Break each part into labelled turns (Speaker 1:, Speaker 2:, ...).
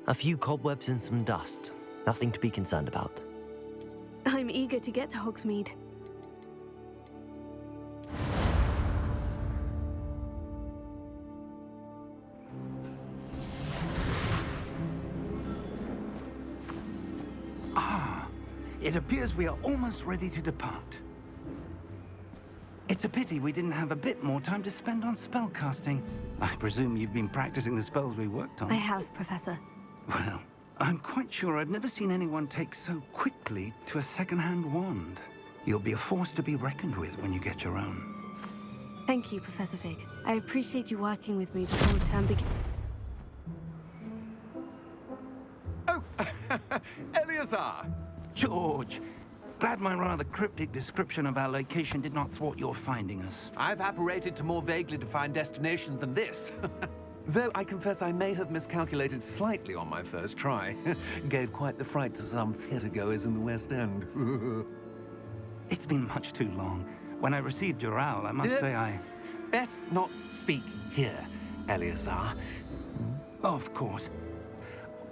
Speaker 1: A few cobwebs and some dust. Nothing to be concerned about.
Speaker 2: I'm eager to get to Hogsmeade.
Speaker 3: It appears we are almost ready to depart. It's a pity we didn't have a bit more time to spend on spellcasting. I presume you've been practicing the spells we worked on.
Speaker 2: I have, Professor.
Speaker 3: Well, I'm quite sure I've never seen anyone take so quickly to a second-hand wand. You'll be a force to be reckoned with when you get your own.
Speaker 2: Thank you, Professor Fig. I appreciate you working with me before term begins.
Speaker 4: Oh, Eleazar!
Speaker 3: George, glad my rather cryptic description of our location did not thwart your finding us.
Speaker 4: I've apparated to more vaguely defined destinations than this. Though I confess I may have miscalculated slightly on my first try. Gave quite the fright to some theatre-goers in the West End.
Speaker 3: It's been much too long. When I received your owl, I must say I...
Speaker 4: Best not speak here, Eleazar.
Speaker 3: Of course.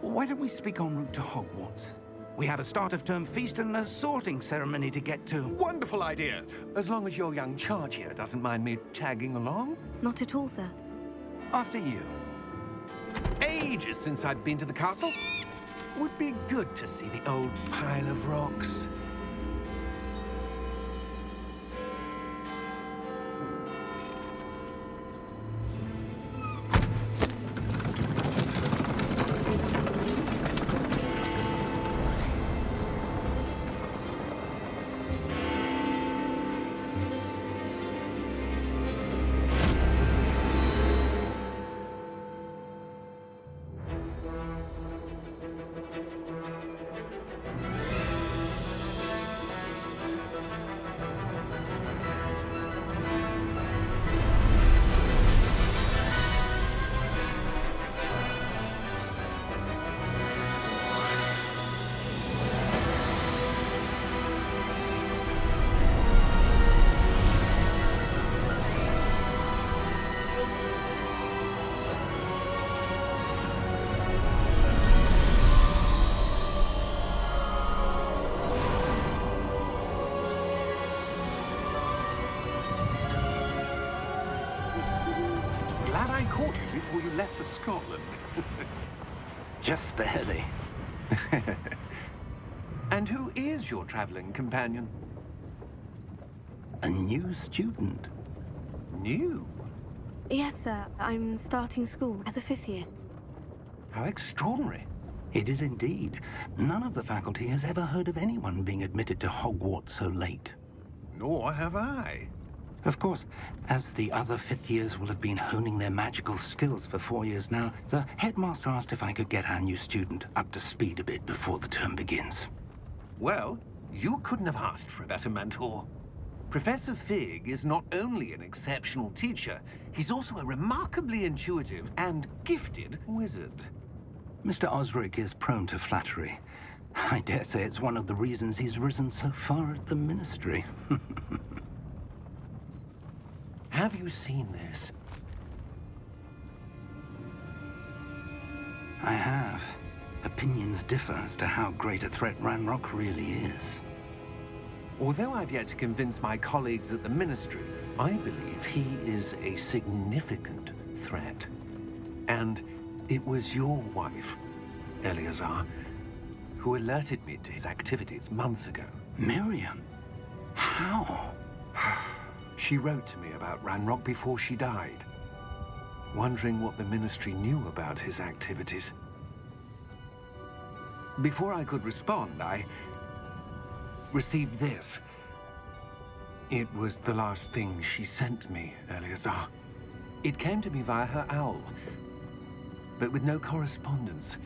Speaker 3: Why don't we speak en route to Hogwarts? We have a start-of-term feast and a sorting ceremony to get to.
Speaker 4: Wonderful idea! As long as your young charge here doesn't mind me tagging along.
Speaker 2: Not at all, sir.
Speaker 3: After you.
Speaker 4: Ages since I've been to the castle. Would be good to see the old pile of rocks. Glad I caught you before you left for Scotland.
Speaker 3: Just barely.
Speaker 4: And who is your traveling companion?
Speaker 3: A new student.
Speaker 4: New?
Speaker 2: Yes, sir. I'm starting school as a 5th year.
Speaker 4: How extraordinary.
Speaker 3: It is indeed. None of the faculty has ever heard of anyone being admitted to Hogwarts so late.
Speaker 4: Nor have I.
Speaker 3: Of course, as the other 5th years will have been honing their magical skills for 4 years now, the headmaster asked if I could get our new student up to speed a bit before the term begins.
Speaker 4: Well, you couldn't have asked for a better mentor. Professor Fig is not only an exceptional teacher, he's also a remarkably intuitive and gifted wizard.
Speaker 3: Mr. Osric is prone to flattery. I dare say it's one of the reasons he's risen so far at the Ministry.
Speaker 4: Have you seen this?
Speaker 3: I have. Opinions differ as to how great a threat Ranrock really is.
Speaker 4: Although I've yet to convince my colleagues at the Ministry, I believe he is a significant threat. And it was your wife, Eleazar, who alerted me to his activities months ago.
Speaker 3: Miriam? How?
Speaker 4: She wrote to me about Ranrock before she died, wondering what the Ministry knew about his activities. Before I could respond, I received this. It was the last thing she sent me, Eleazar. It came to me via her owl, but with no correspondence.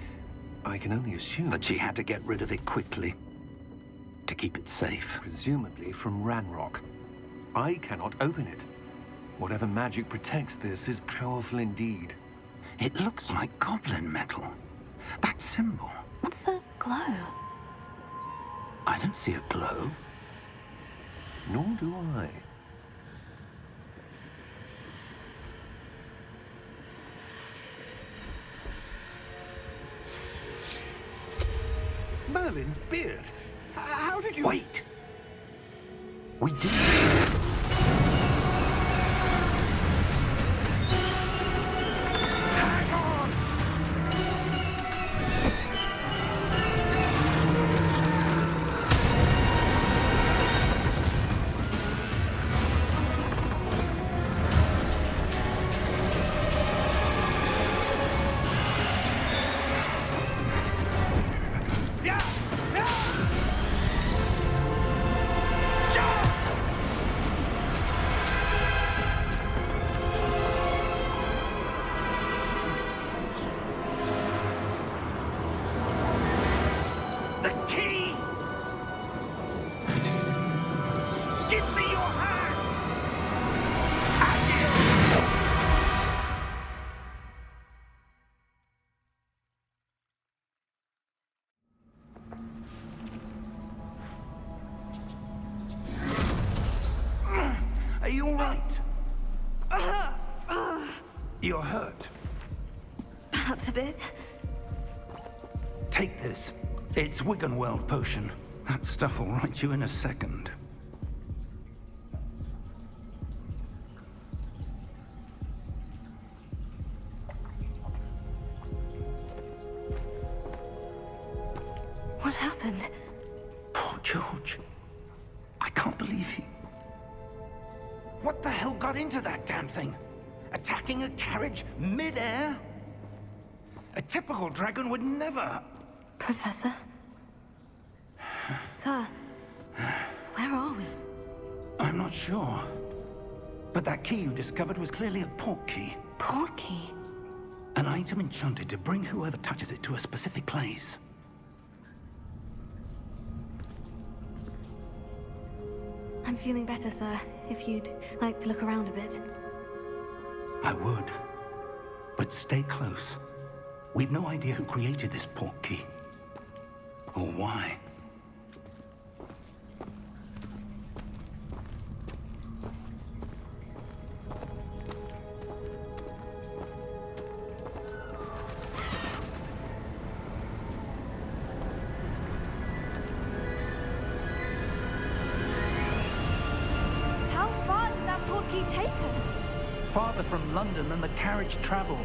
Speaker 4: I can only assume
Speaker 3: That she had to get rid of it quickly, to keep it safe.
Speaker 4: presumably from Ranrock. I cannot open it. Whatever magic protects this is powerful indeed.
Speaker 3: It looks like goblin metal. That symbol.
Speaker 2: What's the glow?
Speaker 3: I don't see a glow.
Speaker 4: Nor do I. goblin's beard. How did you...
Speaker 3: Wait! We did.
Speaker 4: Hang on! Yeah! Yeah! Jump! The key! Give me your hand!
Speaker 3: Are you all right? You're hurt.
Speaker 2: Perhaps a bit.
Speaker 3: Take this. It's Wiggenweld potion. That stuff will right you in a second.
Speaker 2: What happened?
Speaker 3: Poor George. I can't believe he... What the hell got into that damn thing? Attacking a carriage mid-air? A typical dragon would never...
Speaker 2: Professor? Sir, where are we?
Speaker 3: I'm not sure. But that key you discovered was clearly a port key.
Speaker 2: Port key?
Speaker 3: An item enchanted to bring whoever touches it to a specific place.
Speaker 2: I'm feeling better, sir. If you'd like to look around a bit.
Speaker 3: I would. But stay close. We've no idea who created this port key. Or why.
Speaker 2: How far did that port key take us?
Speaker 3: Farther from London than the carriage traveled.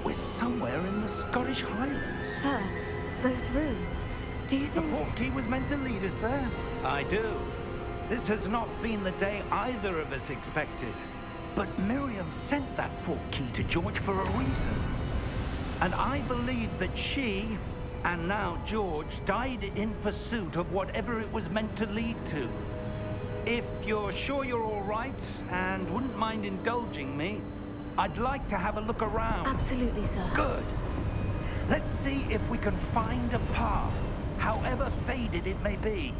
Speaker 3: We're somewhere in the Scottish Highlands.
Speaker 2: Sir, those ruins. Do you
Speaker 3: The
Speaker 2: think...
Speaker 3: port key was meant to lead us there? I do. This has not been the day either of us expected. But Miriam sent that port key to George for a reason. And I believe that she, and now George, died in pursuit of whatever it was meant to lead to. If you're sure you're all right, and wouldn't mind indulging me, I'd like to have a look around.
Speaker 2: Absolutely, sir.
Speaker 3: Good. Let's see if we can find a path, however faded it may be.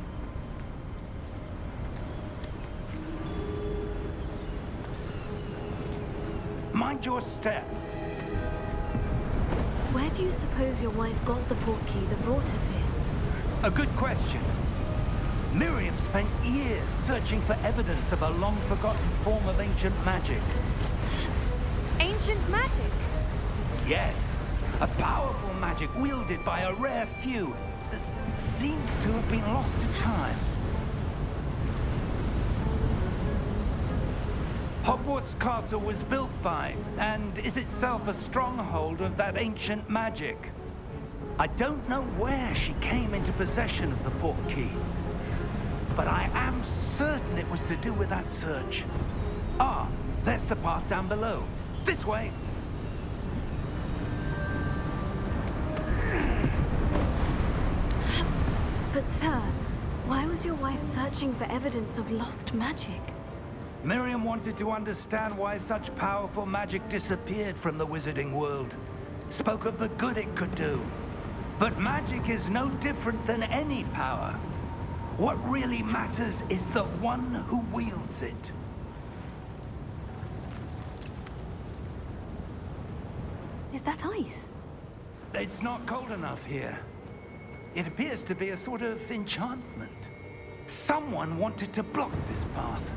Speaker 3: Mind your step.
Speaker 2: Where do you suppose your wife got the port key that brought us here?
Speaker 3: A good question. Miriam spent years searching for evidence of a long-forgotten form of ancient magic.
Speaker 2: Ancient magic?
Speaker 3: Yes, a powerful magic wielded by a rare few that seems to have been lost to time. Hogwarts Castle was built by, and is itself a stronghold of that ancient magic. I don't know where she came into possession of the port key, but I am certain it was to do with that search. Ah, there's the path down below. This way.
Speaker 2: But sir, why was your wife searching for evidence of lost magic?
Speaker 3: Miriam wanted to understand why such powerful magic disappeared from the wizarding world. Spoke of the good it could do. But magic is no different than any power. What really matters is the one who wields it.
Speaker 2: Is that ice?
Speaker 3: It's not cold enough here. It appears to be a sort of enchantment. Someone wanted to block this path.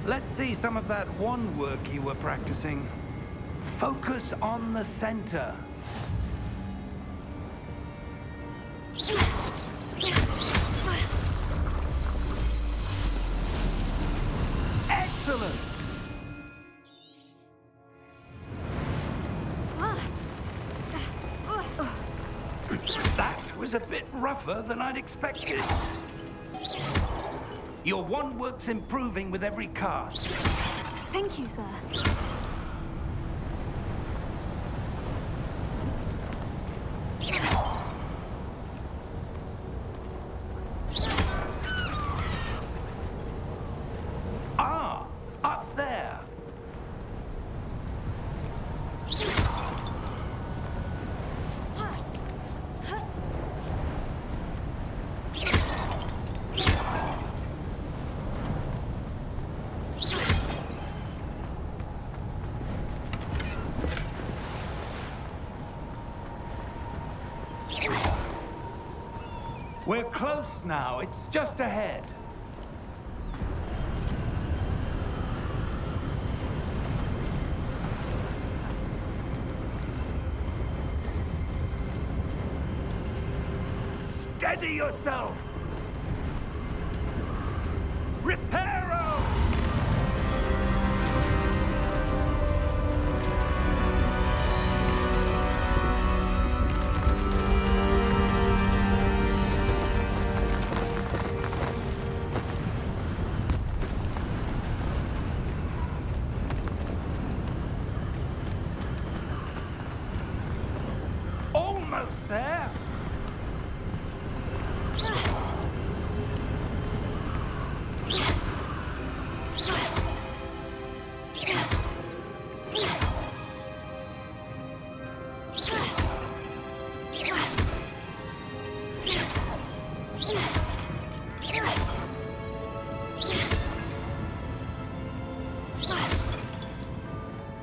Speaker 3: Let's see some of that wand work you were practicing. Focus on the center. Excellent! That was a bit rougher than I'd expected. Your wand work's improving with every cast.
Speaker 2: Thank you, sir.
Speaker 3: Ah, up there. We're close now. It's just ahead. Steady yourself! Reparo! Almost there!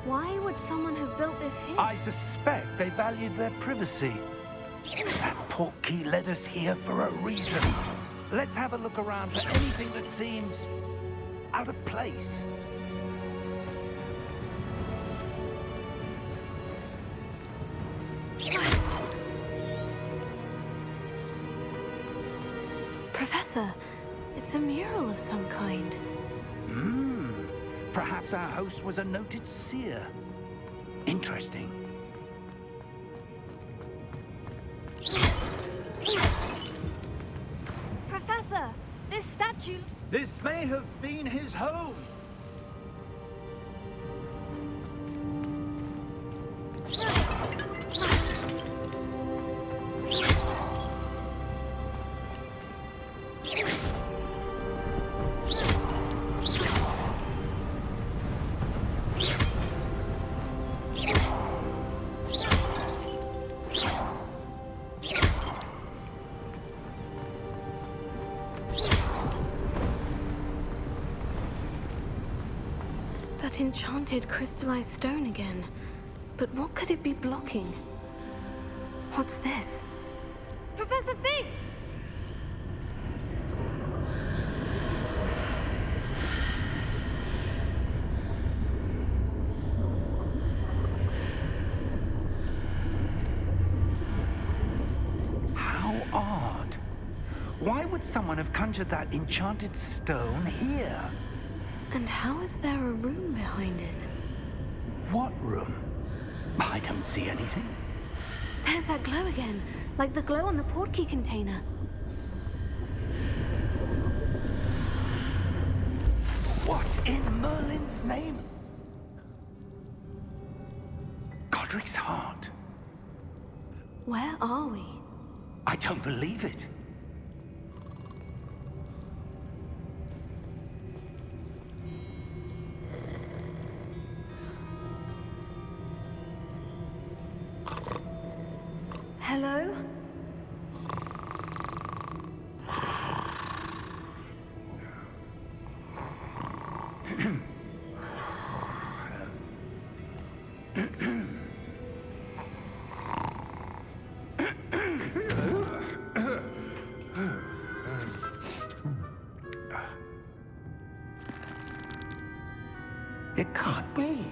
Speaker 2: Why would someone have built this here?
Speaker 3: I suspect they valued their privacy. That portkey led us here for a reason. Let's have a look around for anything that seems out of place.
Speaker 2: Professor, it's a mural of some kind.
Speaker 3: Perhaps our host was a noted seer. Interesting.
Speaker 2: Professor, this statue...
Speaker 3: This may have been his home.
Speaker 2: That enchanted crystallized stone again. But what could it be blocking? What's this? Professor Fig!
Speaker 3: How odd. Why would someone have conjured that enchanted stone here?
Speaker 2: And how is there a room behind it?
Speaker 3: What room? I don't see anything.
Speaker 2: There's that glow again, like the glow on the portkey container.
Speaker 3: What in Merlin's name? Godric's heart.
Speaker 2: Where are we?
Speaker 3: I don't believe it.
Speaker 2: Hello?
Speaker 3: It can't be.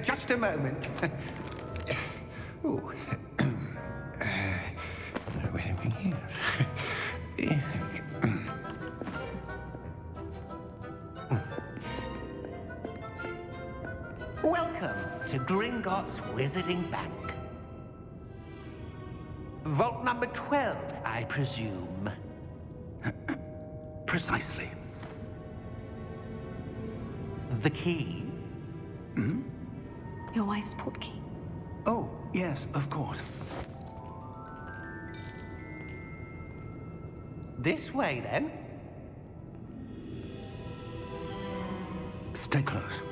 Speaker 5: Just a moment. Oh. Where are we here? to Gringotts Wizarding Bank. Vault number 12, I presume.
Speaker 3: Precisely.
Speaker 5: The key?
Speaker 2: Your wife's portkey.
Speaker 3: Oh, yes, of course.
Speaker 5: This way, then.
Speaker 3: Stay close.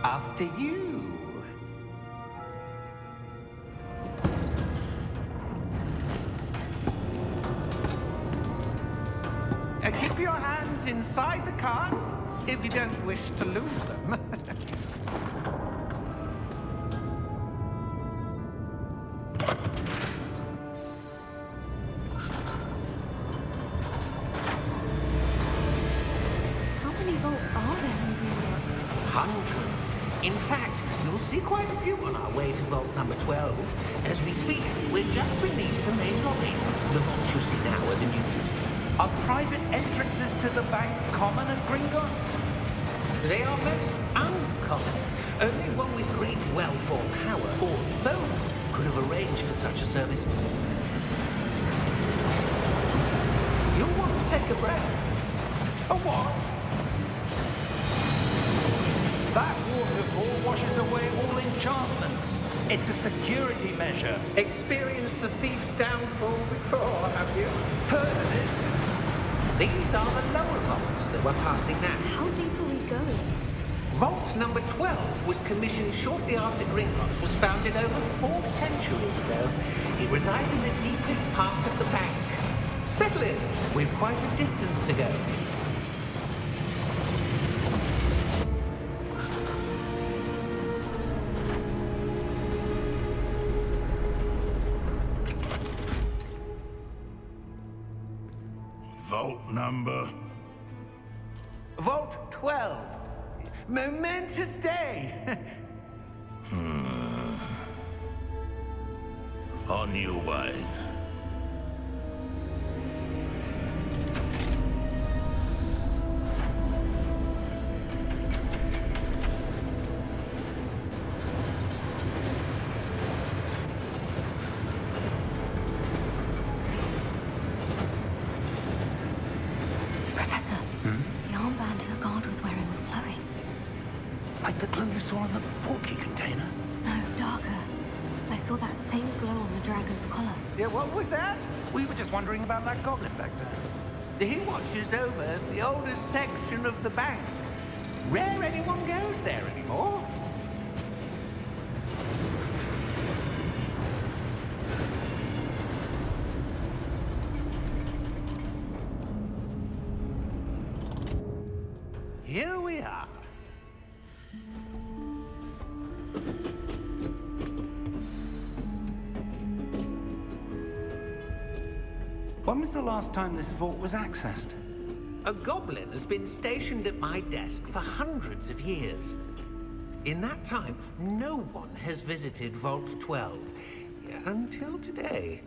Speaker 5: After you. Keep your hands inside the cards if you don't wish to lose them.
Speaker 2: How many vaults are there in Gringotts?
Speaker 5: Hundreds. In fact, you'll see quite a few on our way to vault number 12. As we speak, we're just beneath the main lobby. The vaults you see now are the newest.
Speaker 3: Are private entrances to the bank common at Gringotts?
Speaker 5: They are most uncommon. Only one with great wealth or power, or both, could have arranged for such a service. You'll want to take a breath. A what?
Speaker 3: That waterfall washes away all enchantments. It's a security measure.
Speaker 5: Experienced the thief's downfall before, have you?
Speaker 3: Heard of it?
Speaker 5: These are the lower vaults that we're passing now.
Speaker 2: How deep are we going?
Speaker 5: Vault number 12 was commissioned shortly after Gringotts was founded over 4 centuries ago. It resides in the deepest part of the bank. Settle in. We've quite a distance to go.
Speaker 6: Vault number?
Speaker 5: Vault 12. Momentous day.
Speaker 6: On your way.
Speaker 2: Professor, the armband the guard was wearing was glowing.
Speaker 3: Like the glow you saw on the portkey container?
Speaker 2: No, darker. I saw that same glow on the dragon's collar.
Speaker 5: Yeah, what was that?
Speaker 3: We were just wondering about that goblin back there.
Speaker 5: He watches over the oldest section of the bank. Rare anyone goes there anymore. Here we are.
Speaker 3: When was the last time this vault was accessed?
Speaker 5: A goblin has been stationed at my desk for hundreds of years. In that time, no one has visited Vault 12 until today.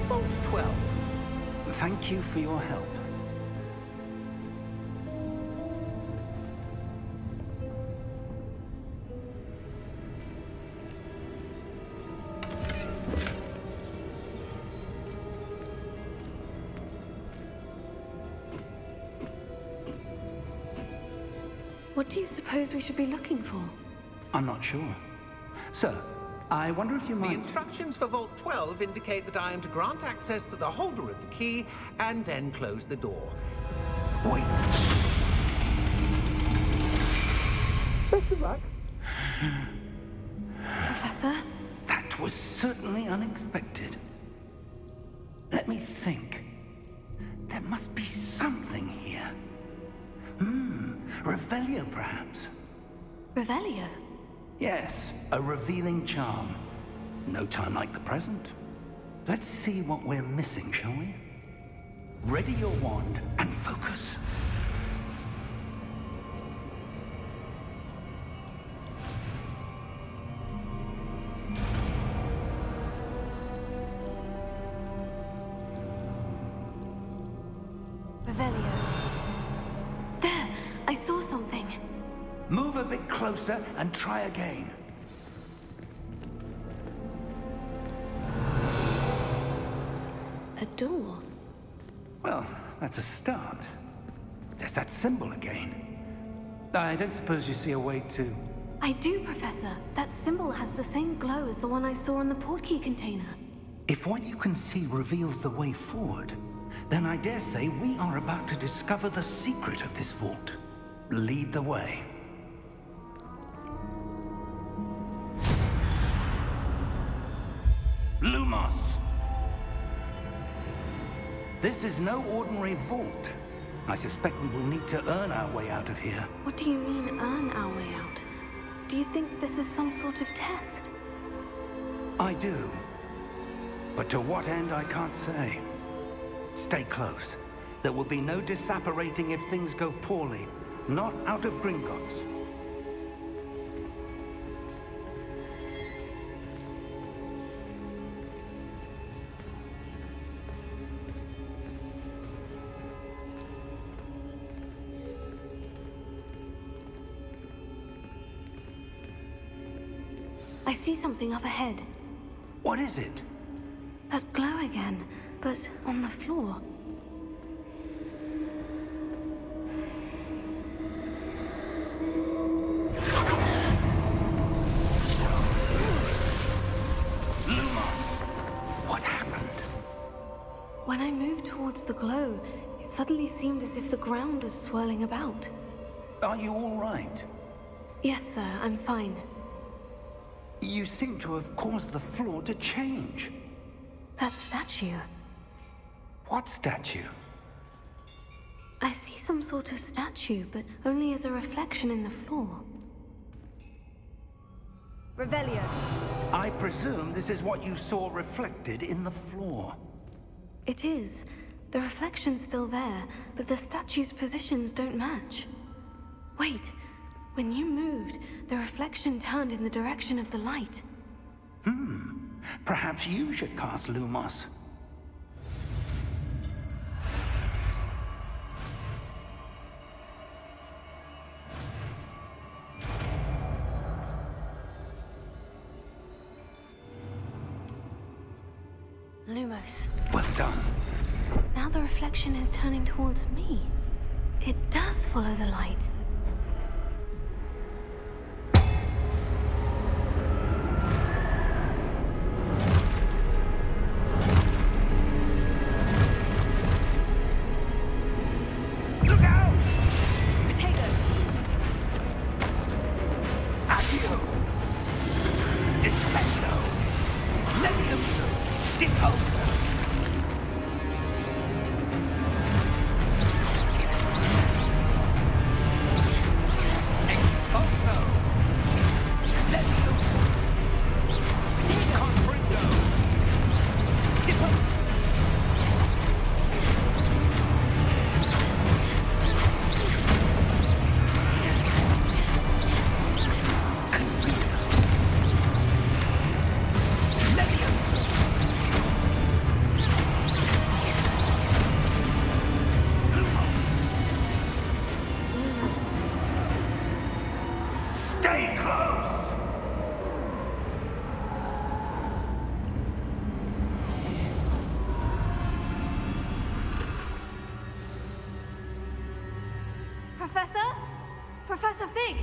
Speaker 5: Vault 12.
Speaker 3: Thank you for your help.
Speaker 2: What do you suppose we should be looking for?
Speaker 3: I'm not sure. Sir, I wonder if you
Speaker 5: The
Speaker 3: might...
Speaker 5: instructions for Vault 12 indicate that I am to grant access to the holder of the key and then close the door.
Speaker 3: Wait.
Speaker 5: Best of luck.
Speaker 2: Professor?
Speaker 3: That was certainly unexpected. Let me think. There must be something here. Revelio, perhaps?
Speaker 2: Revelio?
Speaker 3: Yes, a revealing charm. No time like the present. Let's see what we're missing, shall we? Ready your wand and focus.
Speaker 2: Revelio. There! I saw something.
Speaker 3: Move a bit closer and try again.
Speaker 2: A door.
Speaker 3: Well, that's a start. There's that symbol again. I don't suppose you see a way to...
Speaker 2: I do, Professor. That symbol has the same glow as the one I saw in the portkey container.
Speaker 3: If what you can see reveals the way forward, then I dare say we are about to discover the secret of this vault. Lead the way. Lumos! This is no ordinary vault. I suspect we will need to earn our way out of here.
Speaker 2: What do you mean, earn our way out? Do you think this is some sort of test?
Speaker 3: I do. But to what end, I can't say. Stay close. There will be no disapparating if things go poorly. Not out of Gringotts.
Speaker 2: I see something up ahead.
Speaker 3: What is it?
Speaker 2: That glow again, but on the floor.
Speaker 3: Lumos! What happened?
Speaker 2: When I moved towards the glow, it suddenly seemed as if the ground was swirling about.
Speaker 3: Are you all right?
Speaker 2: Yes, sir, I'm fine.
Speaker 3: You seem to have caused the floor to change.
Speaker 2: That statue.
Speaker 3: What statue?
Speaker 2: I see some sort of statue, but only as a reflection in the floor. Revelio.
Speaker 3: I presume this is what you saw reflected in the floor.
Speaker 2: It is. The reflection's still there, but the statue's positions don't match. Wait. When you moved, the reflection turned in the direction of the light.
Speaker 3: Perhaps you should cast Lumos.
Speaker 2: Lumos.
Speaker 3: Well done.
Speaker 2: Now the reflection is turning towards me. It does follow the light.
Speaker 3: Look out!
Speaker 2: Potato!
Speaker 3: Accio! Descendo! Levioso! Deposo! Expulso! Levioso! Confringo! Deposo!
Speaker 2: Lumos.
Speaker 3: Stay close!
Speaker 2: Professor? Professor Fig!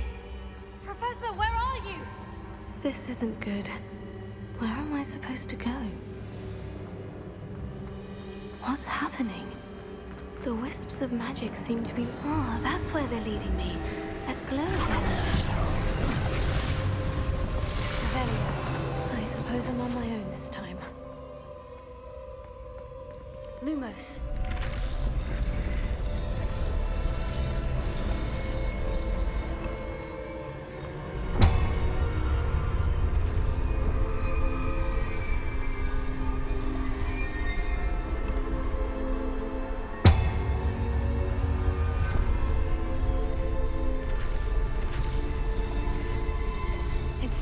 Speaker 2: Professor, where are you? This isn't good. Where am I supposed to go? What's happening? The wisps of magic seem to be... Ah, that's where they're leading me. That glow again. Revelio. I suppose I'm on my own this time. Lumos.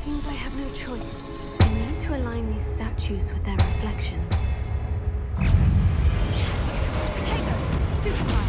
Speaker 2: seems I have no choice. I need to align these statues with their reflections. Potato! Stupefy!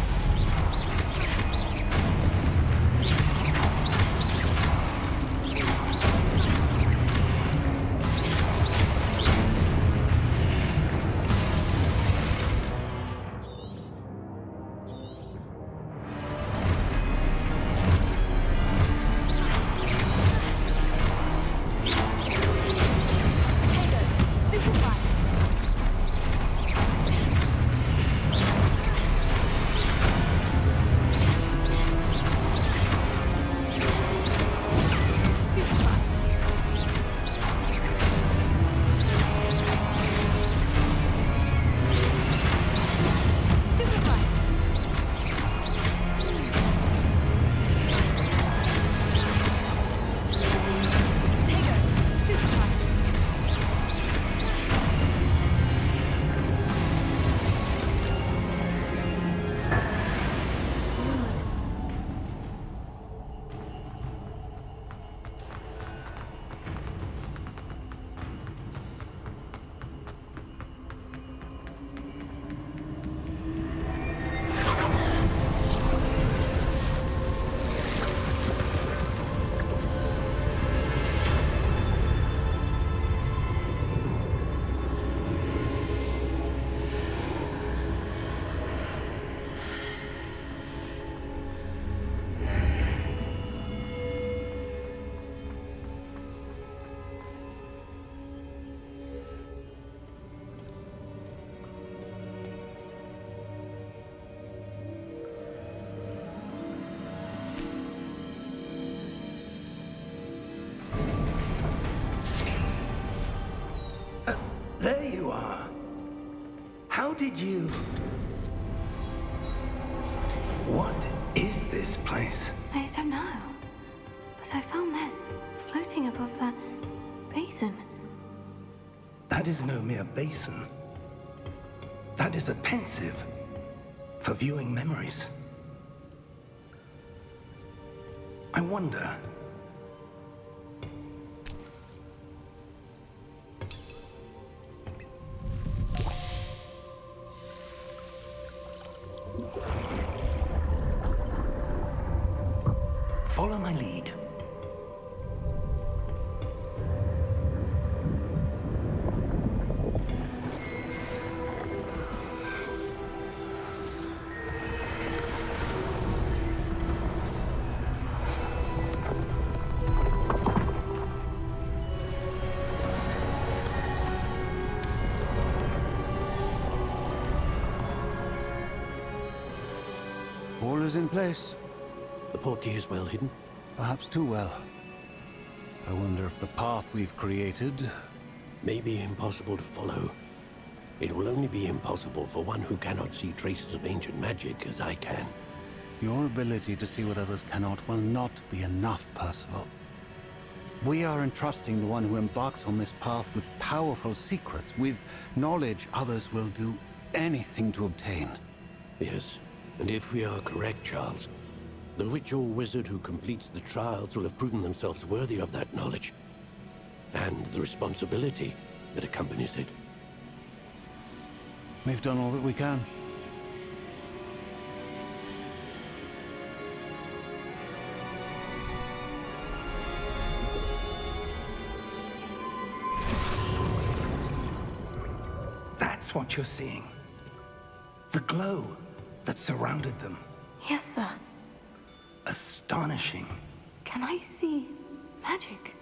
Speaker 3: There you are. How did you... What is this place?
Speaker 2: I don't know. But I found this floating above that basin.
Speaker 3: That is no mere basin. That is a pensive for viewing memories. I wonder... Follow my lead.
Speaker 7: All is in place.
Speaker 8: The portkey is well hidden.
Speaker 7: Perhaps too well. I wonder if the path we've created...
Speaker 8: May be impossible to follow. It will only be impossible for one who cannot see traces of ancient magic as I can.
Speaker 7: Your ability to see what others cannot will not be enough, Percival. We are entrusting the one who embarks on this path with powerful secrets, with knowledge others will do anything to obtain.
Speaker 8: Yes, and if we are correct, Charles, the witch or wizard who completes the trials will have proven themselves worthy of that knowledge, and the responsibility that accompanies it.
Speaker 7: We've done all that we can.
Speaker 3: That's what you're seeing. The glow that surrounded them.
Speaker 2: Yes, sir.
Speaker 3: Astonishing.
Speaker 2: Can I see magic?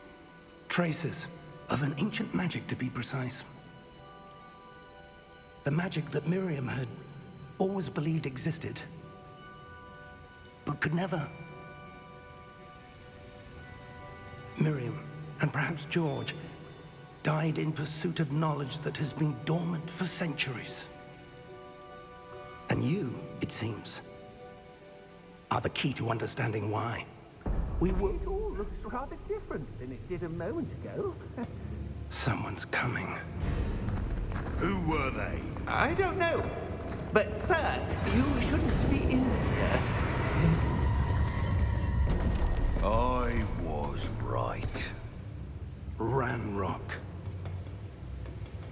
Speaker 3: Traces of an ancient magic, to be precise. The magic that Miriam had always believed existed, but could never. Miriam, and perhaps George, died in pursuit of knowledge that has been dormant for centuries. And you, it seems, are the key to understanding why. We were...
Speaker 5: It all looks rather different than it did a moment ago.
Speaker 3: Someone's coming.
Speaker 6: Who were they?
Speaker 5: I don't know. But, sir, you shouldn't be in here.
Speaker 6: I was right. Ranrock.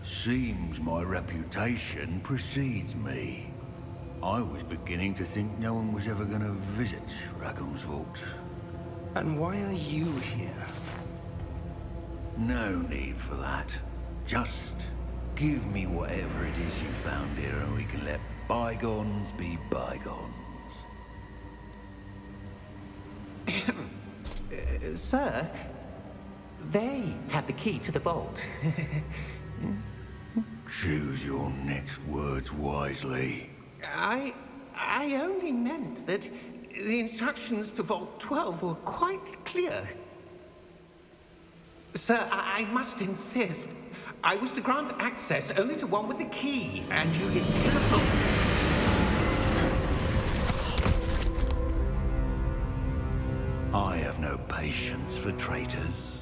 Speaker 9: Seems my reputation precedes me. I was beginning to think no one was ever going to visit Rackham's vault.
Speaker 6: And why are you here?
Speaker 9: No need for that. Just give me whatever it is you found here and we can let bygones be bygones.
Speaker 5: Sir, they have the key to the vault.
Speaker 9: Choose your next words wisely.
Speaker 5: I only meant that the instructions to Vault 12 were quite clear. Sir, I must insist. I was to grant access only to one with the key, and you did
Speaker 9: I have no patience for traitors.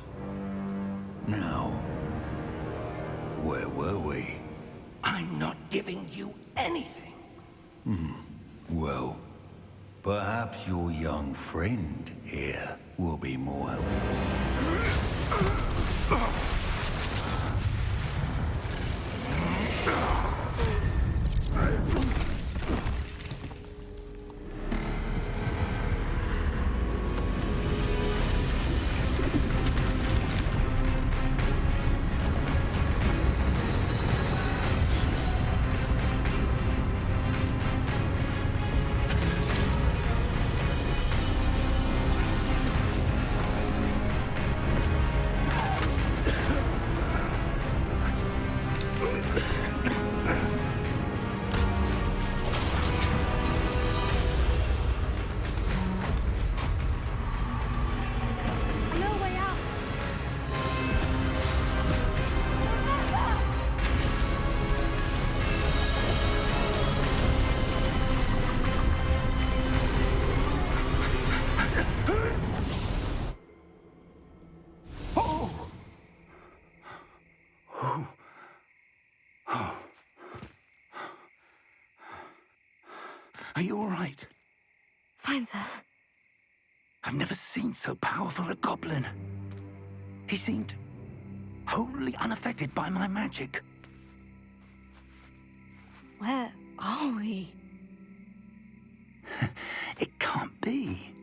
Speaker 9: Now, where were we?
Speaker 3: I'm not giving you anything.
Speaker 9: Well, perhaps your young friend here will be more helpful.
Speaker 2: No way out!
Speaker 3: Are you all right?
Speaker 2: Fine, sir.
Speaker 3: I've never seen so powerful a goblin. He seemed wholly unaffected by my magic.
Speaker 2: Where are we?
Speaker 3: It can't be.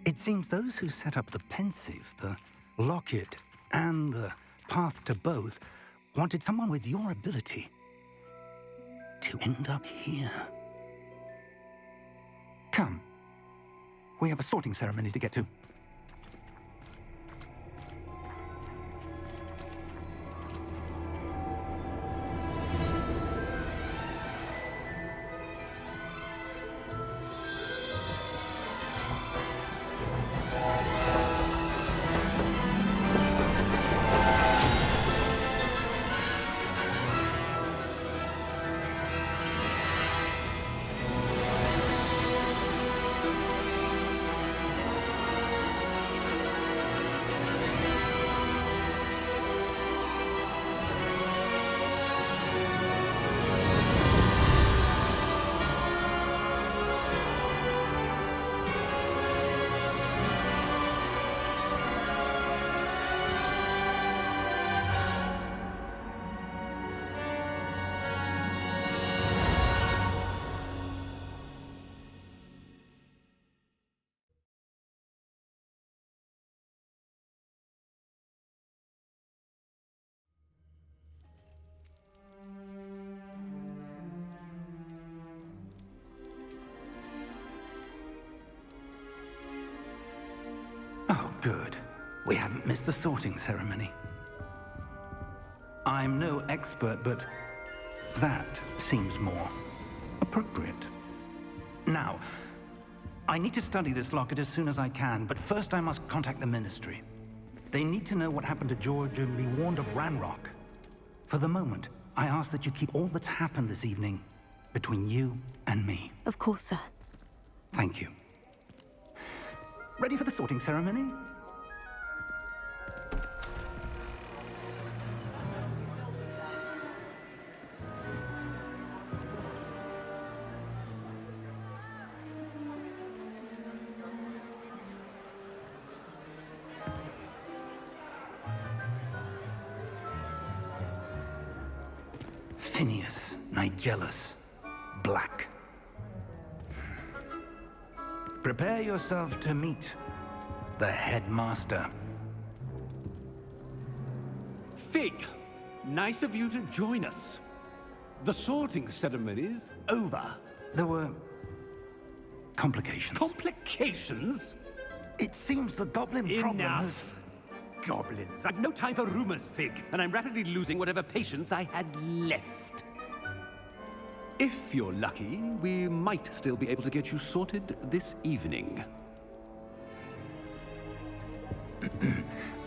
Speaker 3: It seems those who set up the pensive, the locket, and the path to both wanted someone with your ability to end up here. Come. We have a sorting ceremony to get to. Oh, good. We haven't missed the sorting ceremony. I'm no expert, but that seems more appropriate. Now, I need to study this locket as soon as I can, but first I must contact the Ministry. They need to know what happened to George and be warned of Ranrock. For the moment, I ask that you keep all that's happened this evening between you and me.
Speaker 2: Of course, sir.
Speaker 3: Thank you. Ready for the sorting ceremony? Phineas, Nigellus, Black. Prepare yourself to meet the headmaster.
Speaker 10: Fig, nice of you to join us. The sorting ceremony's over.
Speaker 3: There were complications.
Speaker 10: Complications?
Speaker 3: It seems the goblin problem has...
Speaker 10: Enough! Goblins. I've no time for rumors, Fig, and I'm rapidly losing whatever patience I had left. If you're lucky, we might still be able to get you sorted this evening.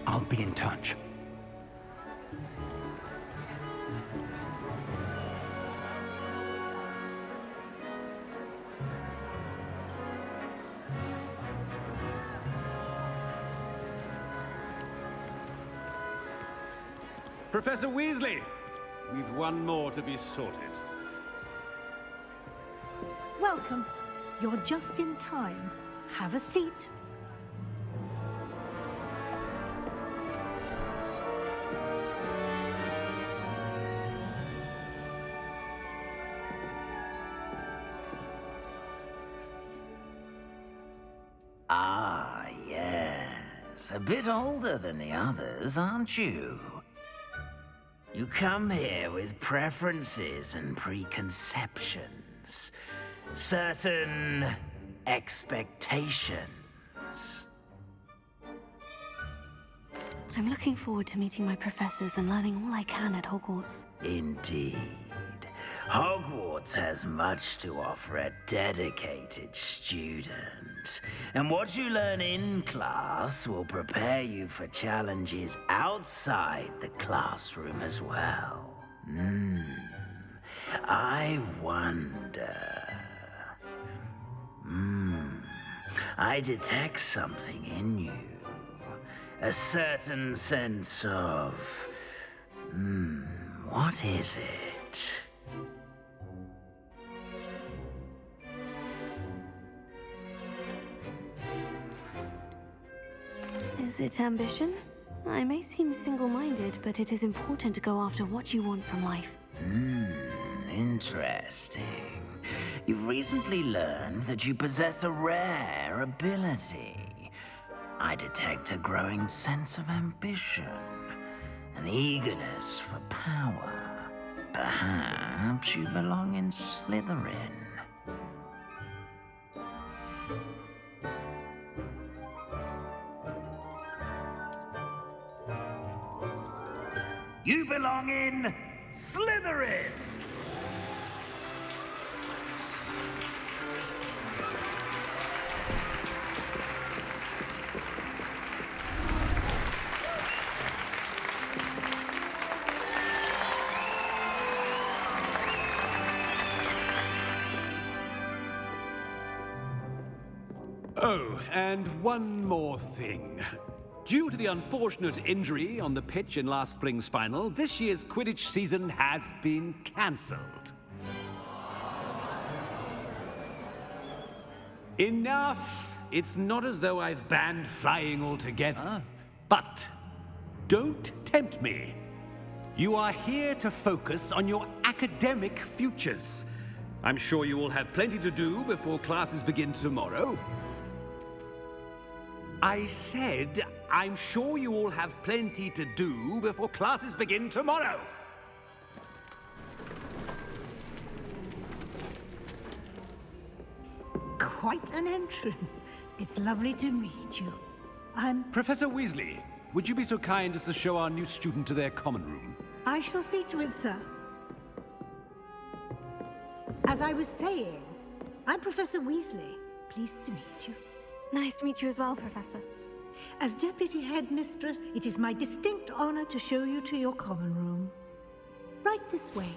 Speaker 3: I'll be in touch.
Speaker 10: Professor Weasley, we've one more to be sorted.
Speaker 11: Welcome. You're just in time. Have a seat.
Speaker 12: Ah, yes. A bit older than the others, aren't you? You come here with preferences and preconceptions. Certain expectations.
Speaker 2: I'm looking forward to meeting my professors and learning all I can at Hogwarts.
Speaker 12: Indeed. Hogwarts has much to offer a dedicated student. And what you learn in class will prepare you for challenges outside the classroom as well. I wonder... I detect something in you. A certain sense of... what is it?
Speaker 2: Is it ambition? I may seem single-minded, but it is important to go after what you want from life.
Speaker 12: Interesting. You've recently learned that you possess a rare ability. I detect a growing sense of ambition, an eagerness for power. Perhaps you belong in Slytherin. You belong in Slytherin!
Speaker 10: Oh, and one more thing. Due to the unfortunate injury on the pitch in last spring's final, this year's Quidditch season has been cancelled. Enough! It's not as though I've banned flying altogether, but don't tempt me. You are here to focus on your academic futures. I'm sure you will have plenty to do before classes begin tomorrow. I said, I'm sure you all have plenty to do before classes begin tomorrow.
Speaker 11: Quite an entrance. It's lovely to meet you. I'm...
Speaker 10: Professor Weasley, would you be so kind as to show our new student to their common room?
Speaker 11: I shall see to it, sir. As I was saying, I'm Professor Weasley. Pleased to meet you.
Speaker 2: Nice to meet you as well, Professor.
Speaker 11: As Deputy Headmistress, it is my distinct honor to show you to your common room. Right this way.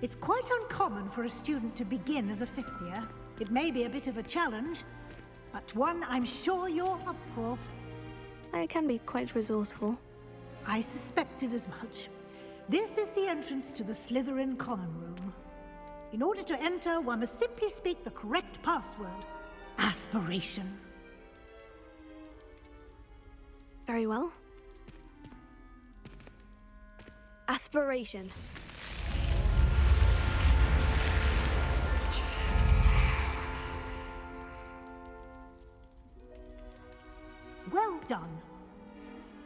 Speaker 11: It's quite uncommon for a student to begin as a fifth year. It may be a bit of a challenge, but one I'm sure you're up for.
Speaker 2: I can be quite resourceful.
Speaker 11: I suspected as much. This is the entrance to the Slytherin common room. In order to enter, one must simply speak the correct password. Aspiration.
Speaker 2: Very well. Aspiration.
Speaker 11: Well done.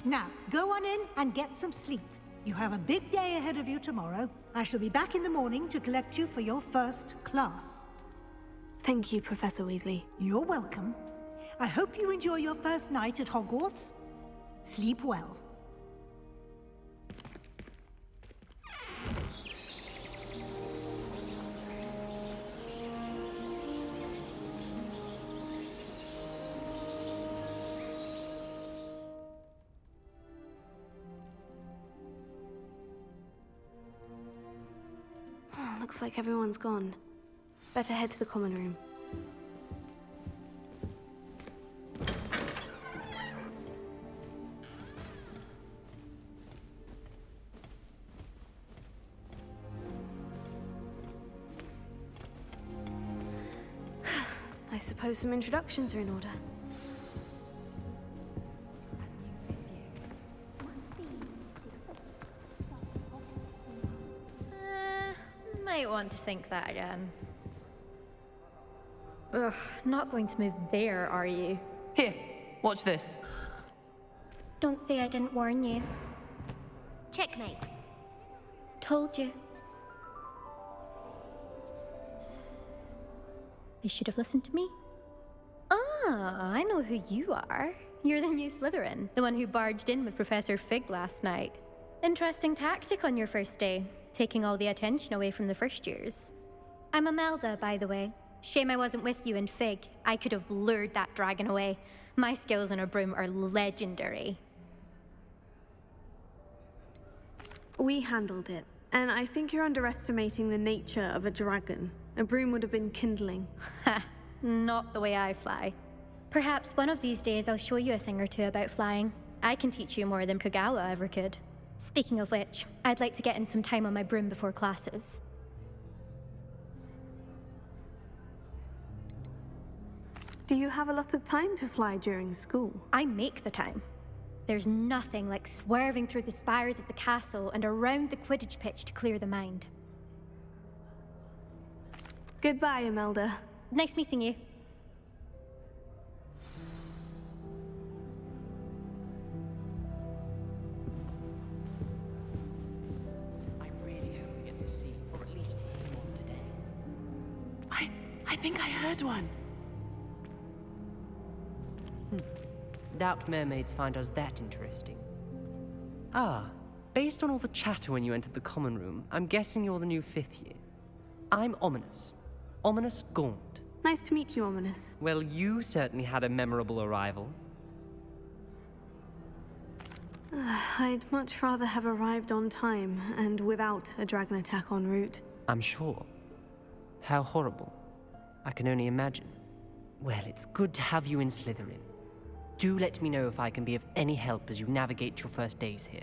Speaker 11: Now, go on in and get some sleep. You have a big day ahead of you tomorrow. I shall be back in the morning to collect you for your first class.
Speaker 2: Thank you, Professor Weasley.
Speaker 11: You're welcome. I hope you enjoy your first night at Hogwarts. Sleep well.
Speaker 2: Looks like everyone's gone. Better head to the common room. I suppose some introductions are in order.
Speaker 13: Might want to think that again. Ugh, not going to move there, are you?
Speaker 14: Here, watch this.
Speaker 13: Don't say I didn't warn you.
Speaker 15: Checkmate.
Speaker 13: Told you. They should have listened to me. Ah, I know who you are. You're the new Slytherin, the one who barged in with Professor Fig last night. Interesting tactic on your first day, taking all the attention away from the first years. I'm Imelda, by the way. Shame I wasn't with you in Fig. I could have lured that dragon away. My skills on a broom are legendary.
Speaker 2: We handled it, and I think you're underestimating the nature of a dragon. A broom would have been kindling.
Speaker 13: Ha, not the way I fly. Perhaps one of these days I'll show you a thing or two about flying. I can teach you more than Kogawa ever could. Speaking of which, I'd like to get in some time on my broom before classes.
Speaker 2: Do you have a lot of time to fly during school?
Speaker 13: I make the time. There's nothing like swerving through the spires of the castle and around the Quidditch pitch to clear the mind.
Speaker 2: Goodbye, Imelda.
Speaker 13: Nice meeting you.
Speaker 14: I really hope we get to see, or at least hear one today. I think I heard one. Doubt mermaids find us that interesting. Ah, based on all the chatter when you entered the common room, I'm guessing you're the new 5th year. I'm Ominous. Ominous Gaunt.
Speaker 2: Nice to meet you, Ominous.
Speaker 14: Well, you certainly had a memorable arrival.
Speaker 2: I'd much rather have arrived on time and without a dragon attack en route.
Speaker 14: I'm sure. How horrible. I can only imagine. Well, it's good to have you in Slytherin. Do let me know if I can be of any help as you navigate your first days here.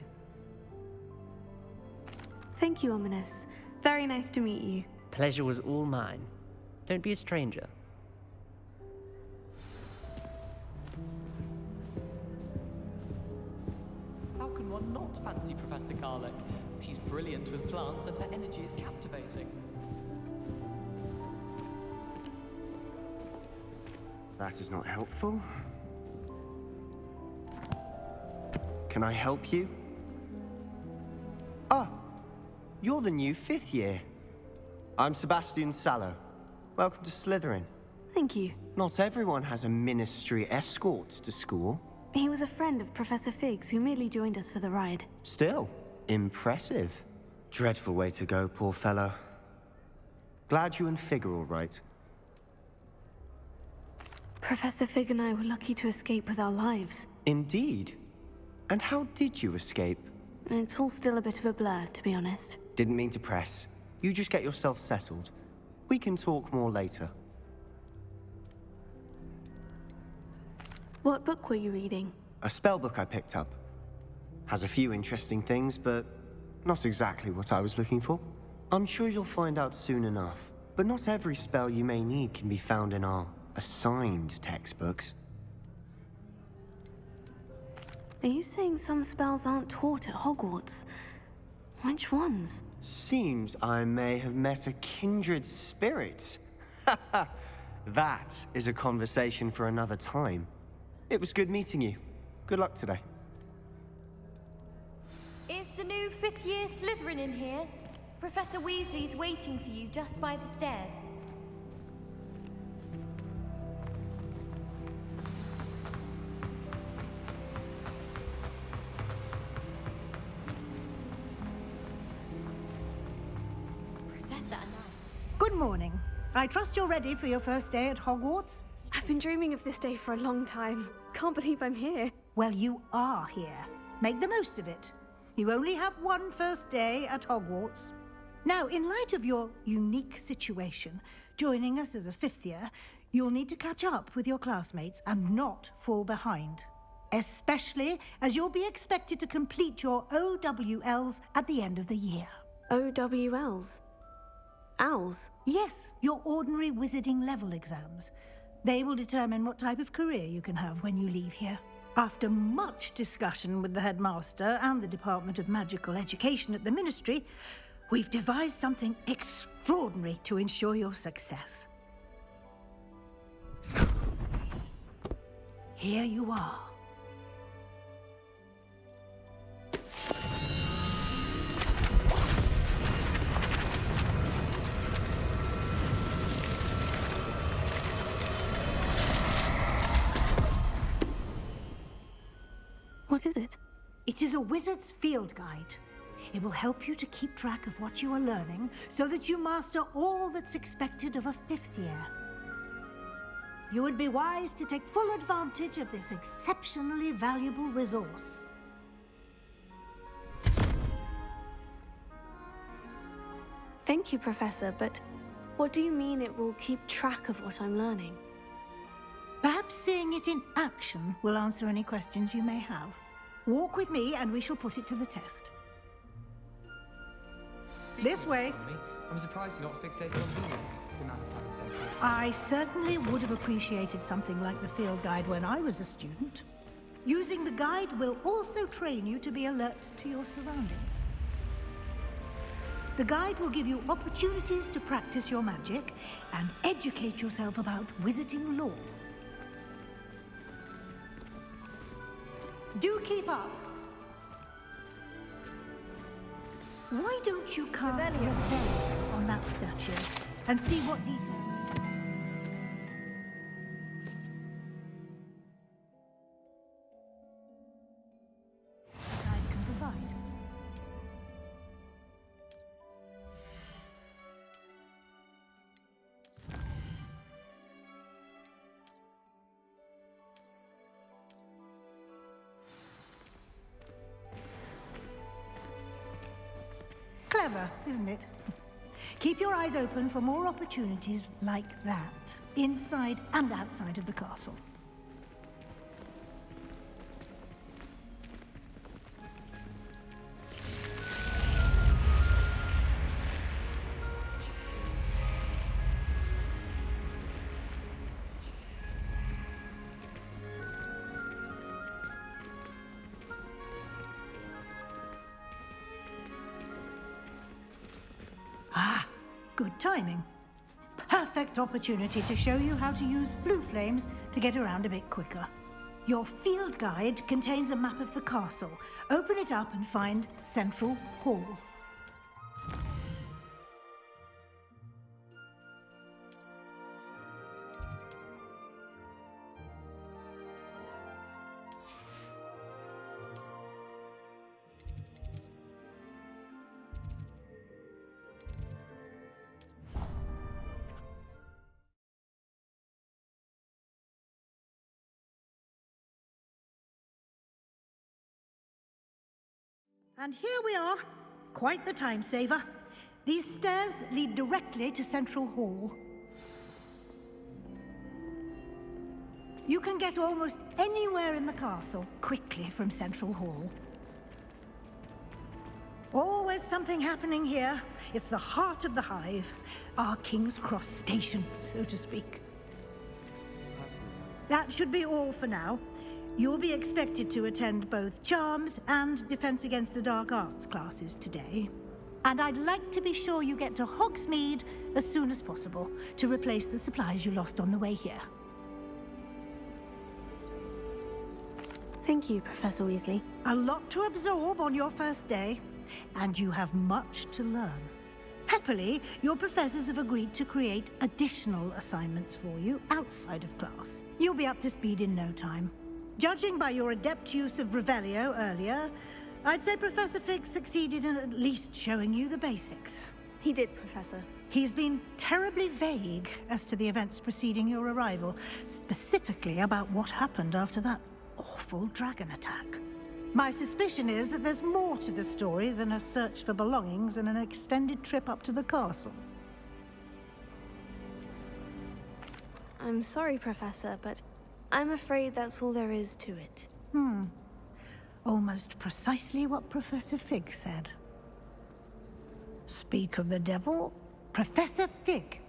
Speaker 2: Thank you, Ominous. Very nice to meet you.
Speaker 14: Pleasure was all mine. Don't be a stranger.
Speaker 16: How can one not fancy Professor Karlek? She's brilliant with plants and her energy is captivating.
Speaker 17: That is not helpful. Can I help you? Ah, you're the new 5th year. I'm Sebastian Sallow. Welcome to Slytherin.
Speaker 2: Thank you.
Speaker 17: Not everyone has a ministry escort to school.
Speaker 2: He was a friend of Professor Fig's who merely joined us for the ride.
Speaker 17: Still, impressive. Dreadful way to go, poor fellow. Glad you and Fig are all right.
Speaker 2: Professor Fig and I were lucky to escape with our lives.
Speaker 17: Indeed. And how did you escape?
Speaker 2: It's all still a bit of a blur, to be honest.
Speaker 17: Didn't mean to press. You just get yourself settled. We can talk more later.
Speaker 2: What book were you reading?
Speaker 17: A spell book I picked up. Has a few interesting things, but not exactly what I was looking for. I'm sure you'll find out soon enough. But not every spell you may need can be found in our assigned textbooks.
Speaker 2: Are you saying some spells aren't taught at Hogwarts? Which ones?
Speaker 17: Seems I may have met a kindred spirit. That is a conversation for another time. It was good meeting you. Good luck today.
Speaker 15: Is the new fifth-year Slytherin in here? Professor Weasley's waiting for you just by the stairs.
Speaker 11: Good morning. I trust you're ready for your first day at Hogwarts?
Speaker 2: I've been dreaming of this day for a long time. Can't believe I'm here.
Speaker 11: Well, you are here. Make the most of it. You only have one first day at Hogwarts. Now, in light of your unique situation, joining us as a fifth year, you'll need to catch up with your classmates and not fall behind. Especially as you'll be expected to complete your OWLs at the end of the year.
Speaker 2: OWLs? Owls?
Speaker 11: Yes, your ordinary wizarding level exams. They will determine what type of career you can have when you leave here. After much discussion with the headmaster and the Department of Magical Education at the Ministry, we've devised something extraordinary to ensure your success. Here you are.
Speaker 2: What is it?
Speaker 11: It is a wizard's field guide. It will help you to keep track of what you are learning so that you master all that's expected of a fifth year. You would be wise to take full advantage of this exceptionally valuable resource.
Speaker 2: Thank you, Professor, but what do you mean it will keep track of what I'm learning?
Speaker 11: Perhaps seeing it in action will answer any questions you may have. Walk with me and we shall put it to the test. This way.
Speaker 16: I'm surprised you're not fixated on doing
Speaker 11: I certainly would have appreciated something like the field guide when I was a student. Using the guide will also train you to be alert to your surroundings. The guide will give you opportunities to practice your magic and educate yourself about wizarding lore. Do keep up. Why don't you cast Revelio on that statue and see what details I can provide? Clever, isn't it? Keep your eyes open for more opportunities like that, inside and outside of the castle. Good timing. Perfect opportunity to show you how to use flue flames to get around a bit quicker. Your field guide contains a map of the castle. Open it up and find Central Hall. And here we are. Quite the time saver. These stairs lead directly to Central Hall. You can get almost anywhere in the castle quickly from Central Hall. Always something happening here. It's the heart of the Hive. Our King's Cross station, so to speak. That should be all for now. You'll be expected to attend both Charms and Defense Against the Dark Arts classes today. And I'd like to be sure you get to Hogsmeade as soon as possible to replace the supplies you lost on the way here.
Speaker 2: Thank you, Professor Weasley.
Speaker 11: A lot to absorb on your first day, and you have much to learn. Happily, your professors have agreed to create additional assignments for you outside of class. You'll be up to speed in no time. Judging by your adept use of Revelio earlier, I'd say Professor Fig succeeded in at least showing you the basics.
Speaker 2: He did, Professor.
Speaker 11: He's been terribly vague as to the events preceding your arrival, specifically about what happened after that awful dragon attack. My suspicion is that there's more to the story than a search for belongings and an extended trip up to the castle.
Speaker 2: I'm sorry, Professor, but I'm afraid that's all there is to it.
Speaker 11: Almost precisely what Professor Fig said. Speak of the devil, Professor Fig.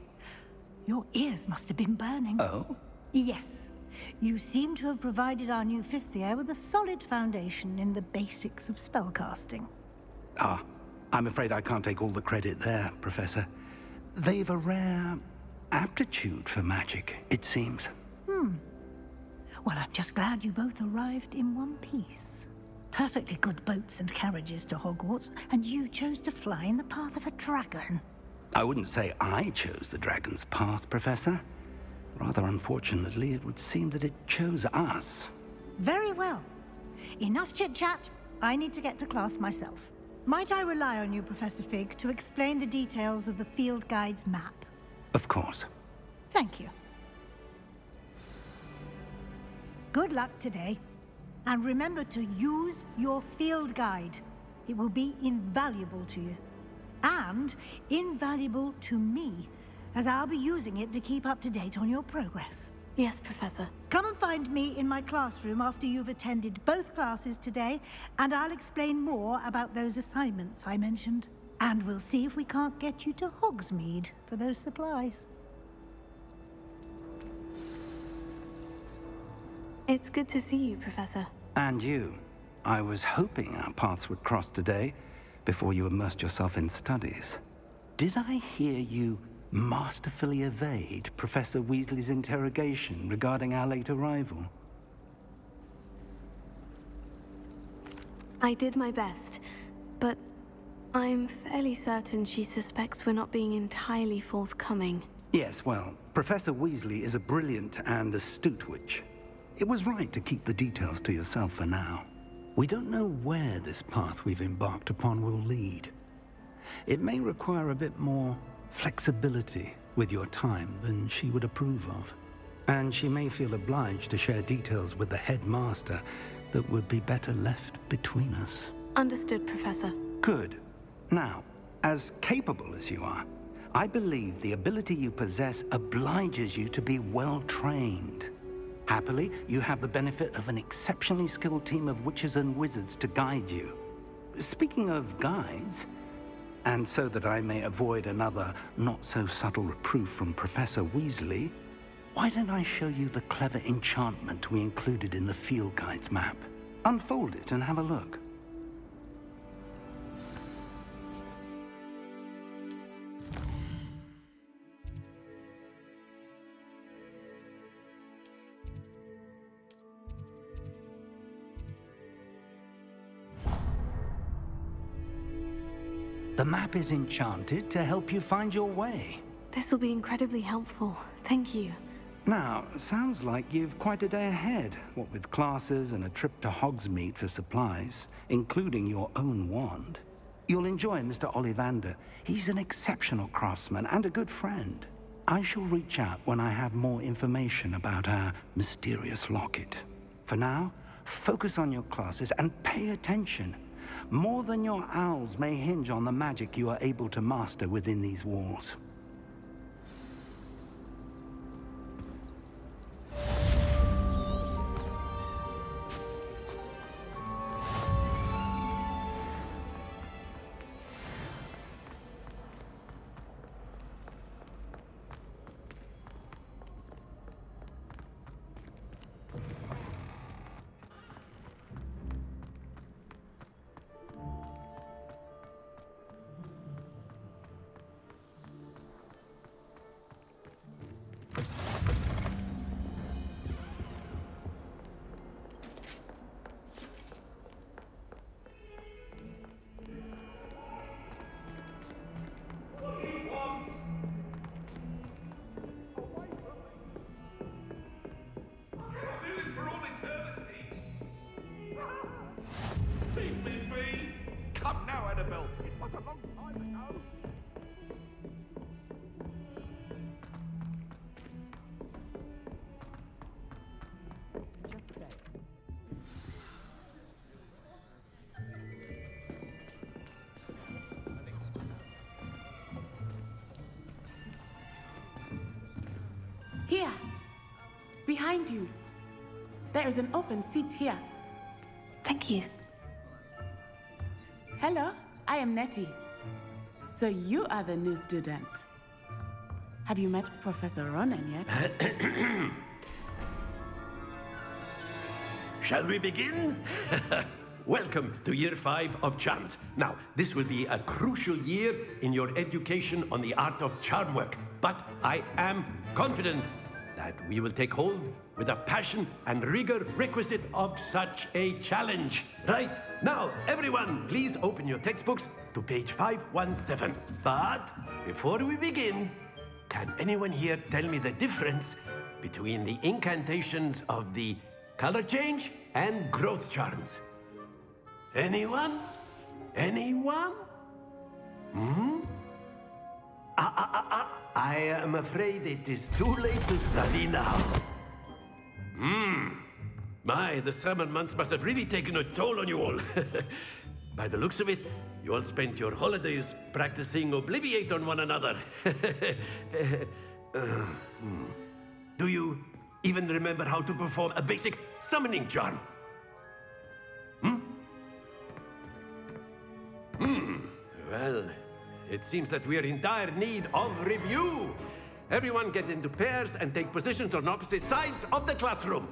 Speaker 11: Your ears must have been burning.
Speaker 3: Oh?
Speaker 11: Yes. You seem to have provided our new fifth year with a solid foundation in the basics of spellcasting.
Speaker 3: Ah, I'm afraid I can't take all the credit there, Professor. They've a rare aptitude for magic, it seems.
Speaker 11: Well, I'm just glad you both arrived in one piece. Perfectly good boats and carriages to Hogwarts, and you chose to fly in the path of a dragon.
Speaker 3: I wouldn't say I chose the dragon's path, Professor. Rather unfortunately, it would seem that it chose us.
Speaker 11: Very well. Enough chit-chat. I need to get to class myself. Might I rely on you, Professor Fig, to explain the details of the field guide's map?
Speaker 3: Of course.
Speaker 11: Thank you. Good luck today. And remember to use your field guide. It will be invaluable to you. And invaluable to me, as I'll be using it to keep up to date on your progress.
Speaker 2: Yes, Professor.
Speaker 11: Come and find me in my classroom after you've attended both classes today, and I'll explain more about those assignments I mentioned. And we'll see if we can't get you to Hogsmeade for those supplies.
Speaker 2: It's good to see you, Professor.
Speaker 3: And you. I was hoping our paths would cross today, before you immersed yourself in studies. Did I hear you masterfully evade Professor Weasley's interrogation regarding our late arrival?
Speaker 2: I did my best, but I'm fairly certain she suspects we're not being entirely forthcoming.
Speaker 3: Yes, well, Professor Weasley is a brilliant and astute witch. It was right to keep the details to yourself for now. We don't know where this path we've embarked upon will lead. It may require a bit more flexibility with your time than she would approve of. And she may feel obliged to share details with the headmaster that would be better left between us.
Speaker 2: Understood, Professor.
Speaker 3: Good. Now, as capable as you are, I believe the ability you possess obliges you to be well trained. Happily, you have the benefit of an exceptionally skilled team of witches and wizards to guide you. Speaking of guides, and so that I may avoid another not-so-subtle reproof from Professor Weasley, why don't I show you the clever enchantment we included in the field guide's map? Unfold it and have a look. The map is enchanted to help you find your way.
Speaker 2: This will be incredibly helpful. Thank you.
Speaker 3: Now, sounds like you've quite a day ahead, what with classes and a trip to Hogsmeade for supplies, including your own wand. You'll enjoy Mr. Ollivander. He's an exceptional craftsman and a good friend. I shall reach out when I have more information about our mysterious locket. For now, focus on your classes and pay attention. More than your owls may hinge on the magic you are able to master within these walls.
Speaker 18: Behind you. There is an open seat here.
Speaker 2: Thank you.
Speaker 18: Hello, I am Nettie. So you are the new student. Have you met Professor Ronan yet?
Speaker 8: Shall we begin? Welcome to Year 5 of Charms. Now, this will be a crucial year in your education on the art of charm work. But I am confident that we will take hold with the passion and rigor requisite of such a challenge. Right, now, everyone, please open your textbooks to page 517. But before we begin, can anyone here tell me the difference between the incantations of the color change and growth charms? Anyone? Anyone? I am afraid it is too late to study now. My, the summer months must have really taken a toll on you all. By the looks of it, you all spent your holidays practicing Obliviate on one another. Do you even remember how to perform a basic summoning charm? Well, it seems that we are in dire need of review. Everyone get into pairs and take positions on opposite sides of the classroom.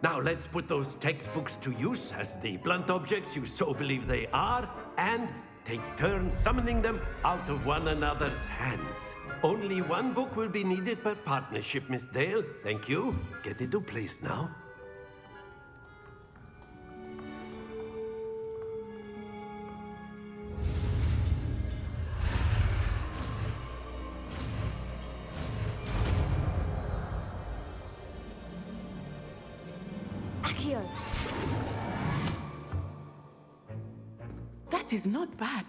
Speaker 8: Now let's put those textbooks to use as the blunt objects you so believe they are, and take turns summoning them out of one another's hands. Only one book will be needed per partnership, Miss Dale. Thank you. Get into place now.
Speaker 2: Accio!
Speaker 18: That is not bad.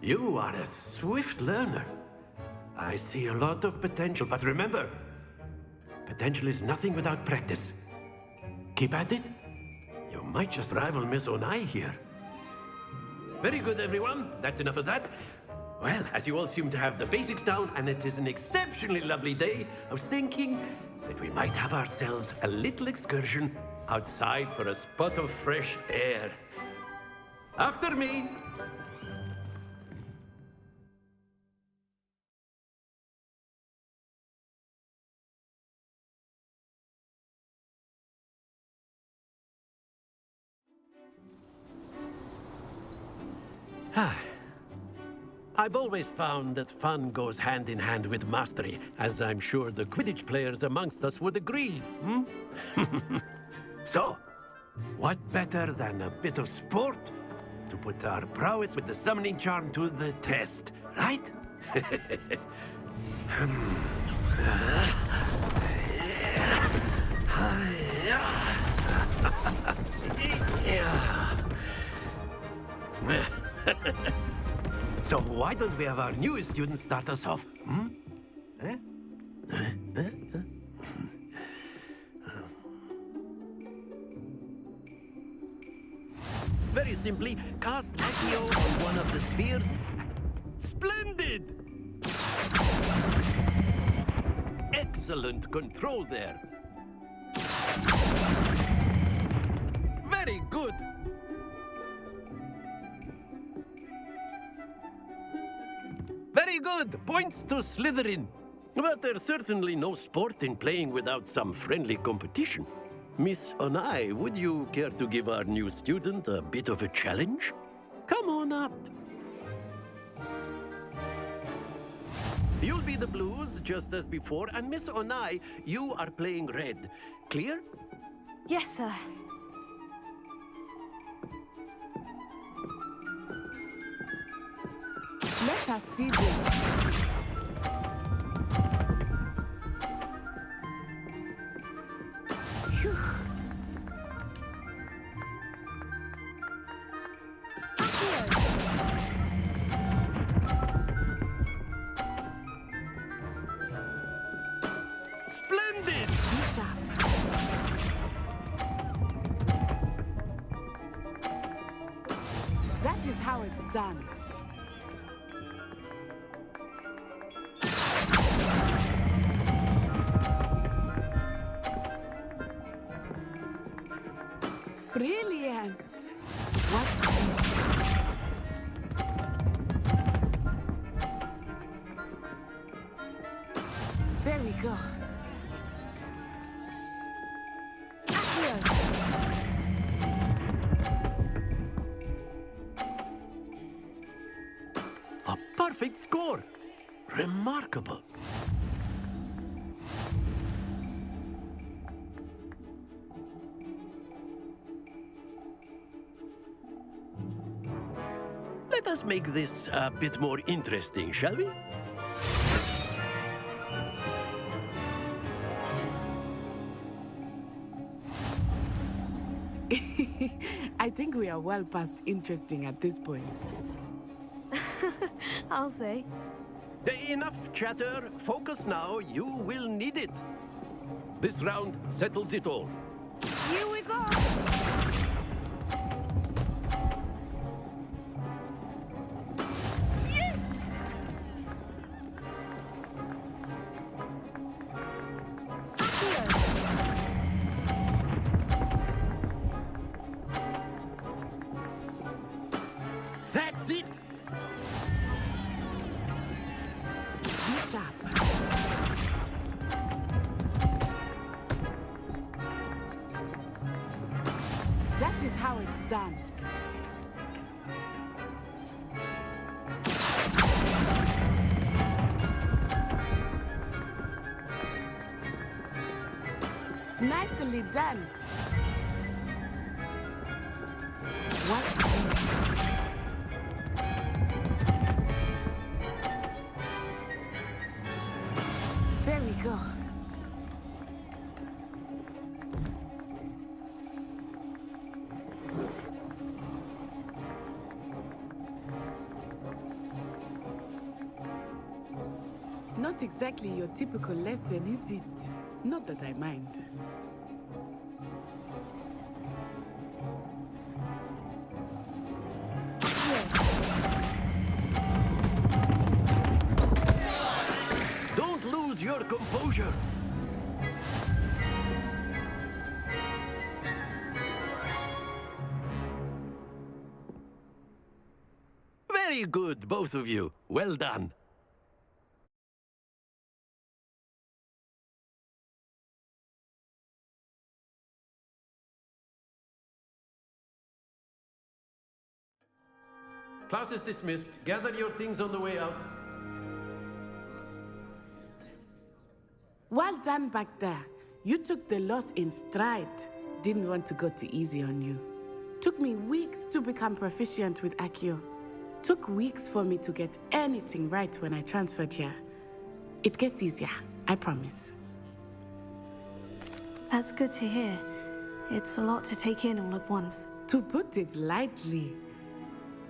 Speaker 8: You are a swift learner. I see a lot of potential, but remember, potential is nothing without practice. Keep at it. You might just rival Miss Onai here. Very good, everyone. That's enough of that. Well, as you all seem to have the basics down, and it is an exceptionally lovely day, I was thinking that we might have ourselves a little excursion outside for a spot of fresh air. After me. I've always found that fun goes hand in hand with mastery, as I'm sure the Quidditch players amongst us would agree. So, what better than a bit of sport to put our prowess with the summoning charm to the test, right? So why don't we have our newest student start us off? Very simply, cast Accio on one of the spheres. Splendid! Excellent control there. Very good. Very good. Points to Slytherin. But there's certainly no sport in playing without some friendly competition. Miss Onai, would you care to give our new student a bit of a challenge? Come on up. You'll be the blues, just as before, and Miss Onai, you are playing red. Clear?
Speaker 2: Yes, sir.
Speaker 18: Let us see this.
Speaker 8: Splendid!
Speaker 18: That is how it's done. Brilliant! Watch this. There we go.
Speaker 8: A perfect score! Remarkable. Let us make this a bit more interesting, shall we?
Speaker 18: I think we are well past interesting at this point.
Speaker 2: I'll say.
Speaker 8: Enough chatter. Focus now. You will need it. This round settles it all.
Speaker 18: Here we go! Yes!
Speaker 8: That's it!
Speaker 18: Be sharp. That is how it's done. Nicely done. Watch this. There we go. Not exactly your typical lesson, is it? Not that I mind.
Speaker 8: Don't lose your composure. Very good, both of you. Well done. Class is dismissed. Gather your things on the way out.
Speaker 18: Well done back there. You took the loss in stride. Didn't want to go too easy on you. Took me weeks to become proficient with Accio. Took weeks for me to get anything right when I transferred here. It gets easier, I promise.
Speaker 2: That's good to hear. It's a lot to take in all at once.
Speaker 18: To put it lightly,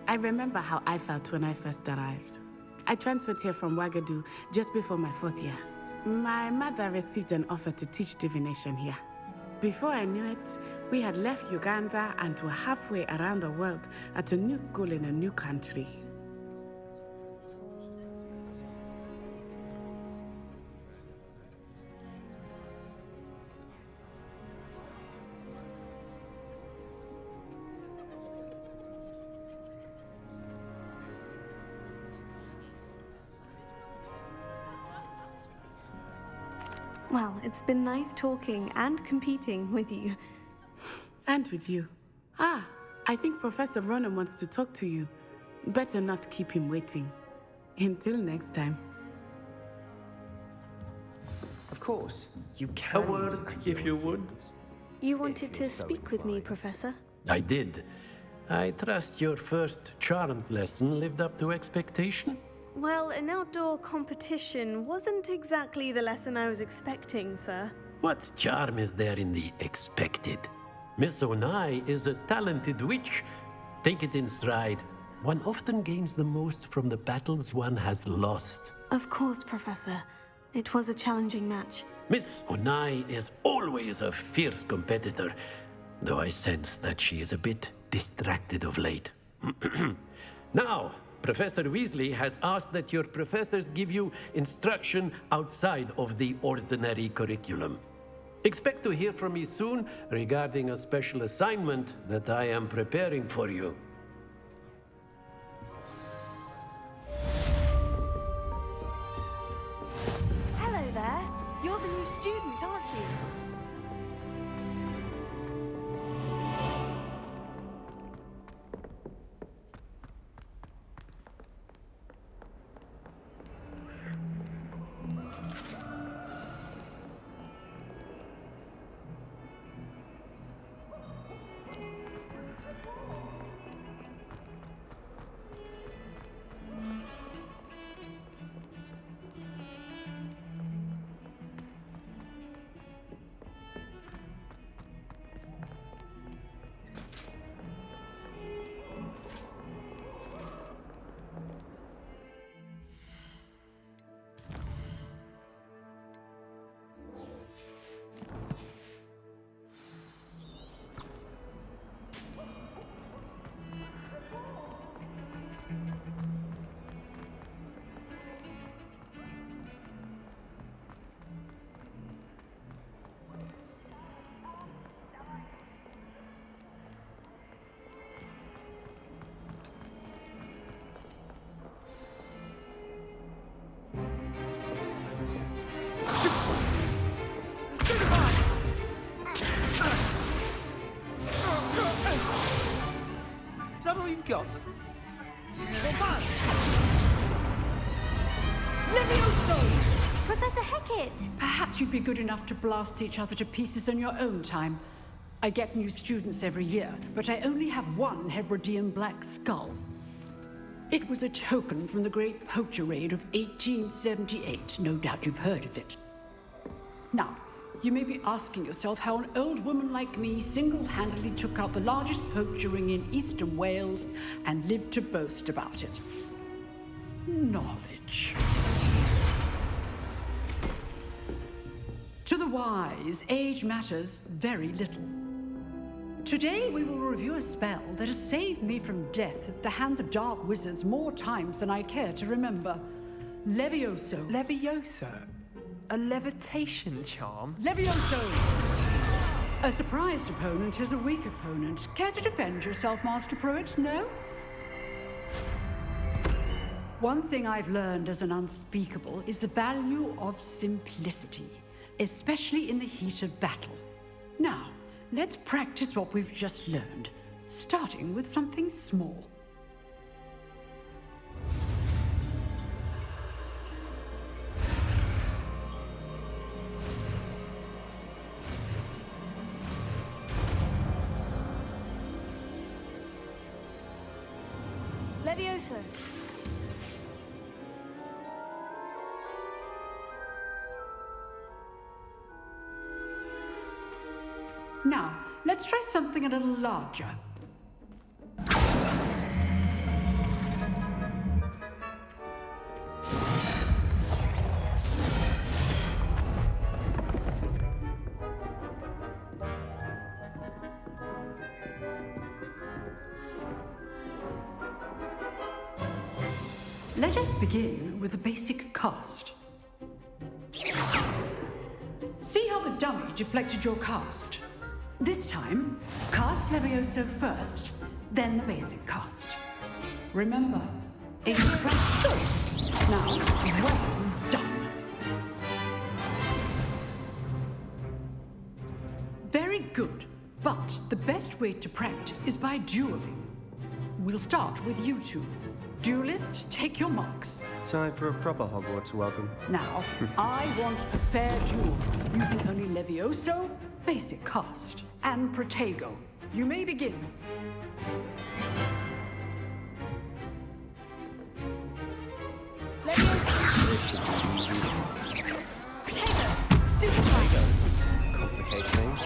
Speaker 18: I remember how I felt when I first arrived. I transferred here from Wagadu just before my 4th year. My mother received an offer to teach divination here. Before I knew it, we had left Uganda and were halfway around the world at a new school in a new country.
Speaker 2: Well, it's been nice talking and competing with you.
Speaker 18: And with you. Ah, I think Professor Ronan wants to talk to you. Better not keep him waiting. Until next time.
Speaker 1: Of course, you
Speaker 8: A
Speaker 1: can.
Speaker 8: word, if you would.
Speaker 2: You wanted to speak with me, Professor?
Speaker 8: I did. I trust your first charms lesson lived up to expectation?
Speaker 2: Well, an outdoor competition wasn't exactly the lesson I was expecting, sir.
Speaker 8: What charm is there in the expected? Miss Onai is a talented witch. Take it in stride. One often gains the most from the battles one has lost.
Speaker 2: Of course, Professor. It was a challenging match.
Speaker 8: Miss Onai is always a fierce competitor, though I sense that she is a bit distracted of late. Now, Professor Weasley has asked that your professors give you instruction outside of the ordinary curriculum. Expect to hear from me soon regarding a special assignment that I am preparing for you.
Speaker 2: Hello there. You're the new student, aren't you?
Speaker 14: Is that all you've got?
Speaker 19: Levioso!
Speaker 15: Professor Hecat!
Speaker 19: Perhaps you'd be good enough to blast each other to pieces on your own time. I get new students every year, but I only have one Hebridean black skull. It was a token from the Great Poacher Raid of 1878. No doubt you've heard of it. Now, you may be asking yourself how an old woman like me single-handedly took out the largest poacher ring in eastern Wales and lived to boast about it. Knowledge. To the wise, age matters very little. Today we will review a spell that has saved me from death at the hands of dark wizards more times than I care to remember. Levioso.
Speaker 14: Levioso? A levitation charm?
Speaker 19: Levioso! A surprised opponent is a weak opponent. Care to defend yourself, Master Pruitt? No? One thing I've learned as an unspeakable is the value of simplicity, especially in the heat of battle. Now, let's practice what we've just learned, starting with something small.
Speaker 2: Levioso.
Speaker 19: Now, let's try something a little larger. Let us begin with a basic cast. See how the dummy deflected your cast? This time, cast Levioso first, then the basic cast. Remember, a practice. Now, well done. Very good, but the best way to practice is by dueling. We'll start with you two. Duelists, take your marks.
Speaker 17: Time for a proper Hogwarts welcome.
Speaker 19: Now, I want a fair duel, using only Levioso, basic cast, and Protego. You may begin.
Speaker 2: Protego! Stupefy!
Speaker 17: Complicates things.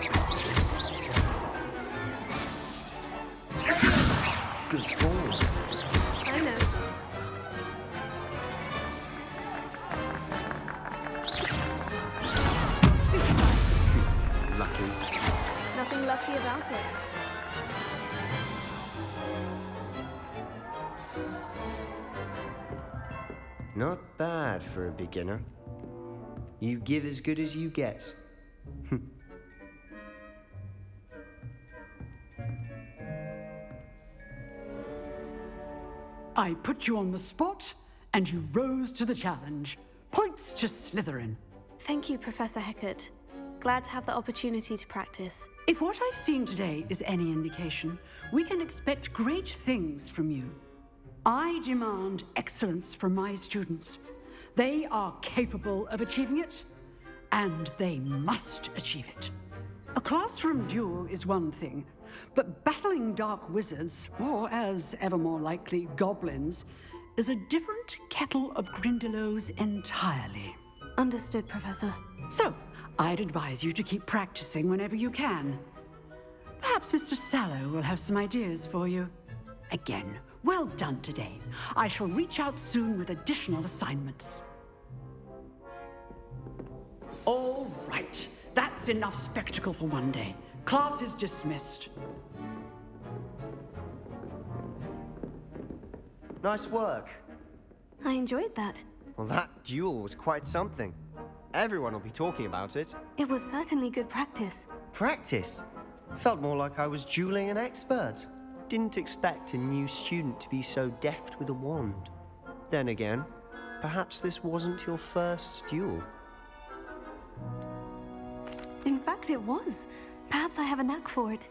Speaker 17: Good form.
Speaker 2: I know. Stupefy!
Speaker 17: Lucky.
Speaker 2: Nothing lucky about it.
Speaker 17: Not bad for a beginner. You give as good as you get.
Speaker 19: I put you on the spot, and you rose to the challenge. Points to Slytherin.
Speaker 2: Thank you, Professor Hecat. Glad to have the opportunity to practice.
Speaker 19: If what I've seen today is any indication, we can expect great things from you. I demand excellence from my students. They are capable of achieving it, and they must achieve it. A classroom duel is one thing, but battling dark wizards, or as ever more likely, goblins, is a different kettle of Grindylows entirely.
Speaker 2: Understood, Professor.
Speaker 19: So, I'd advise you to keep practicing whenever you can. Perhaps Mr. Sallow will have some ideas for you. Again, well done today. I shall reach out soon with additional assignments. All right, that's enough spectacle for one day. Class is dismissed.
Speaker 17: Nice work.
Speaker 2: I enjoyed that.
Speaker 17: Well, that duel was quite something. Everyone will be talking about it.
Speaker 2: It was certainly good practice.
Speaker 17: Practice? Felt more like I was dueling an expert. Didn't expect a new student to be so deft with a wand. Then again, perhaps this wasn't your first duel.
Speaker 2: In fact, it was. Perhaps I have a knack for it.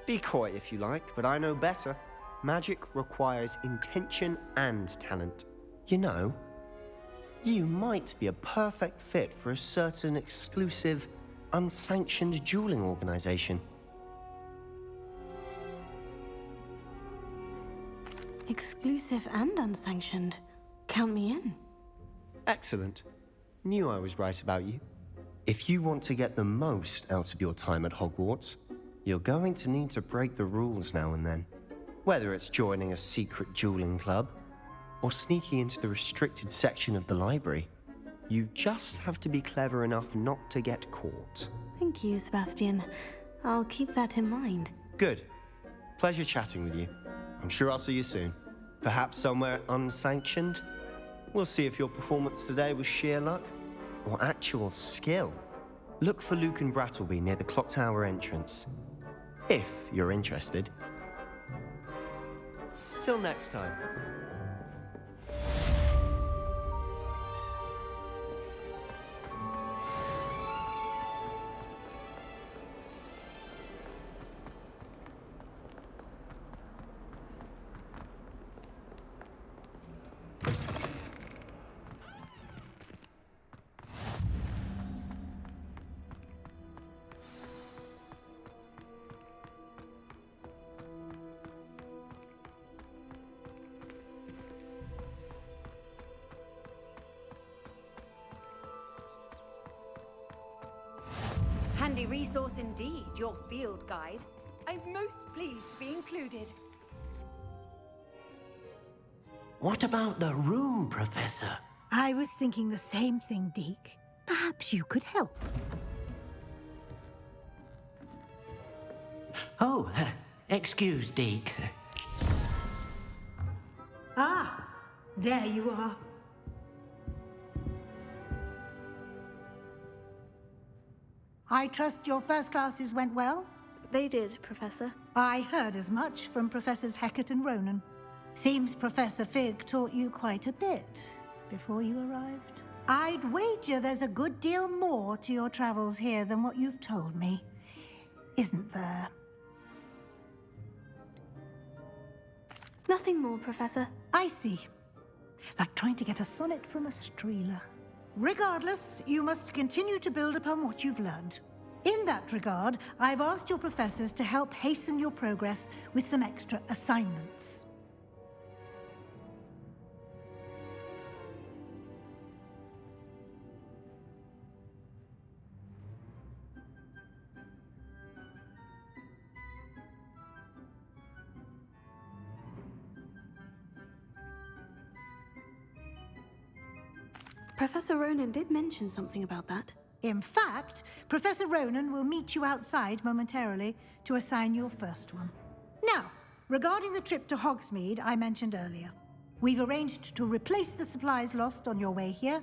Speaker 17: Be coy if you like, but I know better. Magic requires intention and talent. You know, you might be a perfect fit for a certain exclusive, unsanctioned dueling organization.
Speaker 2: Exclusive and unsanctioned. Count me in.
Speaker 17: Excellent. Knew I was right about you. If you want to get the most out of your time at Hogwarts, you're going to need to break the rules now and then. Whether it's joining a secret dueling club, or sneaking into the restricted section of the library, you just have to be clever enough not to get caught.
Speaker 2: Thank you, Sebastian. I'll keep that in mind.
Speaker 17: Good. Pleasure chatting with you. I'm sure I'll see you soon. Perhaps somewhere unsanctioned? We'll see if your performance today was sheer luck or actual skill. Look for Luke and Brattleby near the clock tower entrance, if you're interested. Till next time.
Speaker 20: Handy resource indeed, your field guide. I'm most pleased to be included.
Speaker 8: What about the room, Professor?
Speaker 11: I was thinking the same thing, Deke. Perhaps you could help.
Speaker 8: Oh, excuse, Deke.
Speaker 11: Ah, there you are. I trust your first classes went well?
Speaker 2: They did, Professor.
Speaker 11: I heard as much from Professors Hecat and Ronan. Seems Professor Fig taught you quite a bit before you arrived. I'd wager there's a good deal more to your travels here than what you've told me, isn't there?
Speaker 2: Nothing more, Professor.
Speaker 11: I see. Like trying to get a sonnet from a streeler. Regardless, you must continue to build upon what you've learned. In that regard, I've asked your professors to help hasten your progress with some extra assignments.
Speaker 2: Professor Ronan did mention something about that.
Speaker 11: In fact, Professor Ronan will meet you outside momentarily to assign your first one. Now, regarding the trip to Hogsmeade I mentioned earlier, we've arranged to replace the supplies lost on your way here,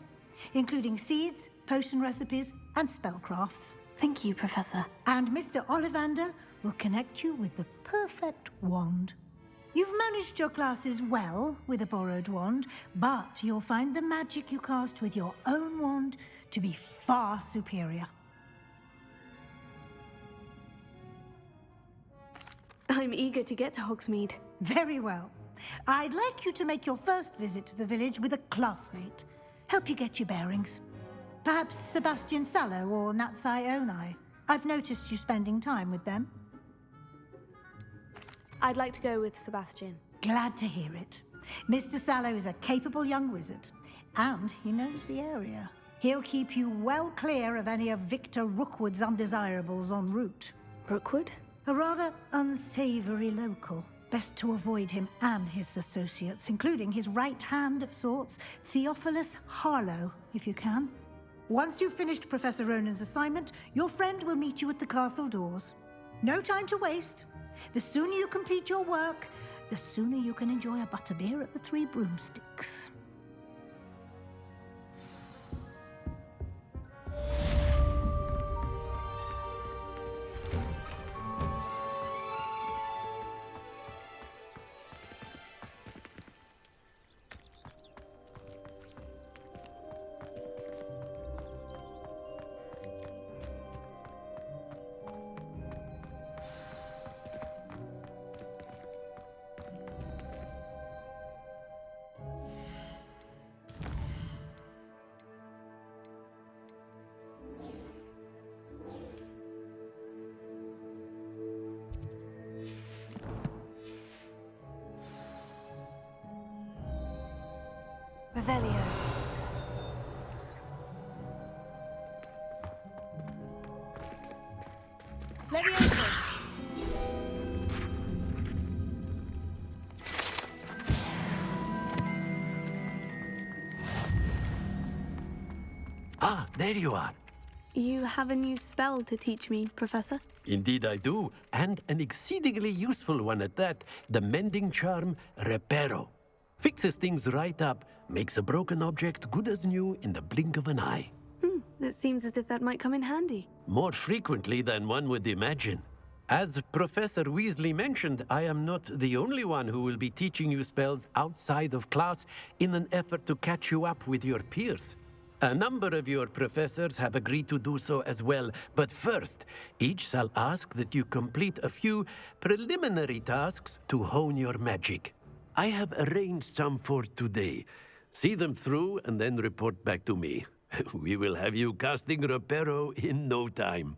Speaker 11: including seeds, potion recipes, and spellcrafts.
Speaker 2: Thank you, Professor.
Speaker 11: And Mr. Ollivander will connect you with the perfect wand. You've managed your classes well with a borrowed wand, but you'll find the magic you cast with your own wand to be far superior.
Speaker 2: I'm eager to get to Hogsmeade.
Speaker 11: Very well. I'd like you to make your first visit to the village with a classmate. Help you get your bearings. Perhaps Sebastian Sallow or Natsai Onai. I've noticed you spending time with them.
Speaker 2: I'd like to go with Sebastian.
Speaker 11: Glad to hear it. Mr. Sallow is a capable young wizard, and he knows the area. He'll keep you well clear of any of Victor Rookwood's undesirables en route.
Speaker 2: Rookwood?
Speaker 11: A rather unsavory local. Best to avoid him and his associates, including his right hand of sorts, Theophilus Harlow, if you can. Once you've finished Professor Ronan's assignment, your friend will meet you at the castle doors. No time to waste. The sooner you complete your work, the sooner you can enjoy a butterbeer at the Three Broomsticks.
Speaker 2: Revelio. Leviosa.
Speaker 8: Ah, there you are.
Speaker 2: You have a new spell to teach me, Professor?
Speaker 8: Indeed I do, and an exceedingly useful one at that. The mending charm, Reparo. Fixes things right up, makes a broken object good as new in the blink of an eye.
Speaker 2: It seems as if that might come in handy.
Speaker 8: More frequently than one would imagine. As Professor Weasley mentioned, I am not the only one who will be teaching you spells outside of class in an effort to catch you up with your peers. A number of your professors have agreed to do so as well, but first, each shall ask that you complete a few preliminary tasks to hone your magic. I have arranged some for today. See them through and then report back to me. We will have you casting Reparo in no time.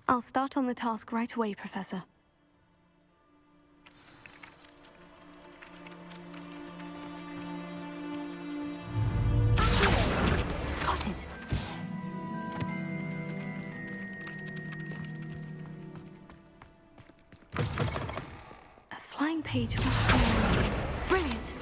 Speaker 2: I'll start on the task right away, Professor. Got it. A flying page must be on. Brilliant.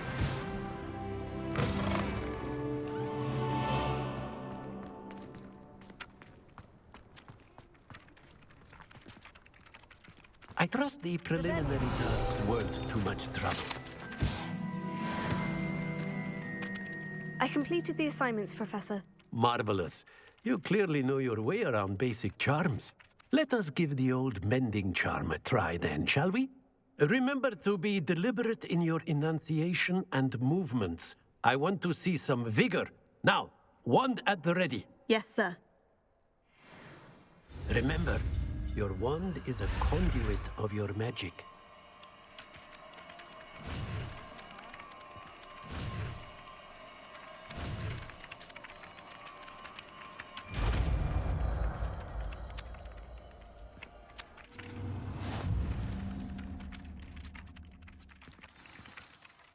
Speaker 8: I trust the preliminary tasks weren't too much trouble.
Speaker 2: I completed the assignments, Professor.
Speaker 8: Marvelous. You clearly know your way around basic charms. Let us give the old mending charm a try then, shall we? Remember to be deliberate in your enunciation and movements. I want to see some vigor. Now, wand at the ready.
Speaker 2: Yes, sir.
Speaker 8: Remember, your wand is a conduit of your magic.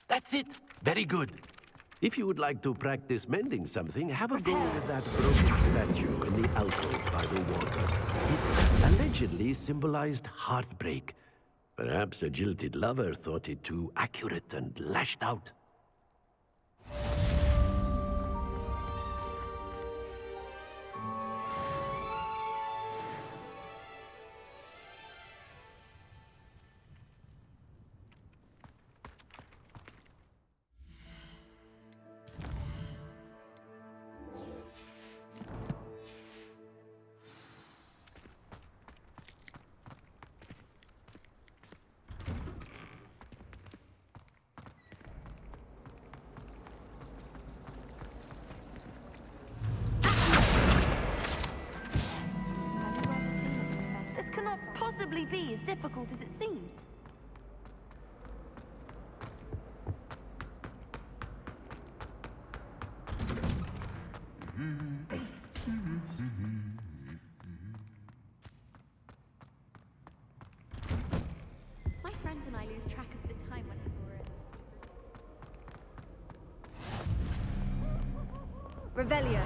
Speaker 8: That's it. Very good. If you would like to practice mending something, have a go with that broken statue in the alcove by the water. It allegedly symbolized heartbreak. Perhaps a jilted lover thought it too accurate and lashed out.
Speaker 20: possibly be as difficult as it seems.
Speaker 15: My friends and I lose track of the time when we're in.
Speaker 20: Revelio.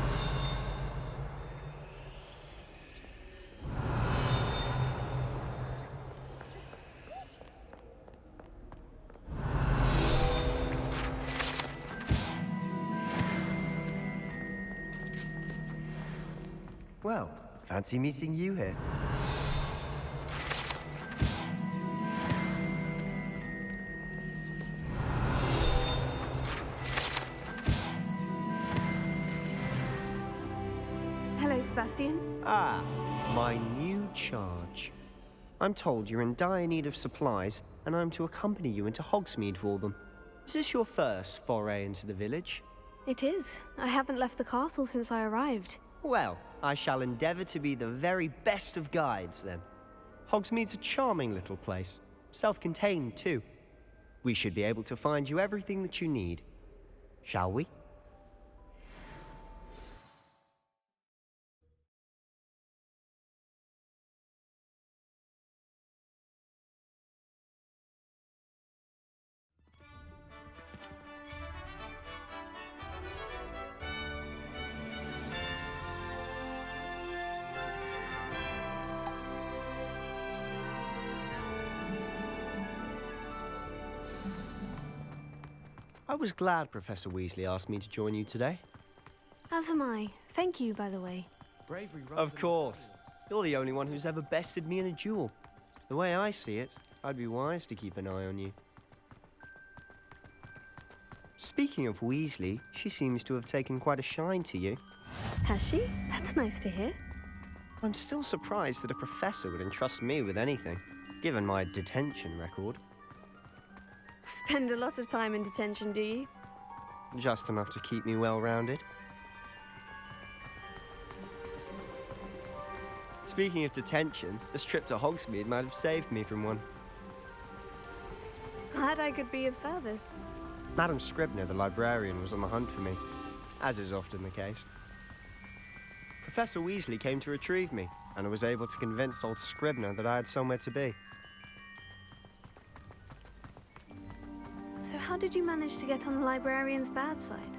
Speaker 17: Well, fancy meeting you here.
Speaker 2: Hello, Sebastian.
Speaker 17: Ah, my new charge. I'm told you're in dire need of supplies, and I'm to accompany you into Hogsmeade for them. Is this your first foray into the village?
Speaker 2: It is. I haven't left the castle since I arrived.
Speaker 17: Well, I shall endeavour to be the very best of guides, then. Hogsmeade's a charming little place. Self-contained, too. We should be able to find you everything that you need. Shall we? I was glad Professor Weasley asked me to join you today.
Speaker 2: As am I. Thank you, by the way.
Speaker 17: Bravery. Of course. You're the only one who's ever bested me in a duel. The way I see it, I'd be wise to keep an eye on you. Speaking of Weasley, she seems to have taken quite a shine to you.
Speaker 2: Has she? That's nice to hear.
Speaker 17: I'm still surprised that a professor would entrust me with anything, given my detention record.
Speaker 2: Spend a lot of time in detention, do you?
Speaker 17: Just enough to keep me well-rounded. Speaking of detention, this trip to Hogsmeade might have saved me from one.
Speaker 2: Glad I could be of service.
Speaker 17: Madam Scribner, the librarian, was on the hunt for me, as is often the case. Professor Weasley came to retrieve me, and I was able to convince old Scribner that I had somewhere to be.
Speaker 2: So how did you manage to get on the librarian's bad side?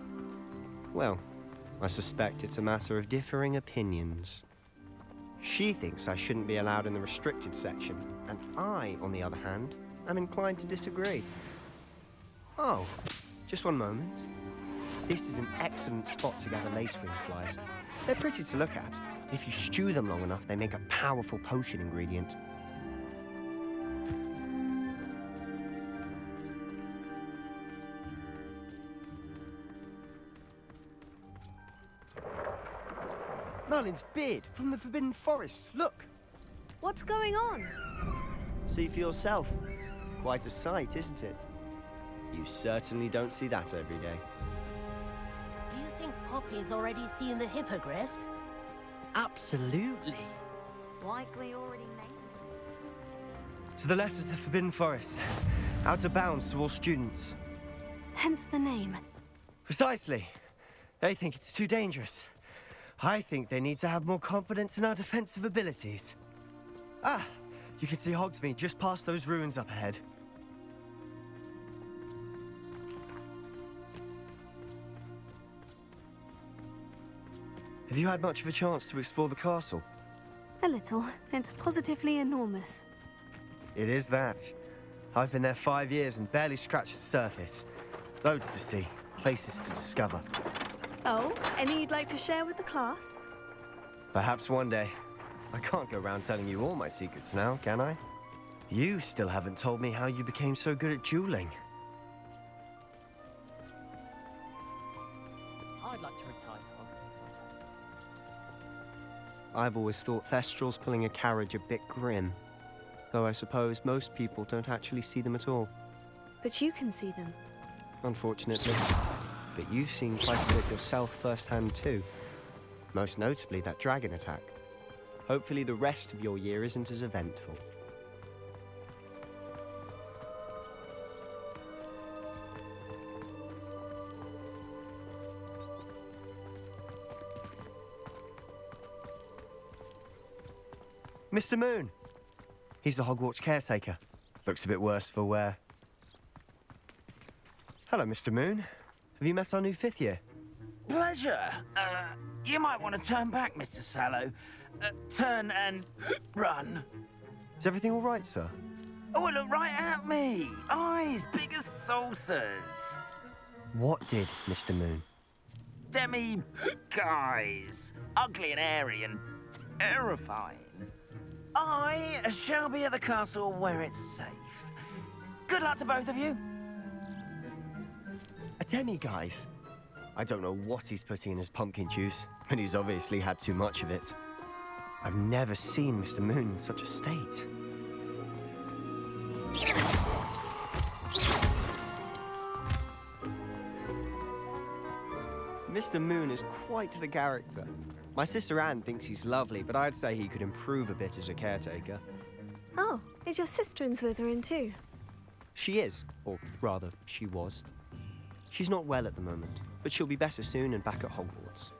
Speaker 17: Well, I suspect it's a matter of differing opinions. She thinks I shouldn't be allowed in the restricted section, and I, on the other hand, am inclined to disagree. Oh, just one moment. This is an excellent spot to gather lacewing flies. They're pretty to look at. If you stew them long enough, they make a powerful potion ingredient. Merlin's beard from the Forbidden Forest. Look!
Speaker 2: What's going on?
Speaker 17: See for yourself. Quite a sight, isn't it? You certainly don't see that every day.
Speaker 21: Do you think Poppy's already seen the hippogriffs?
Speaker 1: Absolutely.
Speaker 15: Likely already named.
Speaker 17: To the left is the Forbidden Forest. Out of bounds to all students.
Speaker 2: Hence the name.
Speaker 17: Precisely. They think it's too dangerous. I think they need to have more confidence in our defensive abilities. Ah, you can see Hogsmeade just past those ruins up ahead. Have you had much of a chance to explore the castle?
Speaker 2: A little. It's positively enormous.
Speaker 17: It is that. I've been there 5 years and barely scratched the surface. Loads to see, places to discover.
Speaker 2: Oh, any you'd like to share with the class?
Speaker 17: Perhaps one day. I can't go around telling you all my secrets now, can I? You still haven't told me how you became so good at dueling.
Speaker 16: I'd like to retire to
Speaker 17: I've always thought Thestrals pulling a carriage a bit grim. Though I suppose most people don't actually see them at all.
Speaker 2: But you can see them.
Speaker 17: Unfortunately. But you've seen quite a bit yourself firsthand too. Most notably that dragon attack. Hopefully the rest of your year isn't as eventful. Mr. Moon. He's the Hogwarts caretaker. Looks a bit worse for wear. Hello, Mr. Moon. Have you met our new 5th year?
Speaker 12: Pleasure. You might want to turn back, Mr. Sallow. Turn and run.
Speaker 17: Is everything all right, sir?
Speaker 12: Oh, look right at me. Eyes big as saucers.
Speaker 17: What did, Mr. Moon?
Speaker 12: Guys. Ugly and airy and terrifying. I shall be at the castle where it's safe. Good luck to both of you.
Speaker 17: A demi-guise? I don't know what he's putting in his pumpkin juice, but he's obviously had too much of it. I've never seen Mr. Moon in such a state. Mr. Moon is quite the character. My sister Anne thinks he's lovely, but I'd say he could improve a bit as a caretaker.
Speaker 2: Oh, is your sister in Slytherin too?
Speaker 17: She is, or rather, she was. She's not well at the moment, but she'll be better soon and back at Hogwarts.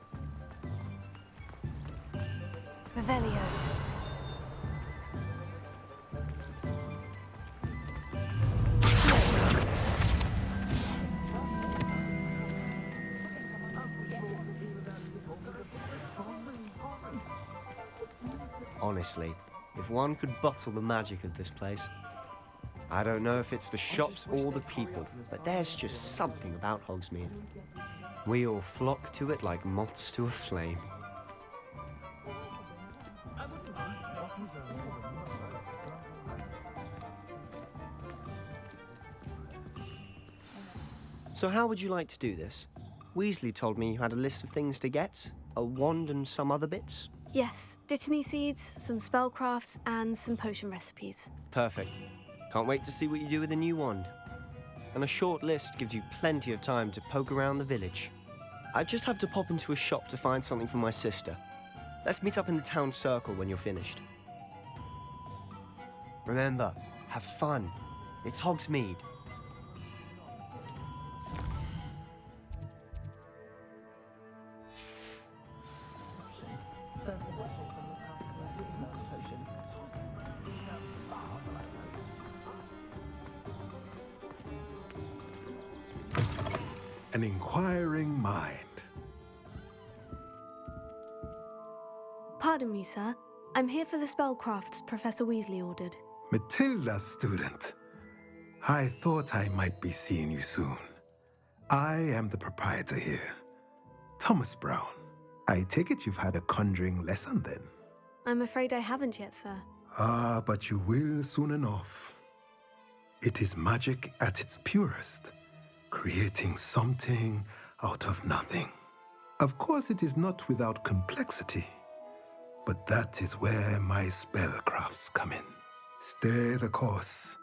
Speaker 2: Revelio.
Speaker 17: Honestly, if one could bottle the magic of this place. I don't know if it's the shops or the people, but there's just something about Hogsmeade. We all flock to it like moths to a flame. So how would you like to do this? Weasley told me you had a list of things to get, a wand and some other bits.
Speaker 2: Yes, Dittany seeds, some spellcrafts, and some potion recipes.
Speaker 17: Perfect. Can't wait to see what you do with the new wand. And a short list gives you plenty of time to poke around the village. I just have to pop into a shop to find something for my sister. Let's meet up in the town circle when you're finished. Remember, have fun. It's Hogsmeade.
Speaker 6: An inquiring mind.
Speaker 2: Pardon me, sir. I'm here for the spellcrafts Professor Weasley ordered.
Speaker 6: Matilda's student. I thought I might be seeing you soon. I am the proprietor here, Thomas Brown. I take it you've had a conjuring lesson then?
Speaker 2: I'm afraid I haven't yet, sir.
Speaker 6: Ah, but you will soon enough. It is magic at its purest, creating something out of nothing. Of course, it is not without complexity, but that is where my spellcrafts come in. Stay the course,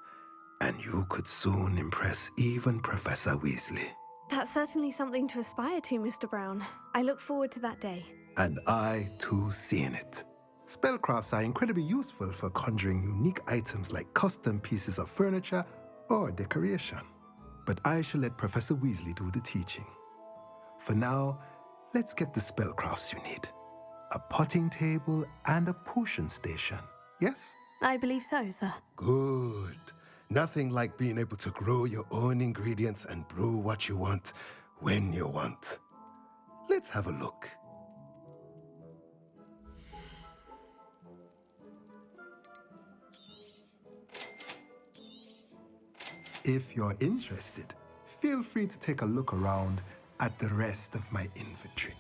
Speaker 6: and you could soon impress even Professor Weasley.
Speaker 2: That's certainly something to aspire to, Mr. Brown. I look forward to that day.
Speaker 6: And I, too, seeing it. Spellcrafts are incredibly useful for conjuring unique items like custom pieces of furniture or decoration. But I shall let Professor Weasley do the teaching. For now, let's get the spellcrafts you need. A potting table and a potion station, yes?
Speaker 2: I believe so, sir.
Speaker 6: Good. Nothing like being able to grow your own ingredients and brew what you want when you want. Let's have a look. If you're interested, feel free to take a look around at the rest of my inventory.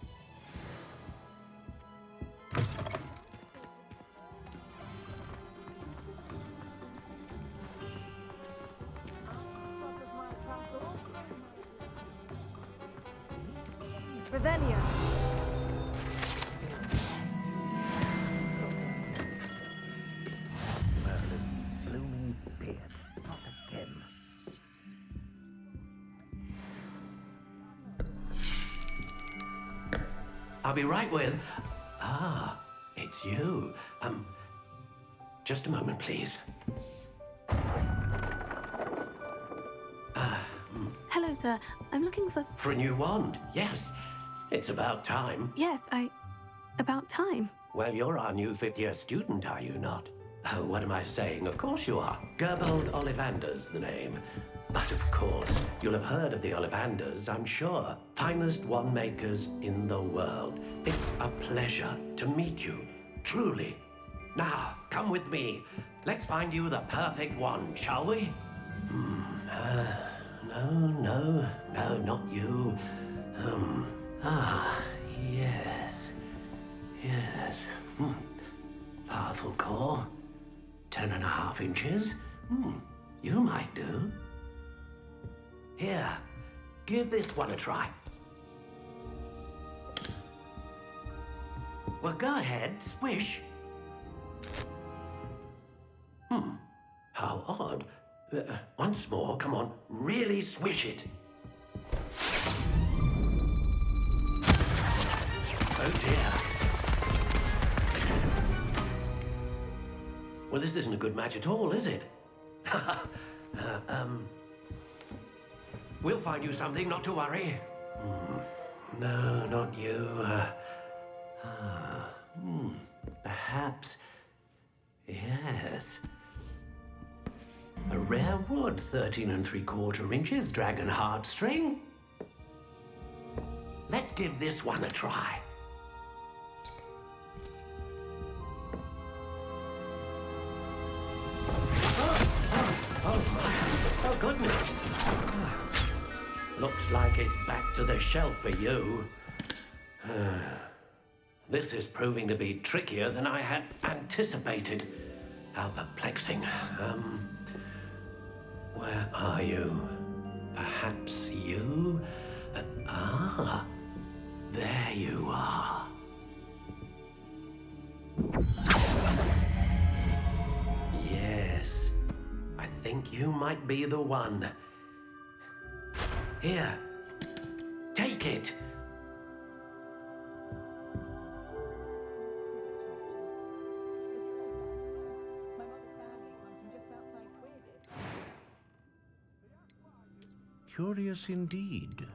Speaker 2: Revelio.
Speaker 12: Blooming beard, not again.
Speaker 8: I'll be right with... Ah, it's you. Just a moment, please.
Speaker 2: Hello, sir. I'm looking for...
Speaker 8: For a new wand, yes. It's about time.
Speaker 2: Yes, about time.
Speaker 8: Well, you're our new fifth-year student, are you not? Oh, what am I saying? Of course you are. Gerbold Ollivander's the name. But of course, you'll have heard of the Ollivanders, I'm sure. Finest wand makers in the world. It's a pleasure to meet you, truly. Now, come with me. Let's find you the perfect wand, shall we? No, not you. Yes. Yes. Powerful core. 10.5 inches. You might do. Here, give this one a try. Well, go ahead, swish. How odd. Once more, come on, really swish it. Oh dear. Well, this isn't a good match at all, is it? We'll find you something, not to worry. No, not you. Perhaps. Yes. A rare wood, 13 3/4 inches, dragon heartstring. Let's give this one a try. Oh, goodness. Looks like it's back to the shelf for you. This is proving to be trickier than I had anticipated. How perplexing. Where are you? Perhaps you? There you are. Yes, I think you might be the one. Here, take it.
Speaker 9: Curious indeed.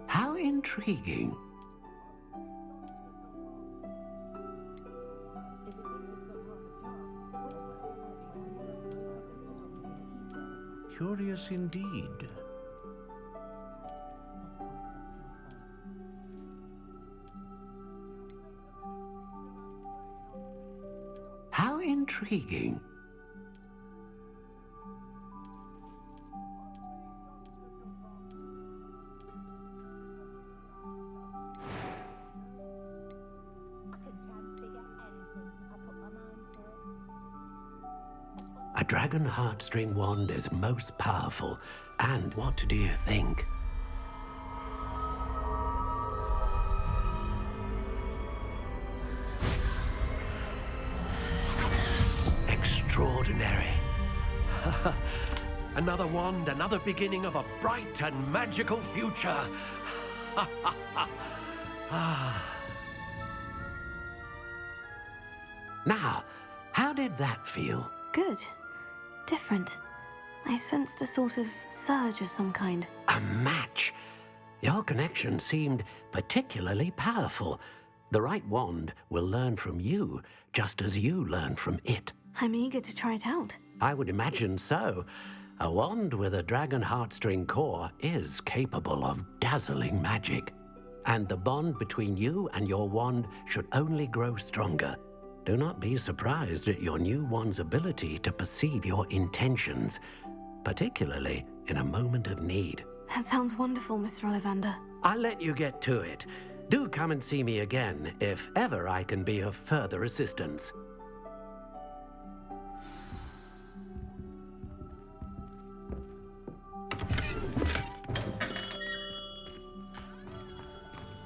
Speaker 8: How intriguing.
Speaker 9: Curious indeed.
Speaker 8: How intriguing. A dragon heartstring wand is most powerful. And what do you think? Extraordinary. Another wand, another beginning of a bright and magical future. Now, how did that feel?
Speaker 2: Good. Different. I sensed a sort of surge of some kind.
Speaker 8: A match. Your connection seemed particularly powerful. The right wand will learn from you, just as you learn from it.
Speaker 2: I'm eager to try it out.
Speaker 8: I would imagine so. A wand with a dragon heartstring core is capable of dazzling magic. And the bond between you and your wand should only grow stronger. Do not be surprised at your new wand's ability to perceive your intentions, particularly in a moment of need.
Speaker 2: That sounds wonderful, Mr. Ollivander.
Speaker 8: I'll let you get to it. Do come and see me again if ever I can be of further assistance.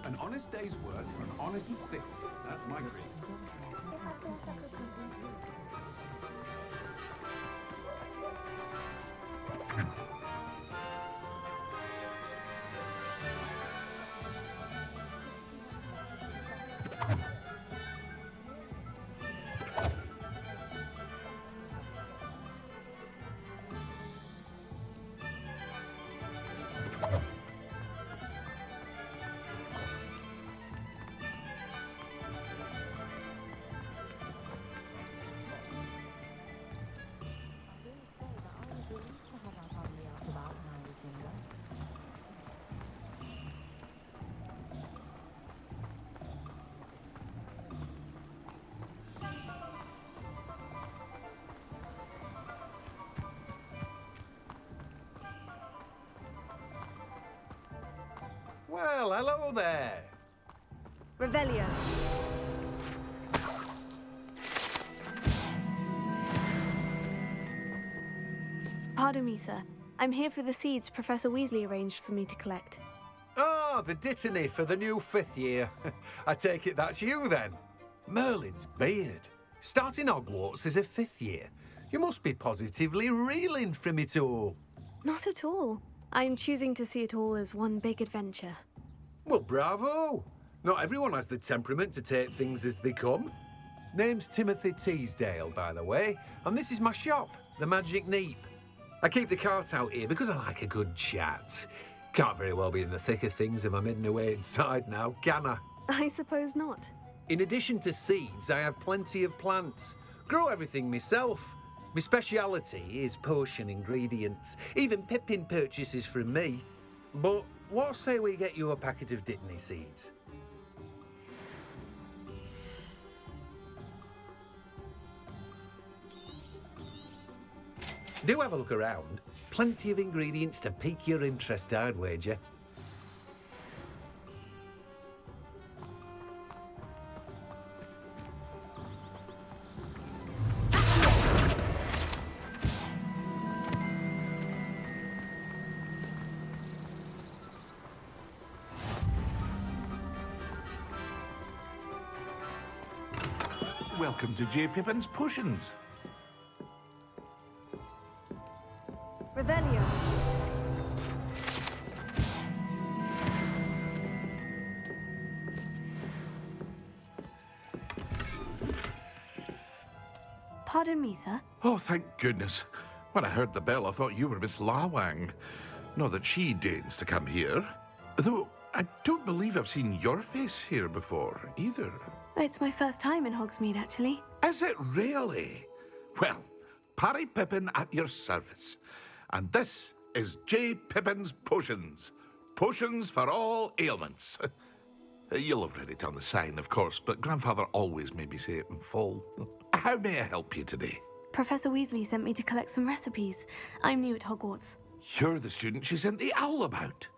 Speaker 4: An honest day's work for an honest thing. That's my creed.
Speaker 7: Well, hello there.
Speaker 2: Revelio. Pardon me, sir. I'm here for the seeds Professor Weasley arranged for me to collect.
Speaker 7: Ah, the dittany for the new 5th year. I take it that's you, then. Merlin's beard. Starting Hogwarts as a 5th year. You must be positively reeling from it all.
Speaker 2: Not at all. I'm choosing to see it all as one big adventure.
Speaker 7: Well, bravo. Not everyone has the temperament to take things as they come. Name's Timothy Teasdale, by the way, and this is my shop, the Magic Neep. I keep the cart out here because I like a good chat. Can't very well be in the thick of things if I'm hidden away inside now, can I?
Speaker 2: I suppose not.
Speaker 7: In addition to seeds, I have plenty of plants. Grow everything myself. My speciality is potion ingredients. Even Pippin purchases from me. But what say we get you a packet of dittany seeds? Do have a look around. Plenty of ingredients to pique your interest, I'd wager.
Speaker 4: Welcome to J. Pippin's Potions.
Speaker 2: Revelio. Pardon me, sir.
Speaker 4: Oh, thank goodness. When I heard the bell, I thought you were Miss Lawang. Not that she deigns to come here. Though, I don't believe I've seen your face here before, either.
Speaker 2: It's my first time in Hogsmeade, actually.
Speaker 4: Is it really? Well, Parry Pippin at your service. And this is J. Pippin's Potions. Potions for all ailments. You'll have read it on the sign, of course, but Grandfather always made me say it in full. How may I help you today?
Speaker 2: Professor Weasley sent me to collect some recipes. I'm new at Hogwarts.
Speaker 4: You're the student she sent the owl about.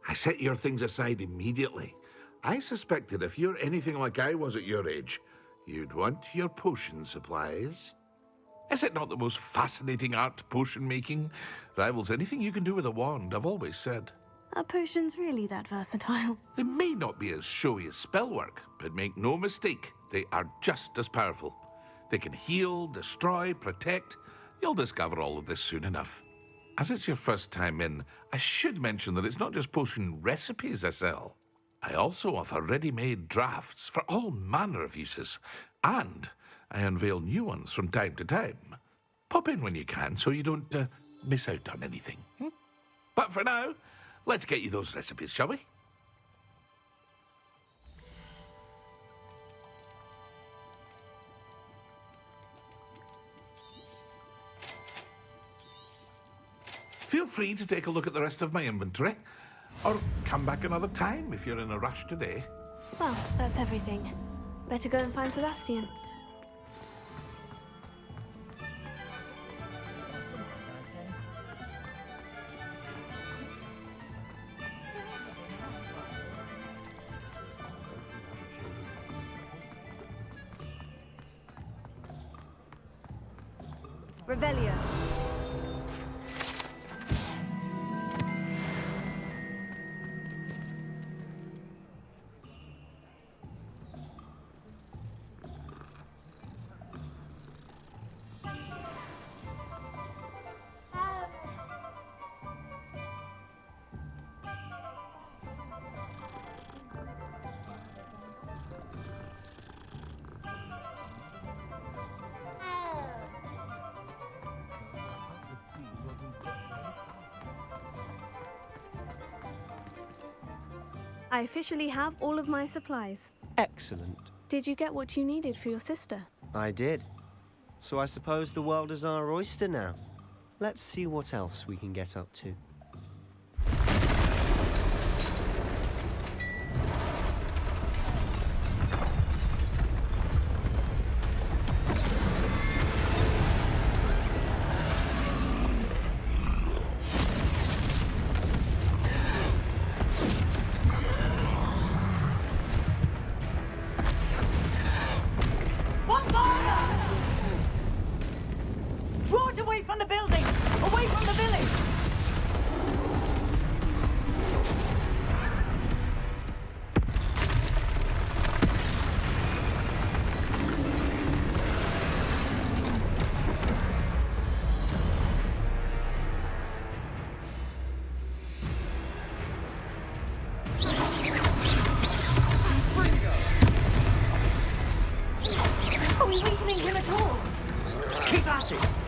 Speaker 4: I set your things aside immediately. I suspected if you're anything like I was at your age, you'd want your potion supplies. Is it not the most fascinating art, potion making? Rivals anything you can do with a wand, I've always said.
Speaker 2: Are potions really that versatile?
Speaker 4: They may not be as showy as spellwork, but make no mistake, they are just as powerful. They can heal, destroy, protect. You'll discover all of this soon enough. As it's your first time in, I should mention that it's not just potion recipes I sell. I also offer ready-made drafts for all manner of uses, and I unveil new ones from time to time. Pop in when you can so you don't miss out on anything. But for now, let's get you those recipes, shall we? Feel free to take a look at the rest of my inventory, or come back another time if you're in a rush today.
Speaker 2: Well, that's everything. Better go and find Sebastian. Revelio. I officially have all of my supplies.
Speaker 17: Excellent.
Speaker 2: Did you get what you needed for your sister?
Speaker 17: I did. So I suppose the world is our oyster now. Let's see what else we can get up to.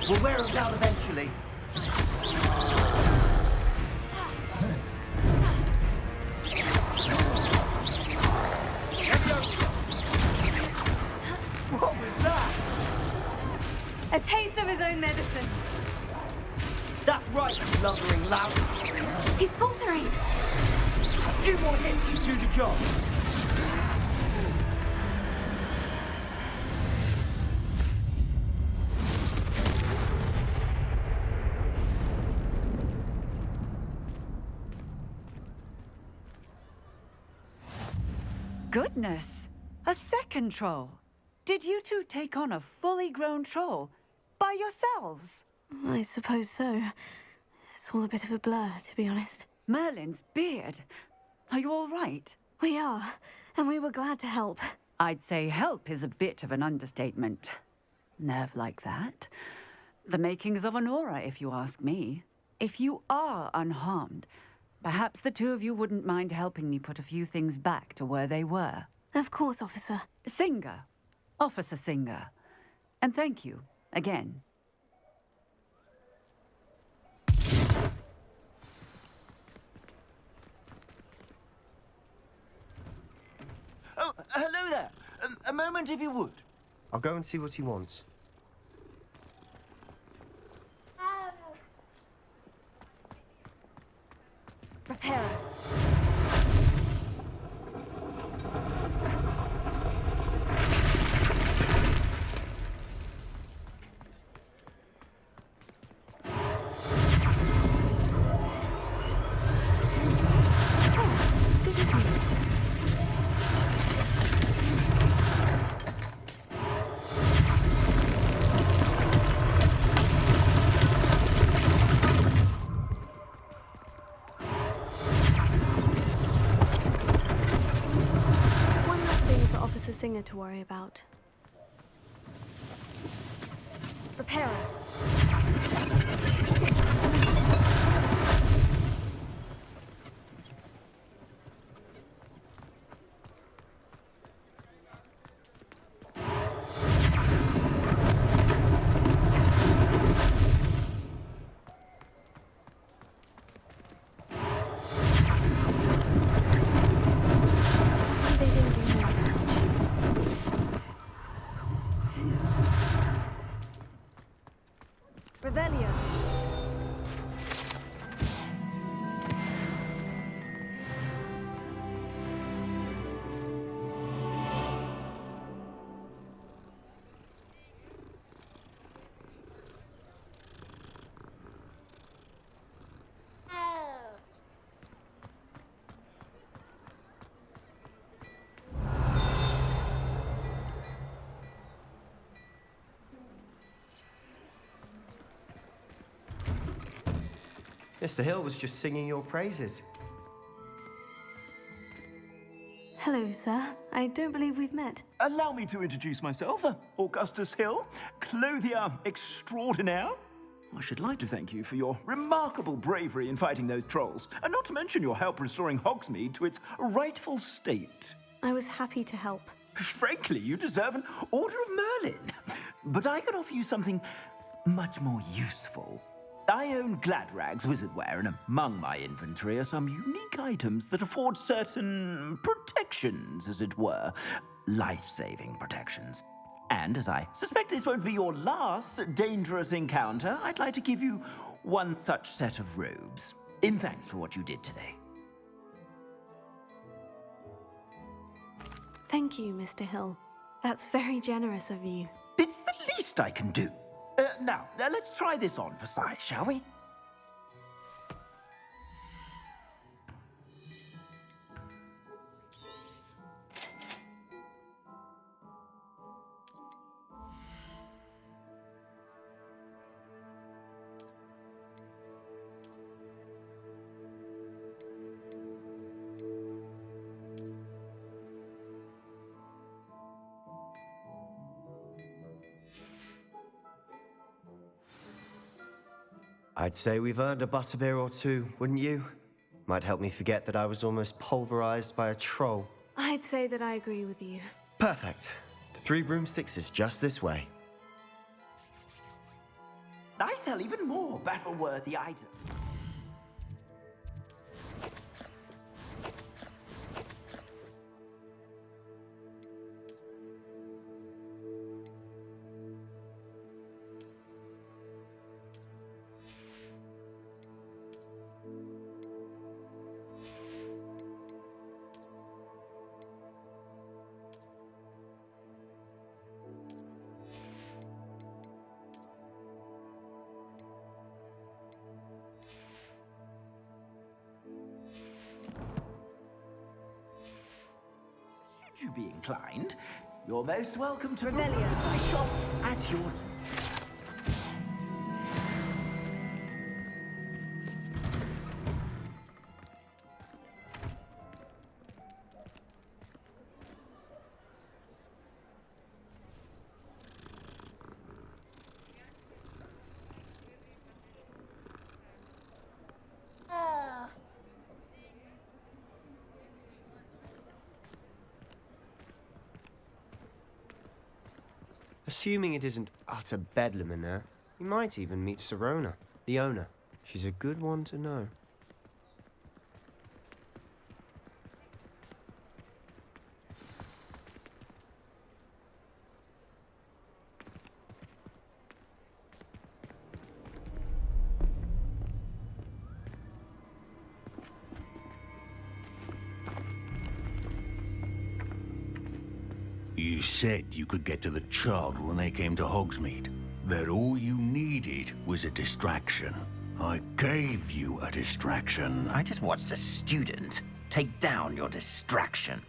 Speaker 12: We'll wear them down eventually. What was that?
Speaker 2: A taste of his own medicine.
Speaker 12: That's right, you lumbering louse.
Speaker 2: He's faltering.
Speaker 12: A few more hits should do the job.
Speaker 5: Goodness! A second troll. Did you two take on a fully grown troll by yourselves?
Speaker 2: I suppose so. It's all a bit of a blur, to be honest.
Speaker 5: Merlin's beard. Are you all right?
Speaker 2: We are, and we were glad to help.
Speaker 5: I'd say help is a bit of an understatement. Nerve like that. The makings of an aura, if you ask me. If you are unharmed, perhaps the two of you wouldn't mind helping me put a few things back to where they were.
Speaker 2: Of course, officer.
Speaker 5: Singer. Officer Singer. And thank you, again.
Speaker 12: Oh, hello there. A moment, if you would.
Speaker 17: I'll go and see what he wants.
Speaker 2: Prepare. Officer Singer to worry about. Prepare. Revelio.
Speaker 17: Mr. Hill was just singing your praises.
Speaker 2: Hello, sir. I don't believe we've met.
Speaker 22: Allow me to introduce myself, Augustus Hill, clothier extraordinaire. I should like to thank you for your remarkable bravery in fighting those trolls, and not to mention your help restoring Hogsmeade to its rightful state.
Speaker 2: I was happy to help.
Speaker 22: Frankly, you deserve an Order of Merlin. But I can offer you something much more useful. I own Gladrag's wizardware, and among my inventory are some unique items that afford certain protections, as it were. Life-saving protections. And as I suspect this won't be your last dangerous encounter, I'd like to give you one such set of robes, in thanks for what you did today.
Speaker 2: Thank you, Mr. Hill. That's very generous of you.
Speaker 22: It's the least I can do. Now, let's try this on for size, shall we?
Speaker 17: I'd say we've earned a butterbeer or two, wouldn't you? Might help me forget that I was almost pulverized by a troll.
Speaker 2: I'd say that I agree with you.
Speaker 17: Perfect. The 3 broomsticks is just this way.
Speaker 22: I sell even more battle-worthy items. Should you be inclined, you're most welcome to Revelio's my shop at your...
Speaker 17: Assuming it isn't utter bedlam in there, you might even meet Sirona, the owner. She's a good one to know.
Speaker 9: You said you could get to the child when they came to Hogsmeade. That all you needed was a distraction. I gave you a distraction.
Speaker 12: I just watched a student take down your distraction.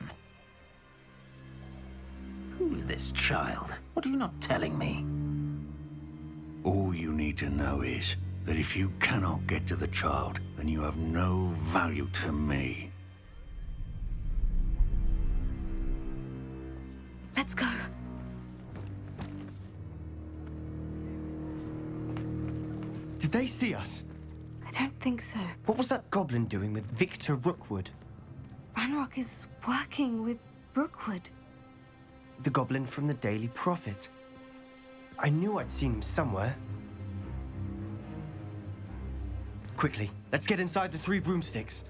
Speaker 12: Who's this child? What are you not telling me?
Speaker 9: All you need to know is that if you cannot get to the child, then you have no value to me.
Speaker 2: Let's go.
Speaker 17: Did they see us?
Speaker 2: I don't think so.
Speaker 17: What was that goblin doing with Victor Rookwood?
Speaker 2: Ranrock is working with Rookwood.
Speaker 17: The goblin from the Daily Prophet. I knew I'd seen him somewhere. Quickly, let's get inside the 3 broomsticks.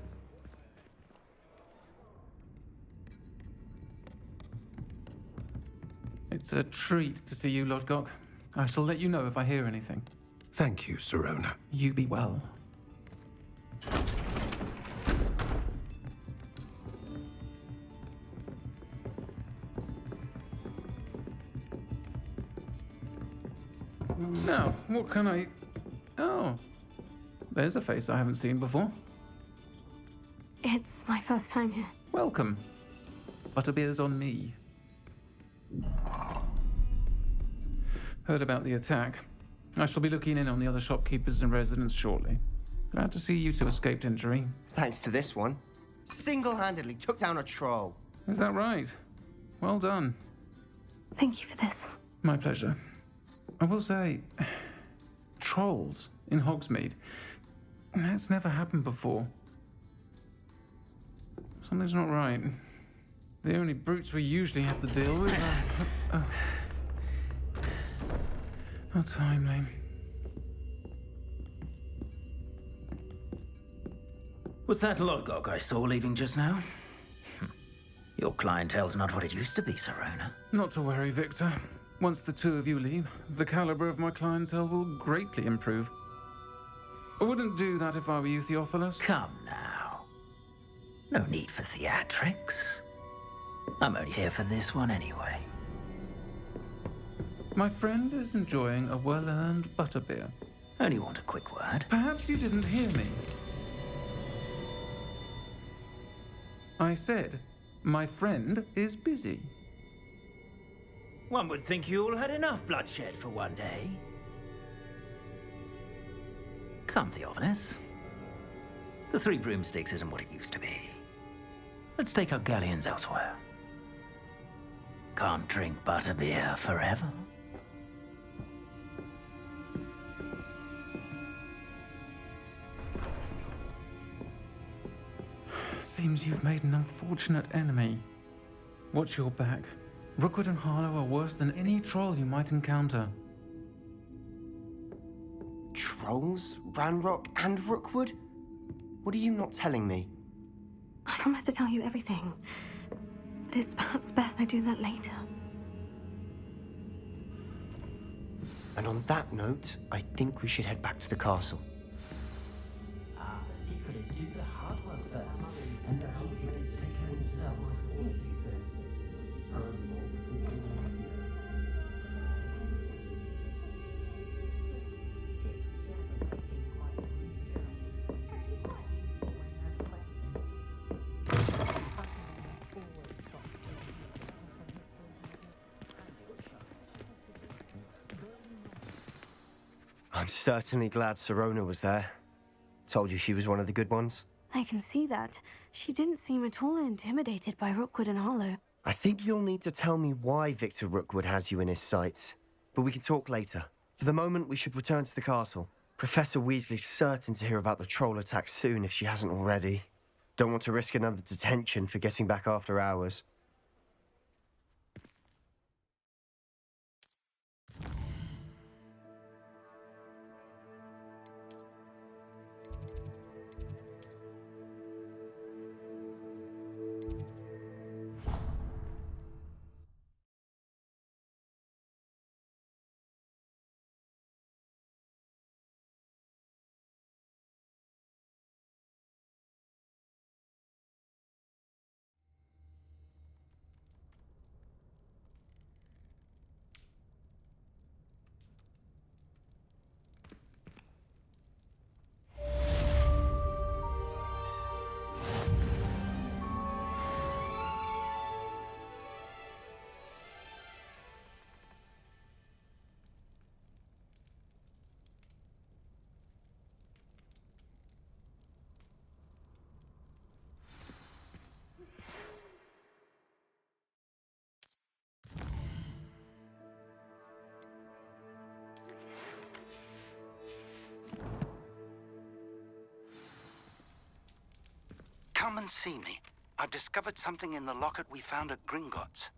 Speaker 10: It's a treat to see you, Lodgok. I shall let you know if I hear anything.
Speaker 6: Thank you, Sirona.
Speaker 10: You be well. Now, what can I... Oh, there's a face I haven't seen before.
Speaker 2: It's my first time here.
Speaker 10: Welcome. Butterbeer's on me. Heard about the attack. I shall be looking in on the other shopkeepers and residents shortly. Glad to see you two escaped injury.
Speaker 17: Thanks to this one. Single-handedly took down a troll.
Speaker 10: Is that right? Well done.
Speaker 2: Thank you for this.
Speaker 10: My pleasure. I will say, trolls in Hogsmeade. That's never happened before. Something's not right. The only brutes we usually have to deal with are... How timely.
Speaker 12: Was that Lodgok I saw leaving just now? Your clientele's not what it used to be, Sirona.
Speaker 10: Not to worry, Victor. Once the 2 of you leave, the caliber of my clientele will greatly improve. I wouldn't do that if I were you, Theophilus.
Speaker 12: Come now. No need for theatrics. I'm only here for this one anyway.
Speaker 10: My friend is enjoying a well-earned butterbeer.
Speaker 12: Only want a quick word.
Speaker 10: Perhaps you didn't hear me. I said, my friend is busy.
Speaker 12: One would think you all had enough bloodshed for one day. Come, Theophilus. The 3 broomsticks isn't what it used to be. Let's take our galleons elsewhere. Can't drink butterbeer forever.
Speaker 10: Seems you've made an unfortunate enemy. Watch your back. Rookwood and Harlow are worse than any troll you might encounter.
Speaker 17: Trolls, Ranrock, and Rookwood? What are you not telling me?
Speaker 2: I promise to tell you everything. But it's perhaps best I do that later.
Speaker 17: And on that note, I think we should head back to the castle.
Speaker 1: The secret is do the hard work first, and the easy bits take care of themselves.
Speaker 17: I'm certainly glad Sirona was there. Told you she was one of the good ones.
Speaker 2: I can see that. She didn't seem at all intimidated by Rookwood and Harlow.
Speaker 17: I think you'll need to tell me why Victor Rookwood has you in his sights. But we can talk later. For the moment, we should return to the castle. Professor Weasley's certain to hear about the troll attack soon if she hasn't already. Don't want to risk another detention for getting back after hours.
Speaker 3: Come and see me. I've discovered something in the locket we found at Gringotts.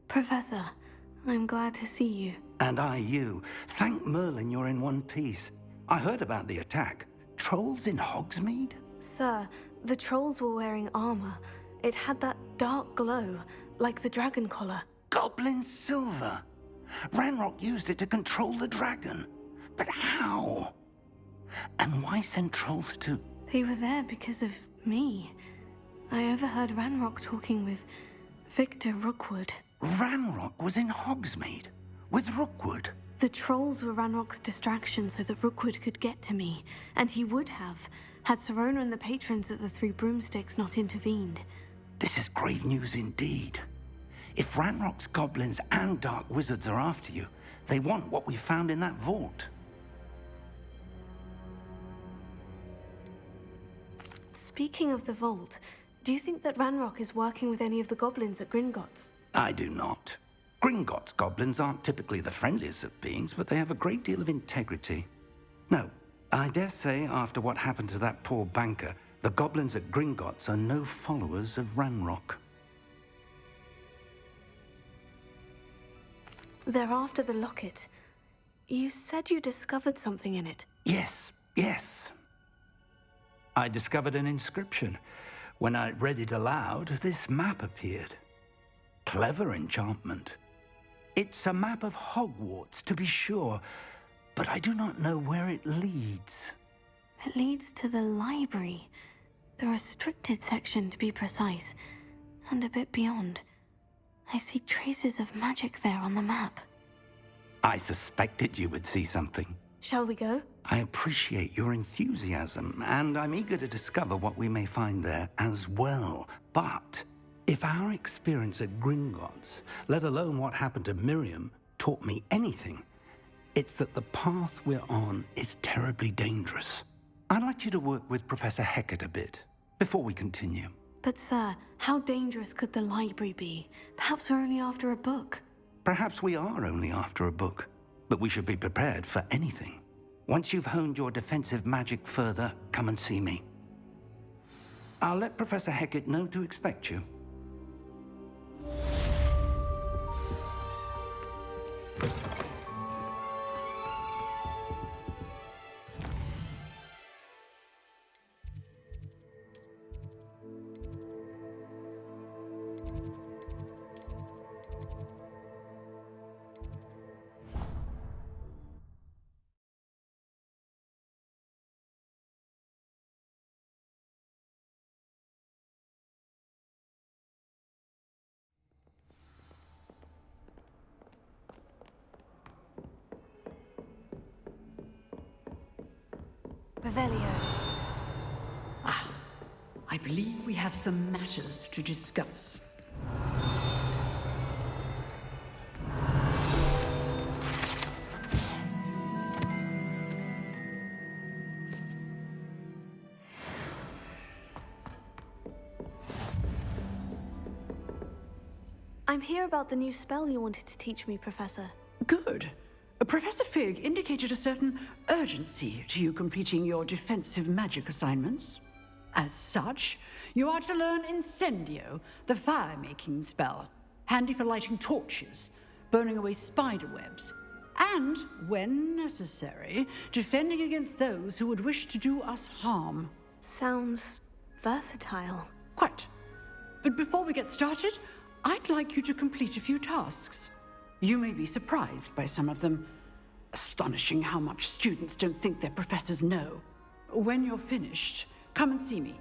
Speaker 2: Professor, I'm glad to see you.
Speaker 3: And I you. Thank Merlin you're in one piece. I heard about the attack. Trolls in Hogsmeade?
Speaker 2: Sir, the trolls were wearing armor. It had that dark glow, like the dragon collar.
Speaker 3: Goblin silver. Ranrock used it to control the dragon. But how? And why send trolls to...
Speaker 2: They were there because of me. I overheard Ranrock talking with Victor Rookwood.
Speaker 3: Ranrock was in Hogsmeade with Rookwood.
Speaker 2: The trolls were Ranrock's distraction so that Rookwood could get to me, and he would have, had Sirona and the patrons at the Three Broomsticks not intervened.
Speaker 3: This is grave news indeed. If Ranrock's goblins and dark wizards are after you, they want what we found in that vault.
Speaker 2: Speaking of the vault, do you think that Ranrock is working with any of the goblins at Gringotts?
Speaker 3: I do not. Gringotts goblins aren't typically the friendliest of beings, but they have a great deal of integrity. No, I dare say after what happened to that poor banker, the goblins at Gringotts are no followers of Ranrock.
Speaker 2: They're after the locket. You said you discovered something in it.
Speaker 3: Yes. I discovered an inscription. When I read it aloud, this map appeared. Clever enchantment. It's a map of Hogwarts, to be sure, but I do not know where it leads.
Speaker 2: It leads to the library. The restricted section, to be precise. And a bit beyond. I see traces of magic there on the map.
Speaker 3: I suspected you would see something.
Speaker 2: Shall we go?
Speaker 3: I appreciate your enthusiasm, and I'm eager to discover what we may find there as well. But if our experience at Gringotts, let alone what happened to Miriam, taught me anything, it's that the path we're on is terribly dangerous. I'd like you to work with Professor Hecat a bit before we continue.
Speaker 2: But sir, how dangerous could the library be? Perhaps we're only after a book.
Speaker 3: Perhaps we are only after a book, but we should be prepared for anything. Once you've honed your defensive magic further, come and see me. I'll let Professor Hecat know to expect you.
Speaker 2: Revelio.
Speaker 19: I believe we have some matters to discuss.
Speaker 2: I'm here about the new spell you wanted to teach me, Professor.
Speaker 19: Good. Professor Fig indicated a certain urgency to you completing your defensive magic assignments. As such, you are to learn Incendio, the fire-making spell, handy for lighting torches, burning away spider webs, and, when necessary, defending against those who would wish to do us harm.
Speaker 2: Sounds versatile.
Speaker 19: Quite. But before we get started, I'd like you to complete a few tasks. You may be surprised by some of them. Astonishing how much students don't think their professors know. When you're finished, come and see me.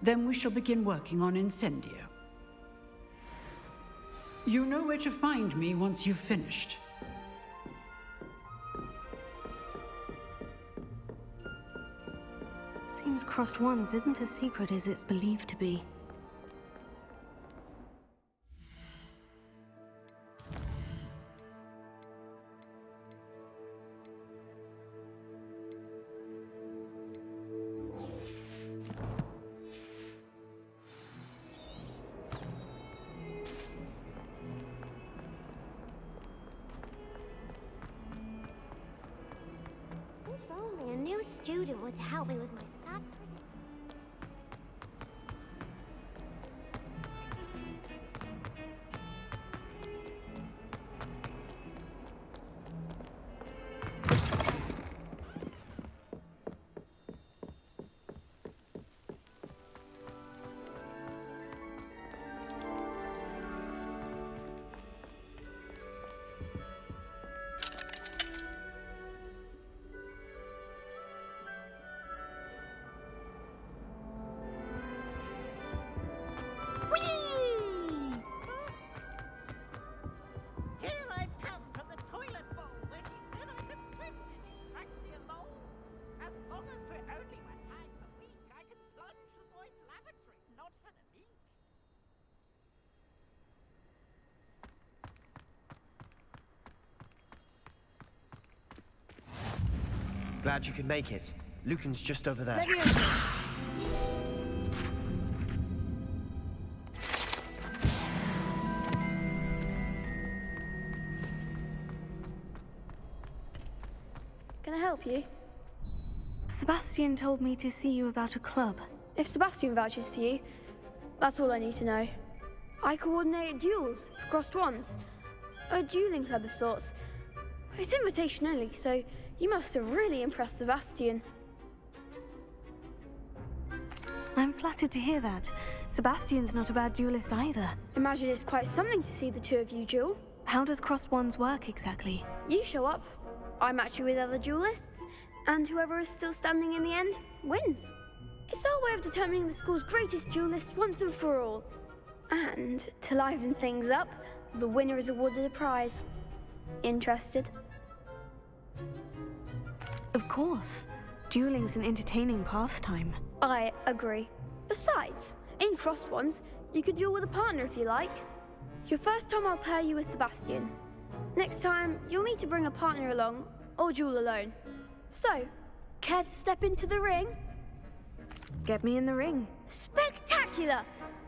Speaker 19: Then we shall begin working on Incendio. You know where to find me once you've finished.
Speaker 2: Seems Crossed Wands isn't as secret as it's believed to be.
Speaker 13: Student would help me with my sad
Speaker 17: Glad you could make it. Lucan's just over there.
Speaker 15: Can I help you?
Speaker 2: Sebastian told me to see you about a club.
Speaker 15: If Sebastian vouches for you, that's all I need to know. I coordinate duels for Crossed Wands. A dueling club of sorts. It's invitation only, so you must have really impressed Sebastian.
Speaker 2: I'm flattered to hear that. Sebastian's not a bad duelist either.
Speaker 15: Imagine it's quite something to see the two of you duel.
Speaker 2: How does Crossed Wands work exactly?
Speaker 15: You show up, I match you with other duelists, and whoever is still standing in the end wins. It's our way of determining the school's greatest duelist once and for all. And to liven things up, the winner is awarded a prize. Interested?
Speaker 2: Of course. Dueling's an entertaining pastime.
Speaker 15: I agree. Besides, in Crossed Ones, you can duel with a partner if you like. Your first time I'll pair you with Sebastian. Next time, you'll need to bring a partner along, or duel alone. So, care to step into the ring?
Speaker 2: Get me in the ring.
Speaker 15: Spectacular!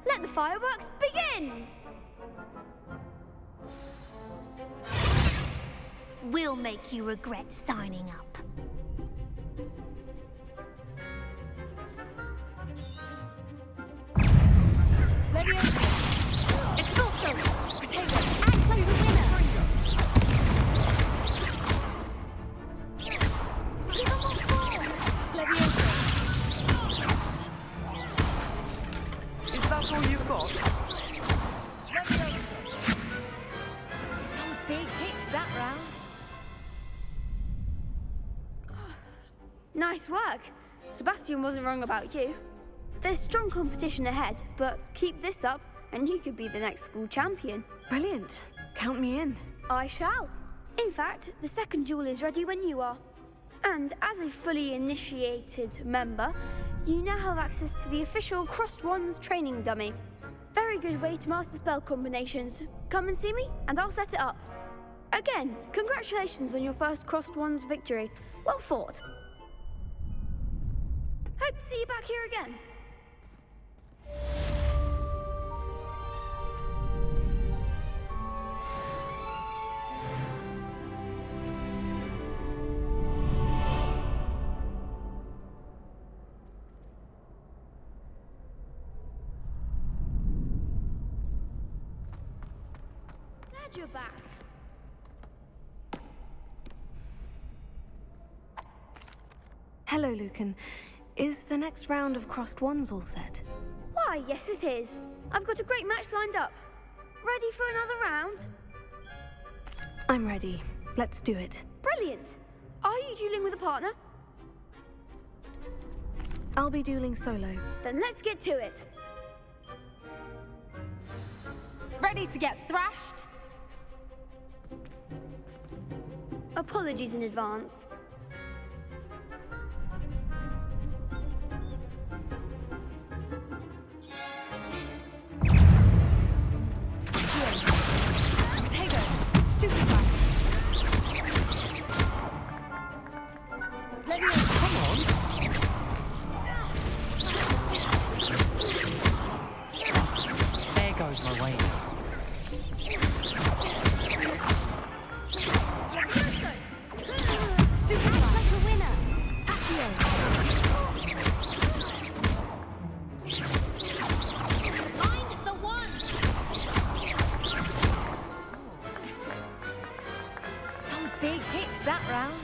Speaker 15: Let the fireworks begin!
Speaker 13: We'll make you regret signing up.
Speaker 15: Leviosa! It's also potato! Axe to the winner! Give him a ball! Leviosa!
Speaker 16: Is that all you've got?
Speaker 15: Some big hits that round. Nice work. Sebastian wasn't wrong about you. There's strong competition ahead, but keep this up and you could be the next school champion.
Speaker 2: Brilliant. Count me in.
Speaker 15: I shall. In fact, the second duel is ready when you are. And as a fully initiated member, you now have access to the official Crossed Ones training dummy. Very good way to master spell combinations. Come and see me and I'll set it up. Again, congratulations on your first Crossed Ones victory. Well fought. Hope to see you back here again. Glad you're back.
Speaker 2: Hello, Lucan. Is the next round of Crossed Ones all set?
Speaker 15: Why, yes it is. I've got a great match lined up. Ready for another round?
Speaker 2: I'm ready. Let's do it.
Speaker 15: Brilliant. Are you dueling with a partner?
Speaker 2: I'll be dueling solo.
Speaker 15: Then let's get to it.
Speaker 14: Ready to get thrashed?
Speaker 15: Apologies in advance.
Speaker 16: There goes my way.
Speaker 15: Some big hits that round.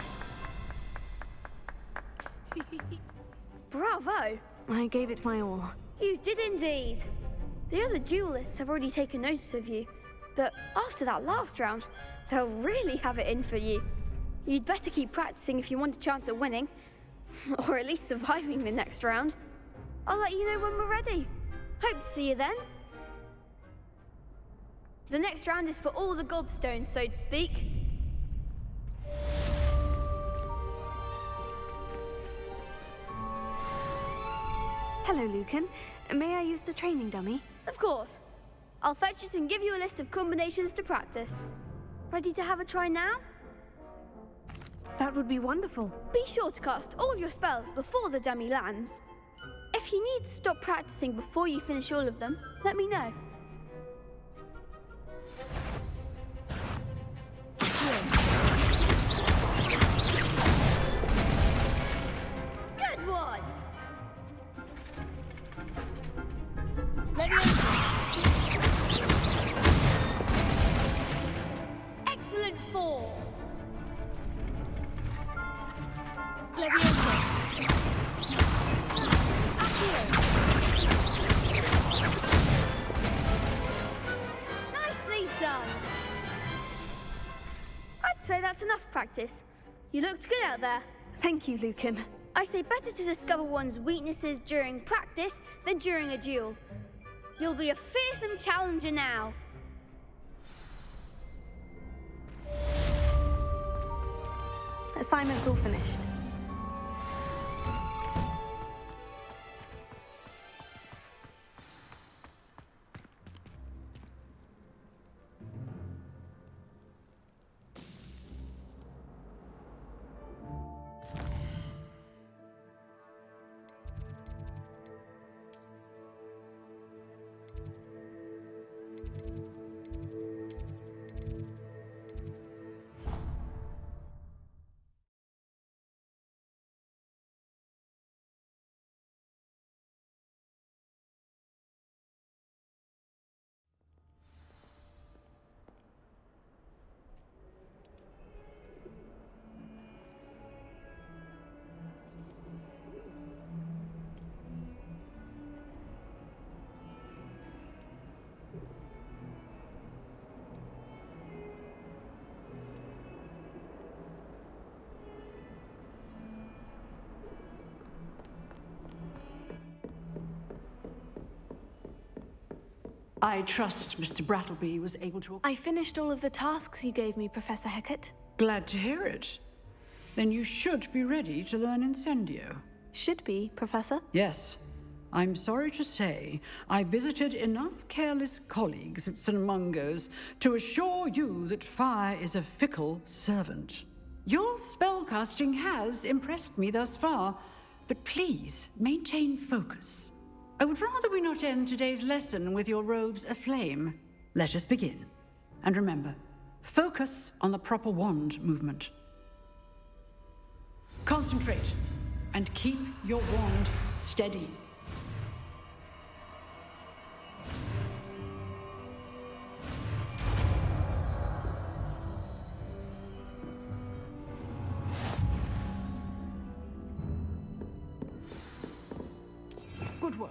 Speaker 15: Bravo!
Speaker 2: I gave it my all.
Speaker 15: You did indeed. The other duelists have already taken notice of you, but after that last round, they'll really have it in for you. You'd better keep practicing if you want a chance at winning, or at least surviving the next round. I'll let you know when we're ready. Hope to see you then. The next round is for all the gobstones, so to speak.
Speaker 2: Hello, Lucan. May I use the training dummy?
Speaker 15: Of course. I'll fetch it and give you a list of combinations to practice. Ready to have a try now?
Speaker 2: That would be wonderful.
Speaker 15: Be sure to cast all your spells before the dummy lands. If you need to stop practicing before you finish all of them, let me know. Good one! Excellent four! Leviosa! Nicely done! I'd say that's enough practice. You looked good out there.
Speaker 2: Thank you, Lucan.
Speaker 15: I say better to discover one's weaknesses during practice than during a duel. You'll be a fearsome challenger now.
Speaker 2: Assignment's all finished.
Speaker 19: I trust Mr. Brattleby was able to...
Speaker 2: I finished all of the tasks you gave me, Professor Hecat.
Speaker 19: Glad to hear it. Then you should be ready to learn Incendio.
Speaker 2: Should be, Professor?
Speaker 19: Yes. I'm sorry to say, I visited enough careless colleagues at St. Mungo's to assure you that fire is a fickle servant. Your spellcasting has impressed me thus far, but please maintain focus. I would rather we not end today's lesson with your robes aflame. Let us begin. And remember, focus on the proper wand movement. Concentrate, and keep your wand steady. Good work.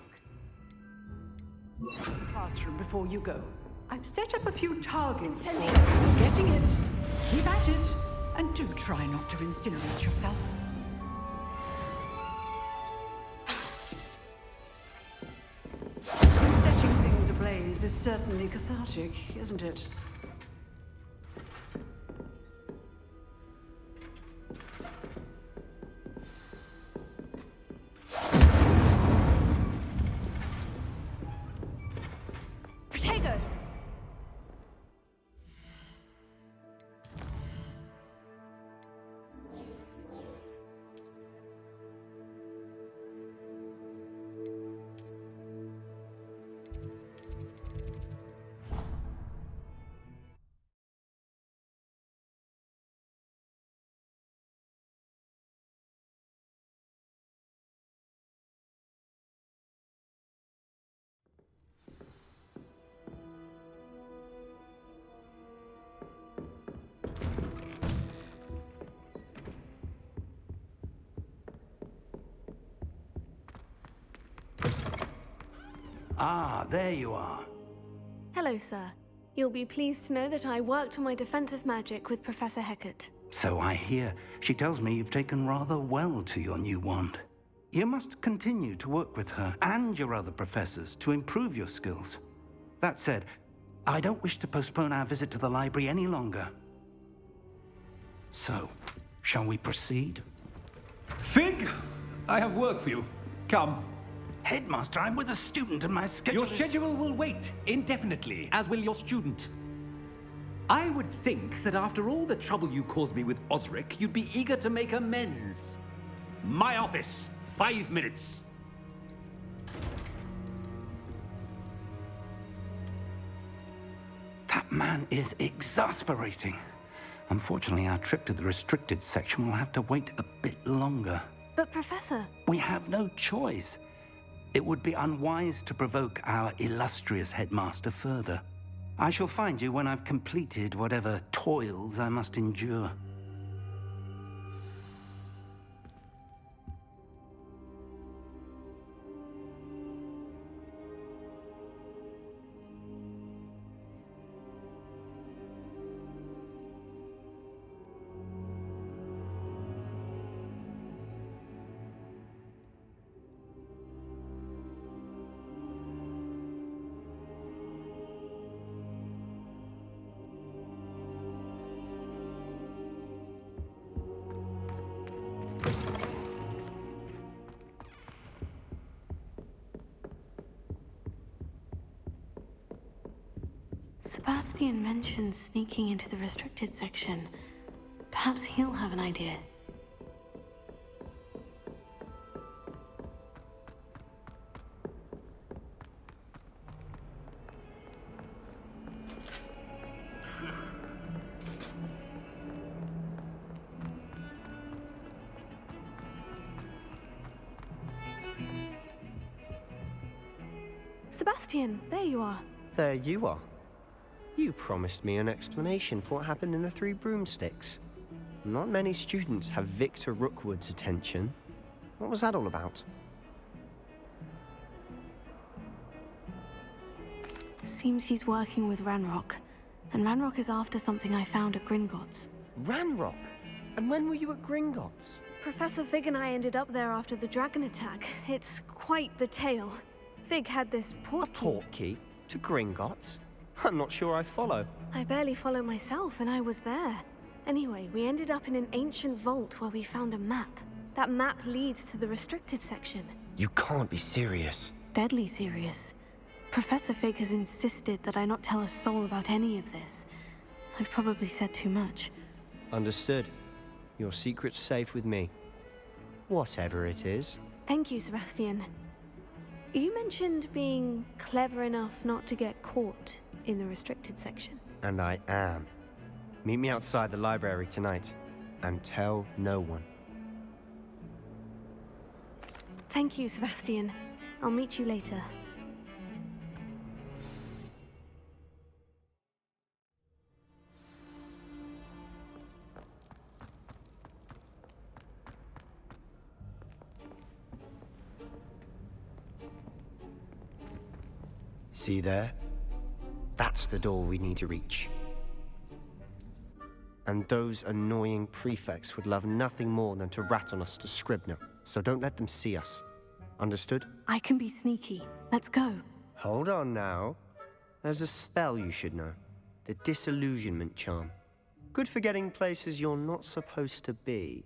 Speaker 19: Classroom before you go. I've set up a few targets. You're getting it. Keep at it. And do try not to incinerate yourself. Setting things ablaze is certainly cathartic, isn't it?
Speaker 2: Protego!
Speaker 3: Ah, there you are.
Speaker 2: Hello, sir. You'll be pleased to know that I worked on my defensive magic with Professor Hecat.
Speaker 3: So I hear. She tells me you've taken rather well to your new wand. You must continue to work with her and your other professors to improve your skills. That said, I don't wish to postpone our visit to the library any longer. So, shall we proceed?
Speaker 11: Fig, I have work for you. Come.
Speaker 3: Headmaster, I'm with a student and my schedule
Speaker 11: Your schedule will wait indefinitely, as will your student. I would think that after all the trouble you caused me with Osric, you'd be eager to make amends. My office, 5 minutes.
Speaker 3: That man is exasperating. Unfortunately, our trip to the restricted section will have to wait a bit longer.
Speaker 2: But, Professor...
Speaker 3: We have no choice. It would be unwise to provoke our illustrious headmaster further. I shall find you when I've completed whatever toils I must endure.
Speaker 2: Sebastian mentioned sneaking into the restricted section. Perhaps he'll have an idea. Sebastian, there you are.
Speaker 17: There you are. You promised me an explanation for what happened in the Three Broomsticks. Not many students have Victor Rookwood's attention. What was that all about?
Speaker 2: Seems he's working with Ranrock. And Ranrock is after something I found at Gringotts.
Speaker 17: Ranrock? And when were you at Gringotts?
Speaker 2: Professor Fig and I ended up there after the dragon attack. It's quite the tale. Fig had this portkey.
Speaker 17: A portkey? To Gringotts? I'm not sure I follow.
Speaker 2: I barely follow myself, and I was there. Anyway, we ended up in an ancient vault where we found a map. That map leads to the restricted section.
Speaker 17: You can't be serious.
Speaker 2: Deadly serious. Professor Fig has insisted that I not tell a soul about any of this. I've probably said too much.
Speaker 17: Understood. Your secret's safe with me. Whatever it is.
Speaker 2: Thank you, Sebastian. You mentioned being clever enough not to get caught in the restricted section.
Speaker 17: And I am. Meet me outside the library tonight, and tell no one.
Speaker 2: Thank you, Sebastian. I'll meet you later.
Speaker 17: See there? That's the door we need to reach. And those annoying prefects would love nothing more than to rat on us to Scribner, so don't let them see us. Understood?
Speaker 2: I can be sneaky. Let's go.
Speaker 17: Hold on now. There's a spell you should know. The Disillusionment Charm. Good for getting places you're not supposed to be.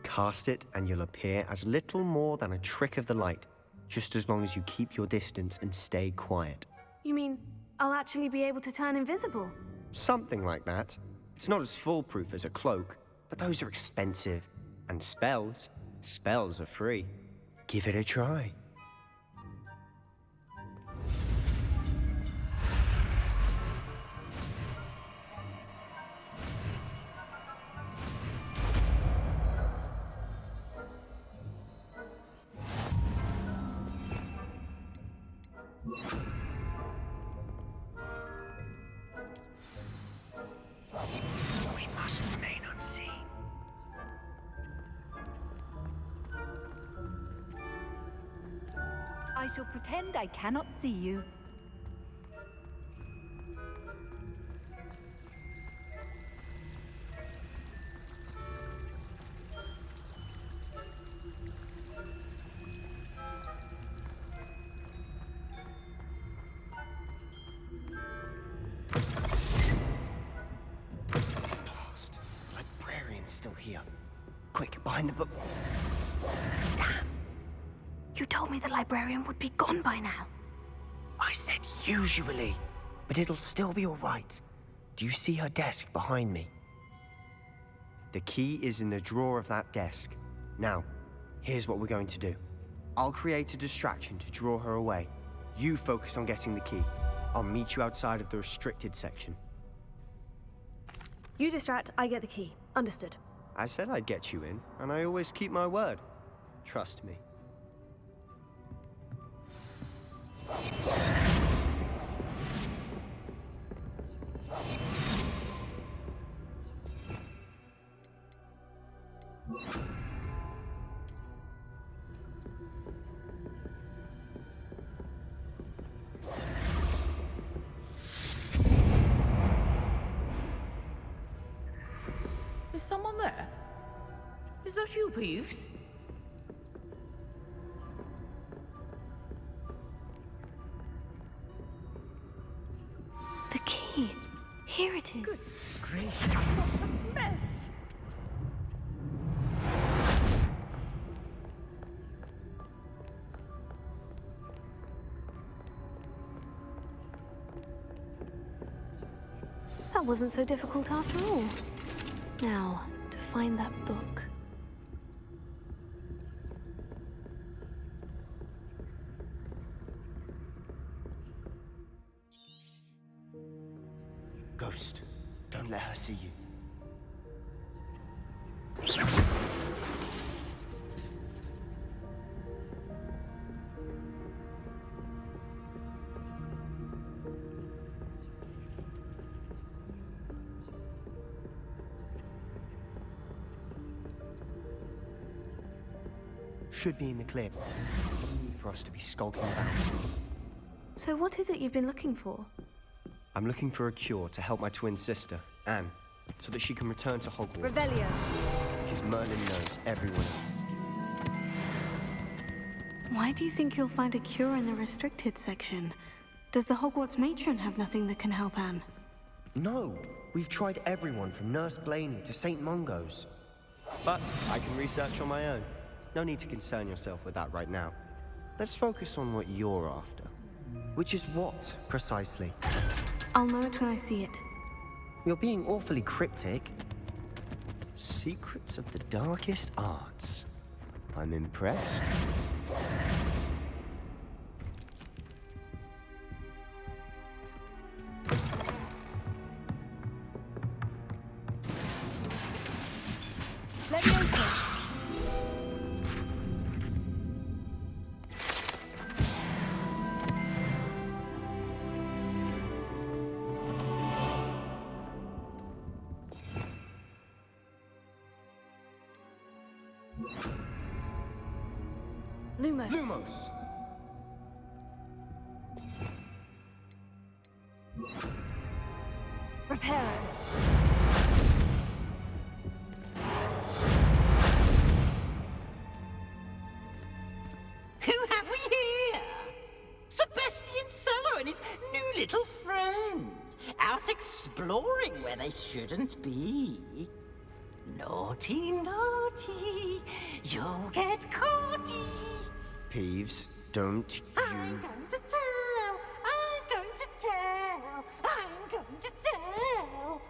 Speaker 17: Cast it and you'll appear as little more than a trick of the light, just as long as you keep your distance and stay quiet.
Speaker 2: You mean I'll actually be able to turn invisible?
Speaker 17: Something like that. It's not as foolproof as a cloak, but those are expensive. And spells are free. Give it a try. We must remain unseen.
Speaker 5: I shall pretend I cannot see you.
Speaker 17: Blast. Librarian's still here. Quick, behind the books.
Speaker 2: Damn. You told me the librarian would be gone by now.
Speaker 17: I said usually, but it'll still be all right. Do you see her desk behind me? The key is in the drawer of that desk. Now, here's what we're going to do. I'll create a distraction to draw her away. You focus on getting the key. I'll meet you outside of the restricted section.
Speaker 2: You distract, I get the key. Understood.
Speaker 17: I said I'd get you in, and I always keep my word. Trust me.
Speaker 18: Is someone there? Is that you, Peeves?
Speaker 2: The key. Here it is.
Speaker 18: Goodness gracious, what a mess!
Speaker 2: That wasn't so difficult after all. Now, to find that book.
Speaker 17: Ghost, don't let her see you. Should be in the clear. There's no need for us to be skulking about.
Speaker 2: So what is it you've been looking for?
Speaker 17: I'm looking for a cure to help my twin sister, Anne, so that she can return to Hogwarts.
Speaker 2: Revelio.
Speaker 17: Because Merlin knows everyone else.
Speaker 2: Why do you think you'll find a cure in the restricted section? Does the Hogwarts matron have nothing that can help Anne?
Speaker 17: No, we've tried everyone from Nurse Blaney to St. Mungo's. But I can research on my own. No need to concern yourself with that right now. Let's focus on what you're after. Which is what, precisely?
Speaker 2: I'll know it when I see it.
Speaker 17: You're being awfully cryptic. Secrets of the darkest arts. I'm impressed.
Speaker 2: Lumos.
Speaker 17: Lumos!
Speaker 2: Reparo.
Speaker 18: Who have we here? Sebastian Solo and his new little friend. Out exploring where they shouldn't be. Naughty, naughty, you'll get caughty.
Speaker 17: Peeves, don't you...
Speaker 18: I'm going to tell, I'm going to tell, I'm going to tell.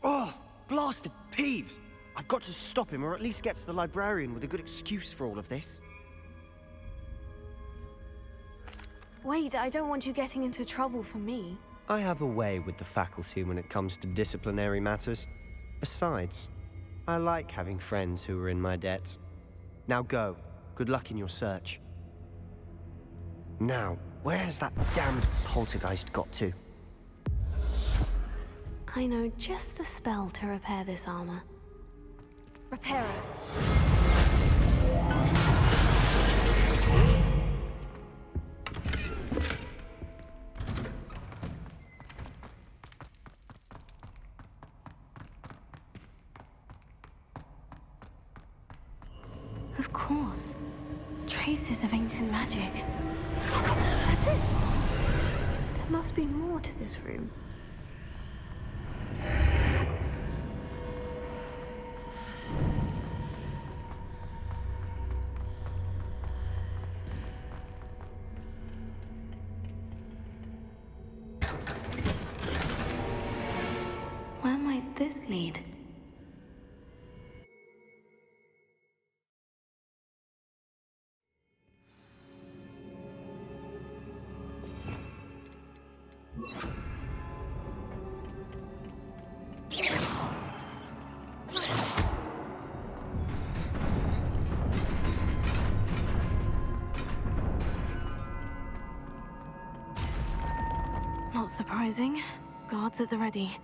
Speaker 17: Oh, blasted Peeves! I've got to stop him, or at least get to the librarian with a good excuse for all of this.
Speaker 2: Wait, I don't want you getting into trouble for me.
Speaker 17: I have a way with the faculty when it comes to disciplinary matters. Besides, I like having friends who are in my debt. Now go. Good luck in your search. Now, where has that damned poltergeist got to?
Speaker 2: I know just the spell to repair this armor. Reparo. Of course. Traces of ancient magic. That's it. There must be more to this room. Where might this lead? Not surprising. Guards at the ready.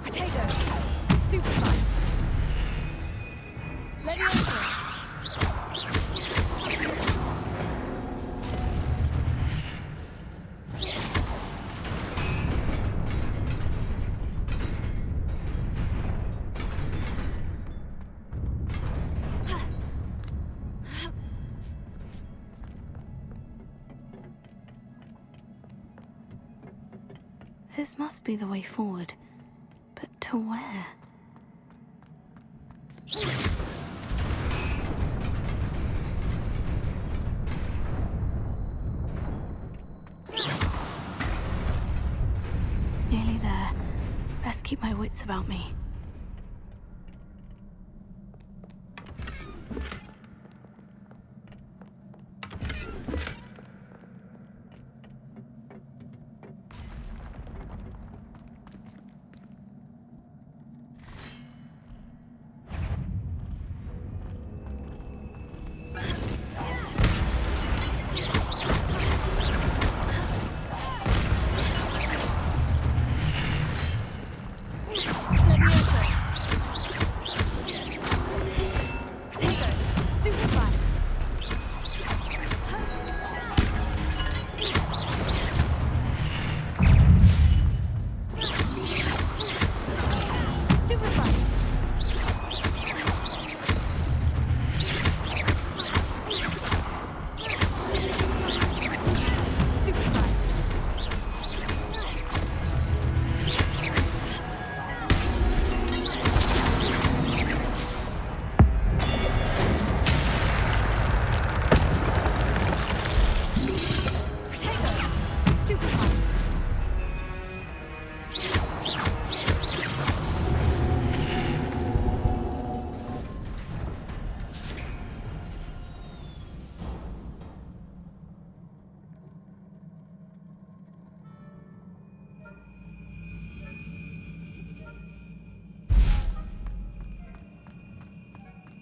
Speaker 2: Potato. Stupefy. Leviosa. This must be the way forward. But to where? Nearly there. Best keep my wits about me.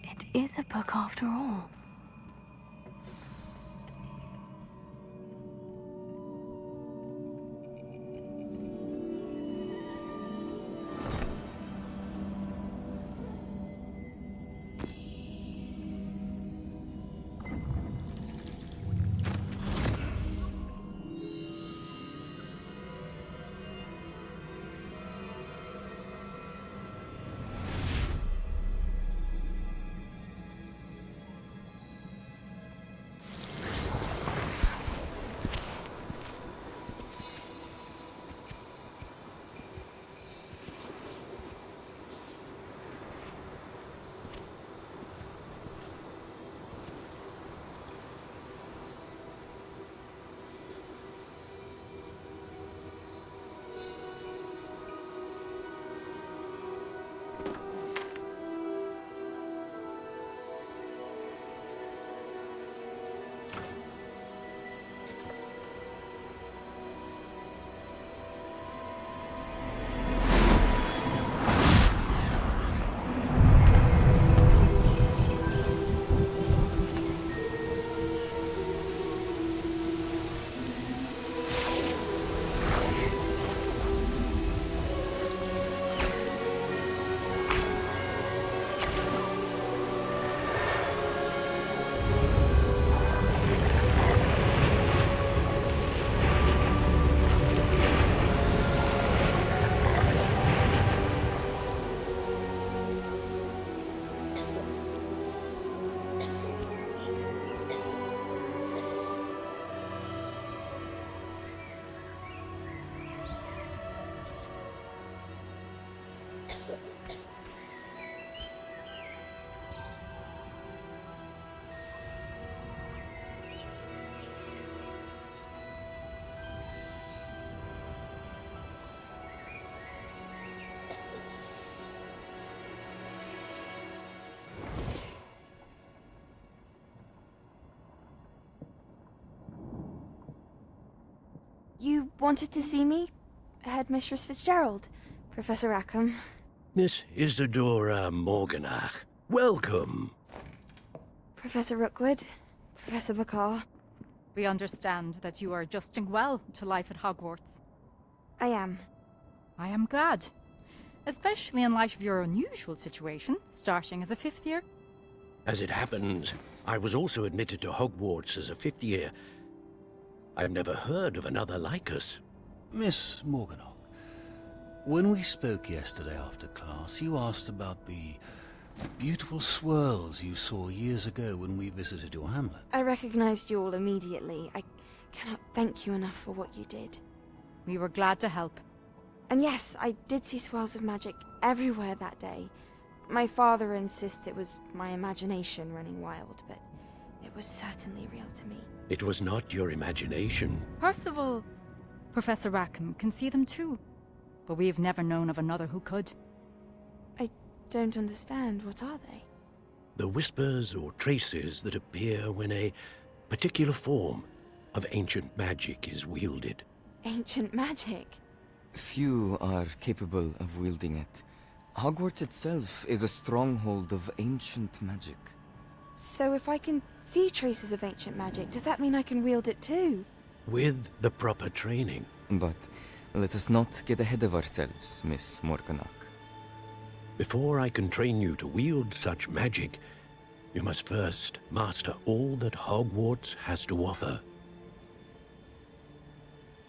Speaker 2: It is a book after all.
Speaker 20: You wanted to see me? Headmistress Fitzgerald, Professor Rackham.
Speaker 8: Miss Isadora Morganach, welcome.
Speaker 20: Professor Rookwood, Professor Bakar.
Speaker 7: We understand that you are adjusting well to life at Hogwarts.
Speaker 20: I am.
Speaker 7: I am glad. Especially in light of your unusual situation, starting as a 5th year.
Speaker 8: As it happens, I was also admitted to Hogwarts as a 5th year. I've never heard of another like us.
Speaker 9: Miss Morganach, when we spoke yesterday after class, you asked about the beautiful swirls you saw years ago when we visited your hamlet.
Speaker 20: I recognized you all immediately. I cannot thank you enough for what you did.
Speaker 7: We were glad to help.
Speaker 20: And yes, I did see swirls of magic everywhere that day. My father insists it was my imagination running wild, but it was certainly real to me.
Speaker 8: It was not your imagination.
Speaker 7: Percival, Professor Rackham can see them too. But we've never known of another who could.
Speaker 20: I don't understand. What are they?
Speaker 8: The whispers or traces that appear when a particular form of ancient magic is wielded.
Speaker 20: Ancient magic?
Speaker 21: Few are capable of wielding it. Hogwarts itself is a stronghold of ancient magic.
Speaker 20: So if I can see traces of ancient magic, does that mean I can wield it too?
Speaker 8: With the proper training.
Speaker 21: But let us not get ahead of ourselves, Miss Morganach.
Speaker 8: Before I can train you to wield such magic, you must first master all that Hogwarts has to offer.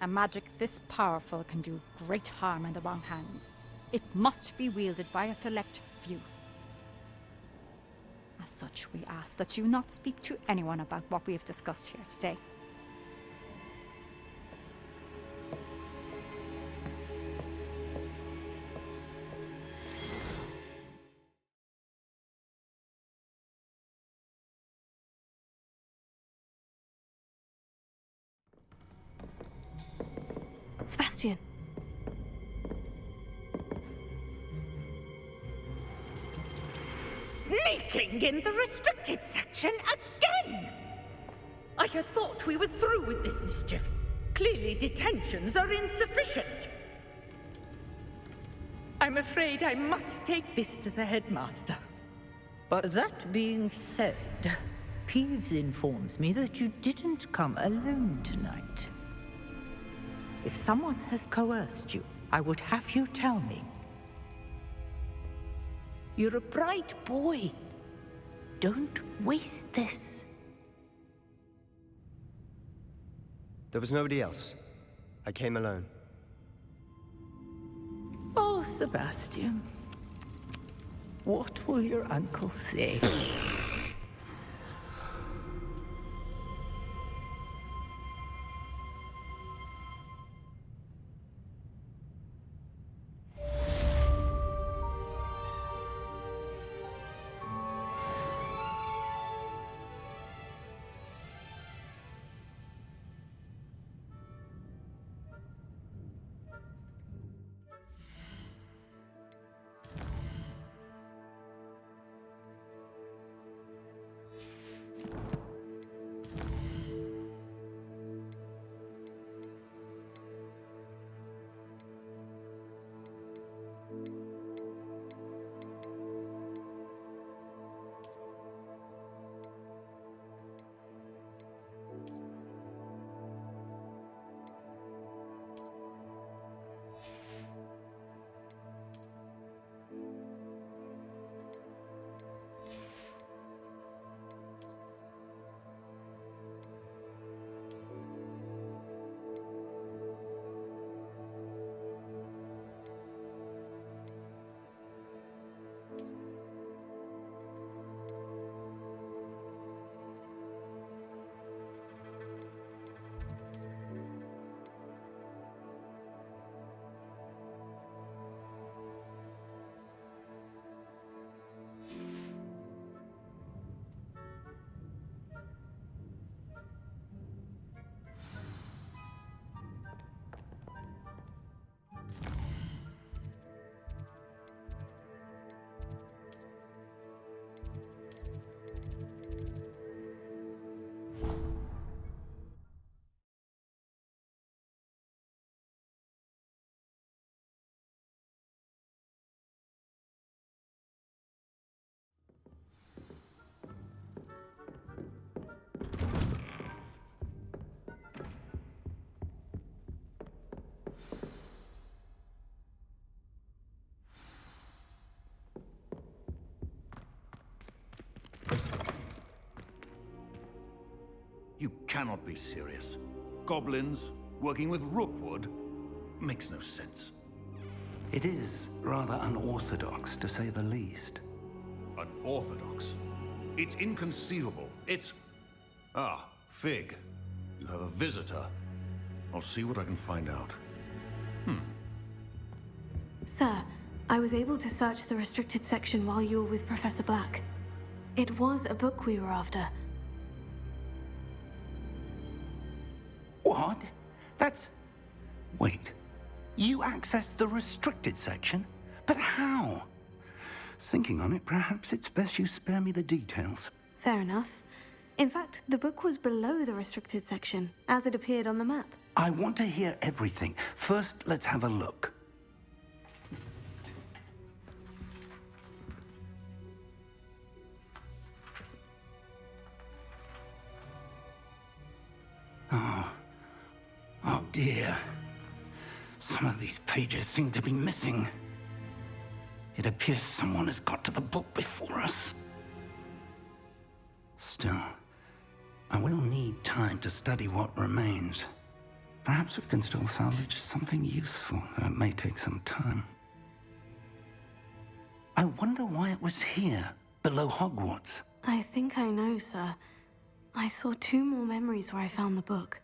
Speaker 7: A magic this powerful can do great harm in the wrong hands. It must be wielded by a select few. As such, we ask that you not speak to anyone about what we have discussed here today.
Speaker 2: Sebastian!
Speaker 18: Sneaking in the restricted section again! I had thought we were through with this mischief. Clearly detentions are insufficient. I'm afraid I must take this to the headmaster.
Speaker 23: But that being said, Peeves informs me that you didn't come alone tonight. If someone has coerced you, I would have you tell me. You're a bright boy. Don't waste this.
Speaker 17: There was nobody else. I came alone.
Speaker 23: Oh, Sebastian. What will your uncle say?
Speaker 9: You cannot be serious. Goblins working with Rookwood? Makes no sense.
Speaker 3: It is rather unorthodox, to say the least.
Speaker 9: Unorthodox? It's inconceivable. It's... Ah, Fig. You have a visitor. I'll see what I can find out.
Speaker 2: Sir, I was able to search the restricted section while you were with Professor Black. It was a book we were after.
Speaker 3: What? That's... Wait. You accessed the restricted section? But how? Thinking on it, perhaps it's best you spare me the details.
Speaker 2: Fair enough. In fact, the book was below the restricted section, as it appeared on the map.
Speaker 3: I want to hear everything. First, let's have a look. Oh dear. Some of these pages seem to be missing. It appears someone has got to the book before us. Still, I will need time to study what remains. Perhaps we can still salvage something useful, though it may take some time. I wonder why it was here, below Hogwarts.
Speaker 2: I think I know, sir. I saw 2 more memories where I found the book.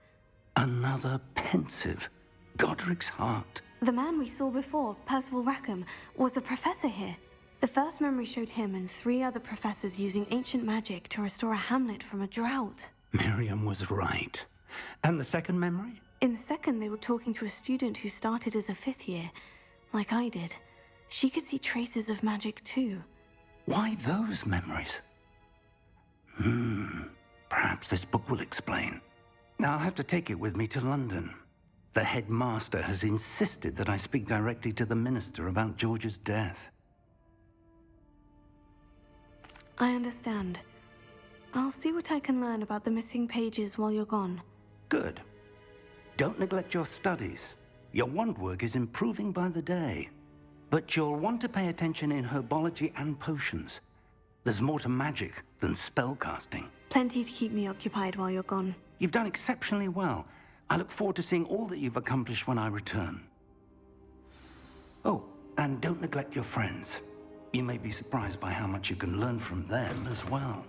Speaker 3: Another pensive. Godric's heart.
Speaker 2: The man we saw before, Percival Rackham, was a professor here. The first memory showed him and 3 other professors using ancient magic to restore a hamlet from a drought.
Speaker 3: Miriam was right. And the second memory?
Speaker 2: In the second, they were talking to a student who started as a 5th year, like I did. She could see traces of magic too.
Speaker 3: Why those memories? Perhaps this book will explain. I'll have to take it with me to London. The headmaster has insisted that I speak directly to the minister about George's death.
Speaker 2: I understand. I'll see what I can learn about the missing pages while you're gone.
Speaker 3: Good. Don't neglect your studies. Your wand work is improving by the day. But you'll want to pay attention in herbology and potions. There's more to magic than spellcasting.
Speaker 2: Plenty to keep me occupied while you're gone.
Speaker 3: You've done exceptionally well. I look forward to seeing all that you've accomplished when I return. Oh, and don't neglect your friends. You may be surprised by how much you can learn from them as well.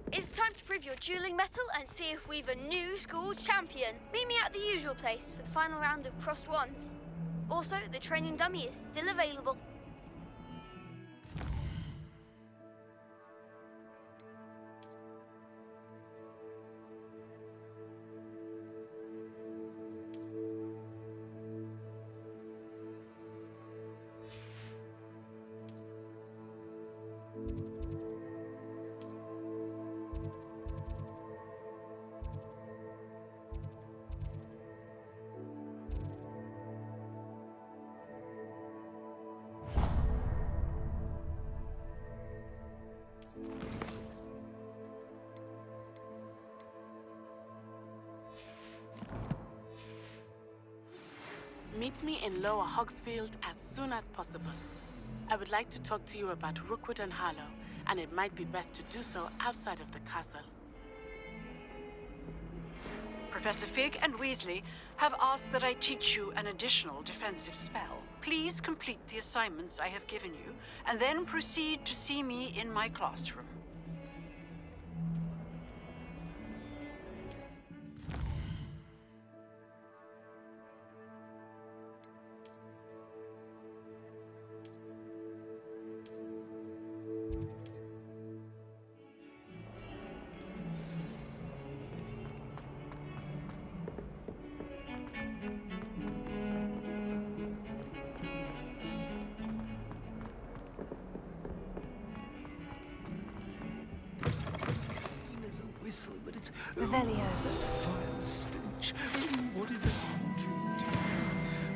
Speaker 15: It's time to prove your dueling mettle and see if we've a new school champion. Meet me at the usual place for the final round of crossed wands. Also, the training dummy is still available.
Speaker 4: Meet me in Lower Hogsfield as soon as possible. I would like to talk to you about Rookwood and Harlow, and it might be best to do so outside of the castle.
Speaker 19: Professor Fig and Weasley have asked that I teach you an additional defensive spell. Please complete the assignments I have given you, and then proceed to see me in my classroom.
Speaker 1: Whistle, but it's
Speaker 2: Revelio.
Speaker 1: It's that vile stench. What is that?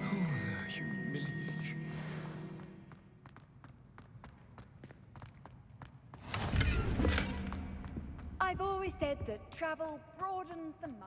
Speaker 1: Oh, the humiliation.
Speaker 6: I've always said that travel broadens the mind.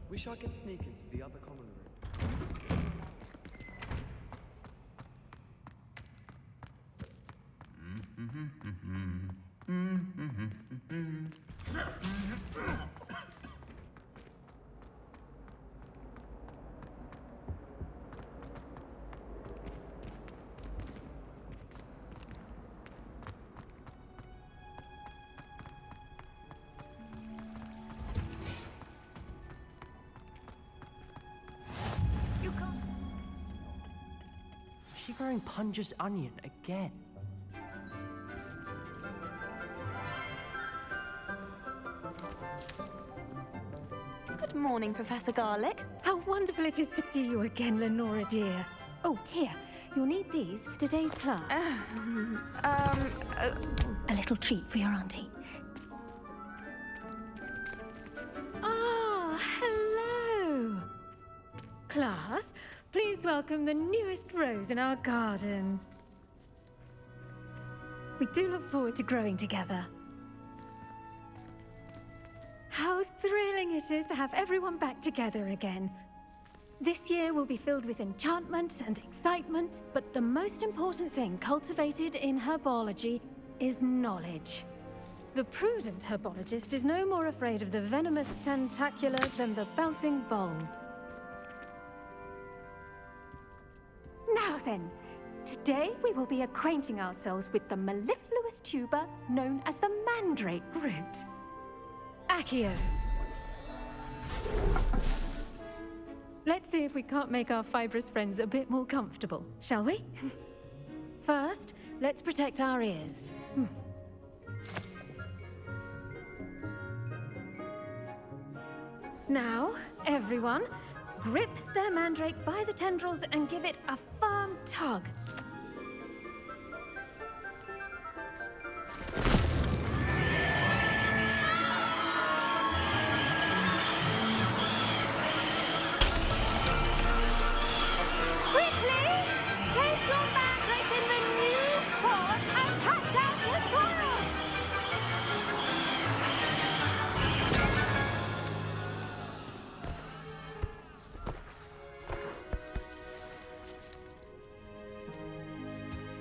Speaker 12: Wish I could sneak into the other common room.
Speaker 16: Is she growing Punja's onion again?
Speaker 22: Good morning, Professor Garlick.
Speaker 24: How wonderful it is to see you again, Lenora dear. Oh, here. You'll need these for today's class. A little treat for your auntie. Ah, hello. Class, please welcome the newest rose in our garden. We do look forward to growing together. How thrilling it is to have everyone back together again. This year will be filled with enchantment and excitement, but the most important thing cultivated in herbology is knowledge. The prudent herbologist is no more afraid of the venomous tentacular than the bouncing bulb. Now then, today we will be acquainting ourselves with the mellifluous tuber known as the mandrake root. Accio. Let's see if we can't make our fibrous friends a bit more comfortable, shall we? First, let's protect our ears. Now, everyone, grip their mandrake by the tendrils and give it a firm tug.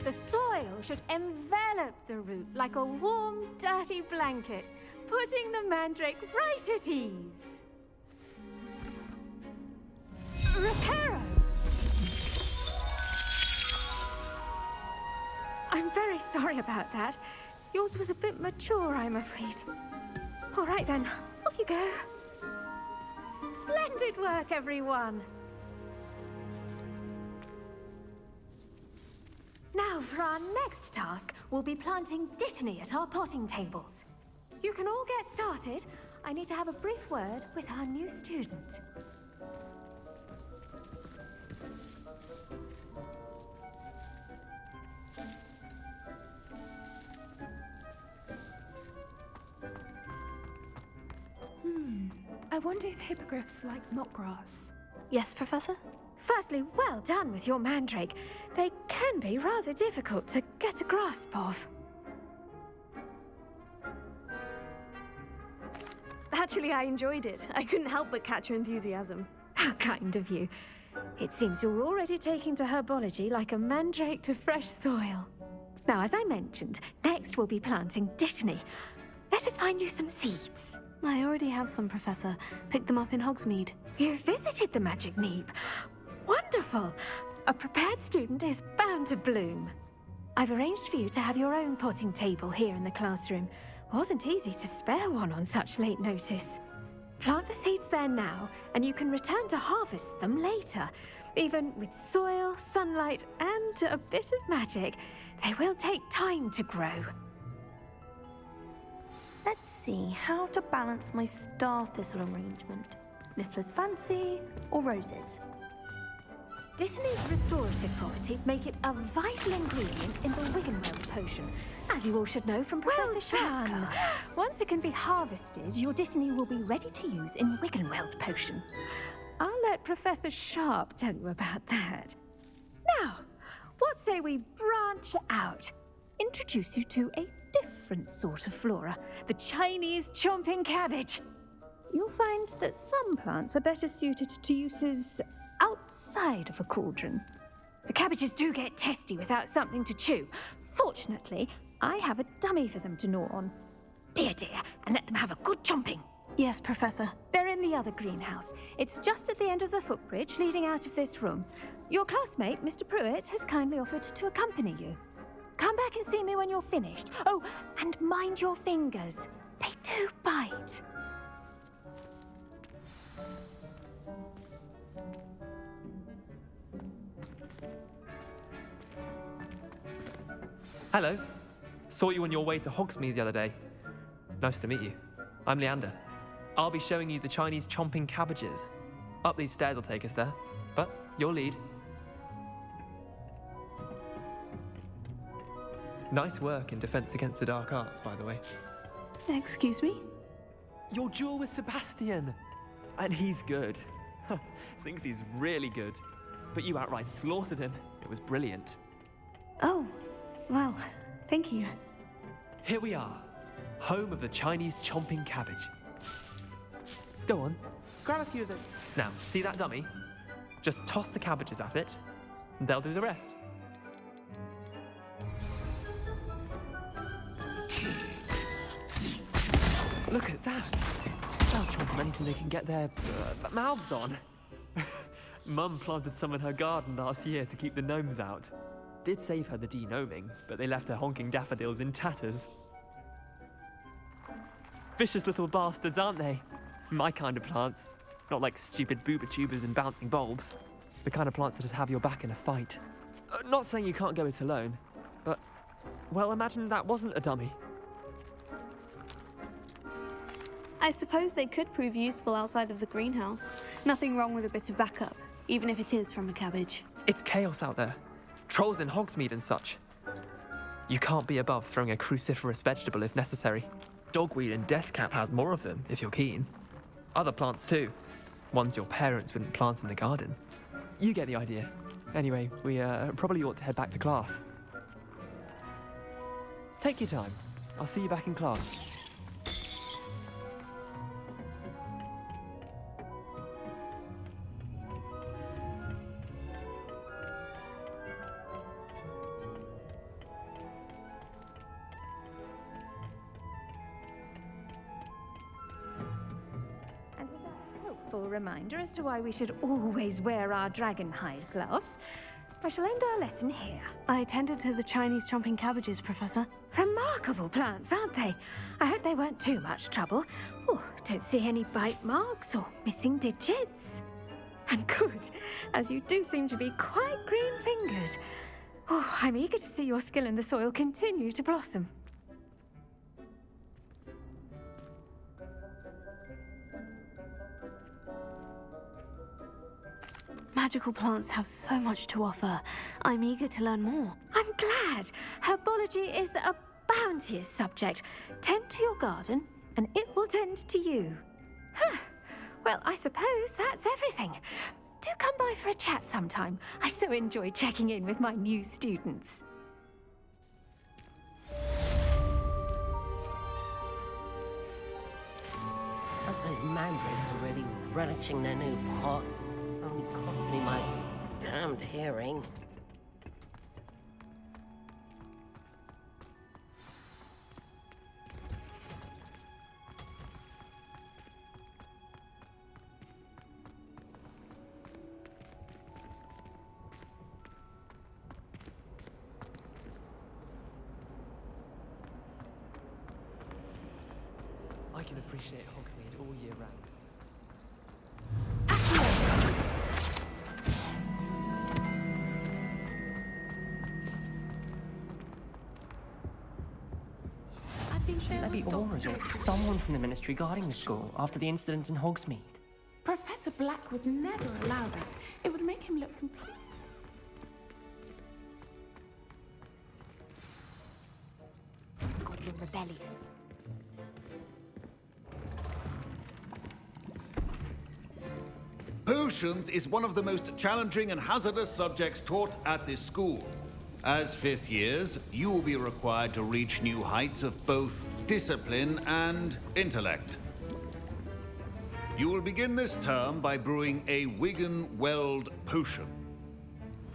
Speaker 24: The soil should envelop the root like a warm, dirty blanket, putting the mandrake right at ease. Reparo! I'm very sorry about that. Yours was a bit mature, I'm afraid. All right then, off you go. Splendid work, everyone. Now, for our next task, we'll be planting Dittany at our potting tables. You can all get started. I need to have a brief word with our new student.
Speaker 25: I wonder if hippogriffs like knotgrass.
Speaker 2: Yes, Professor?
Speaker 24: Firstly, well done with your mandrake. They can be rather difficult to get a grasp of. That
Speaker 2: Actually, I enjoyed it. I couldn't help but catch her enthusiasm.
Speaker 24: How kind of you. It seems you're already taking to herbology like a mandrake to fresh soil. Now, as I mentioned, next we'll be planting Dittany. Let us find you some seeds.
Speaker 2: I already have some, Professor. Picked them up in Hogsmeade.
Speaker 24: You visited the Magic Neep. Wonderful! A prepared student is bound to bloom. I've arranged for you to have your own potting table here in the classroom. Wasn't easy to spare one on such late notice. Plant the seeds there now, and you can return to harvest them later. Even with soil, sunlight, and a bit of magic, they will take time to grow.
Speaker 2: Let's see how to balance my star thistle arrangement. Niffler's fancy or roses?
Speaker 24: Dittany's restorative properties make it a vital ingredient in the Wiggenweld potion, as you all should know from Professor Sharp's class. Once it can be harvested, your Dittany will be ready to use in Wiggenweld potion. I'll let Professor Sharp tell you about that. Now, what say we branch out? Introduce you to a different sort of flora, the Chinese chomping cabbage. You'll find that some plants are better suited to uses outside of a cauldron. The cabbages do get testy without something to chew. Fortunately, I have a dummy for them to gnaw on. Be a dear and let them have a good chomping.
Speaker 2: Yes, Professor.
Speaker 24: They're in the other greenhouse. It's just at the end of the footbridge leading out of this room. Your classmate, Mr. Pruitt, has kindly offered to accompany you. Come back and see me when you're finished. Oh, and mind your fingers. They do bite.
Speaker 16: Hello. Saw you on your way to Hogsmeade the other day. Nice to meet you. I'm Leander. I'll be showing you the Chinese chomping cabbages. Up these stairs will take us there, but your lead. Nice work in Defense Against the Dark Arts, by the way.
Speaker 2: Excuse me?
Speaker 16: Your duel with Sebastian! And he's good. Thinks he's really good. But you outright slaughtered him. It was brilliant.
Speaker 2: Oh, well, thank you.
Speaker 16: Here we are, home of the Chinese chomping cabbage. Go on, grab a few of them. Now, see that dummy? Just toss the cabbages at it, and they'll do the rest. Look at that! They'll chomp on anything they can get their mouths on. Mum planted some in her garden last year to keep the gnomes out. Did save her the de-gnoming, but they left her honking daffodils in tatters. Vicious little bastards, aren't they? My kind of plants. Not like stupid booba tubers and bouncing bulbs. The kind of plants that just have your back in a fight. Not saying you can't go it alone, but, well, imagine that wasn't a dummy.
Speaker 2: I suppose they could prove useful outside of the greenhouse. Nothing wrong with a bit of backup, even if it is from a cabbage.
Speaker 16: It's chaos out there. Trolls in Hogsmeade and such. You can't be above throwing a cruciferous vegetable if necessary. Dogweed and deathcap has more of them, if you're keen. Other plants too. Ones your parents wouldn't plant in the garden. You get the idea. Anyway, we probably ought to head back to class. Take your time. I'll see you back in class.
Speaker 24: Reminder as to why we should always wear our dragonhide gloves, I shall end our lesson here.
Speaker 2: I attended to the Chinese chomping cabbages, Professor.
Speaker 24: Remarkable plants, aren't they? I hope they weren't too much trouble. Oh, don't see any bite marks or missing digits. And good, as you do seem to be quite green-fingered. Oh, I'm eager to see your skill in the soil continue to blossom.
Speaker 2: Magical plants have so much to offer. I'm eager to learn more.
Speaker 24: I'm glad. Herbology is a bounteous subject. Tend to your garden, and it will tend to you. Huh. Well, I suppose that's everything. Do come by for a chat sometime. I so enjoy checking in with my new students.
Speaker 21: At
Speaker 5: these mandrakes are really relishing their new pots. Only cost me my damned hearing.
Speaker 12: I can appreciate Hogsmeade all year round.
Speaker 10: Levy Aurors or someone from the Ministry guarding the school after the incident in Hogsmeade.
Speaker 11: Professor Black would never allow that. It would make him look complete.
Speaker 22: Goblin Rebellion.
Speaker 13: Potions is one of the most challenging and hazardous subjects taught at this school. As fifth years, you will be required to reach new heights of both discipline and intellect. You will begin this term by brewing a Wigan-Weld potion.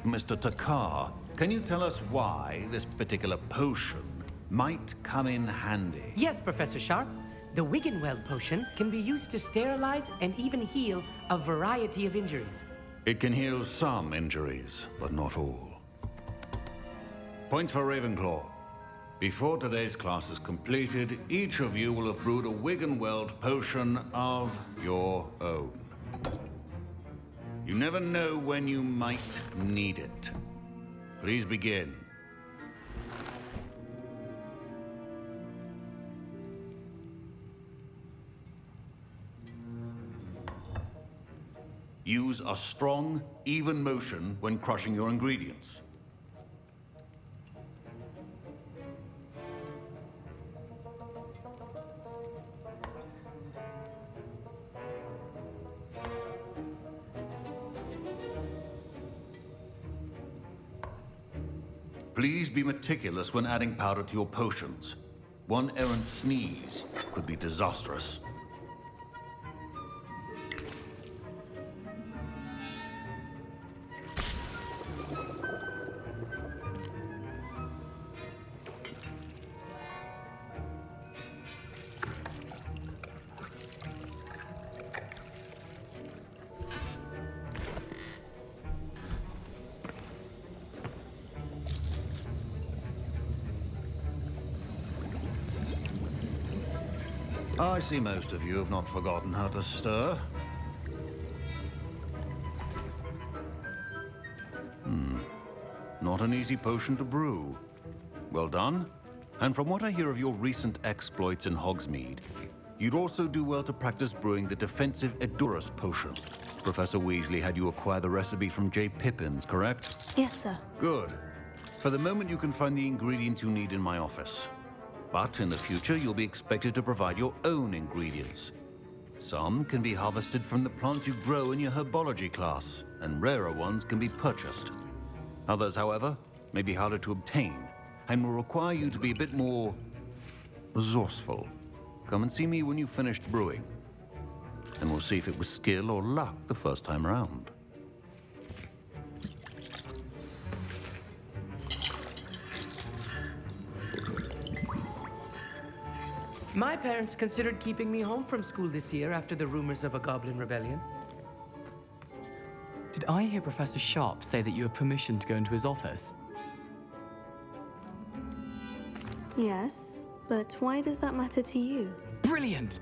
Speaker 13: Mr. Takar, can you tell us why this particular potion might come in handy?
Speaker 10: Yes, Professor Sharp. The Wigan-Weld potion can be used to sterilize and even heal a variety of injuries.
Speaker 13: It can heal some injuries, but not all. Points for Ravenclaw. Before today's class is completed, each of you will have brewed a Wigan-Weld potion of your own. You never know when you might need it. Please begin. Use a strong, even motion when crushing your ingredients. Please be meticulous when adding powder to your potions. One errant sneeze could be disastrous. I see most of you have not forgotten how to stir. Not an easy potion to brew. Well done. And from what I hear of your recent exploits in Hogsmeade, you'd also do well to practice brewing the defensive Edurus potion. Professor Weasley had you acquire the recipe from J. Pippins, correct?
Speaker 2: Yes, sir.
Speaker 13: Good. For the moment, you can find the ingredients you need in my office. But in the future, you'll be expected to provide your own ingredients. Some can be harvested from the plants you grow in your herbology class, and rarer ones can be purchased. Others, however, may be harder to obtain, and will require you to be a bit more resourceful. Come and see me when you've finished brewing, and we'll see if it was skill or luck the first time around.
Speaker 10: My parents considered keeping me home from school this year after the rumors of a goblin rebellion.
Speaker 14: Did I hear Professor Sharp say that you have permission to go into his office?
Speaker 2: Yes, but why does that matter to you?
Speaker 14: Brilliant!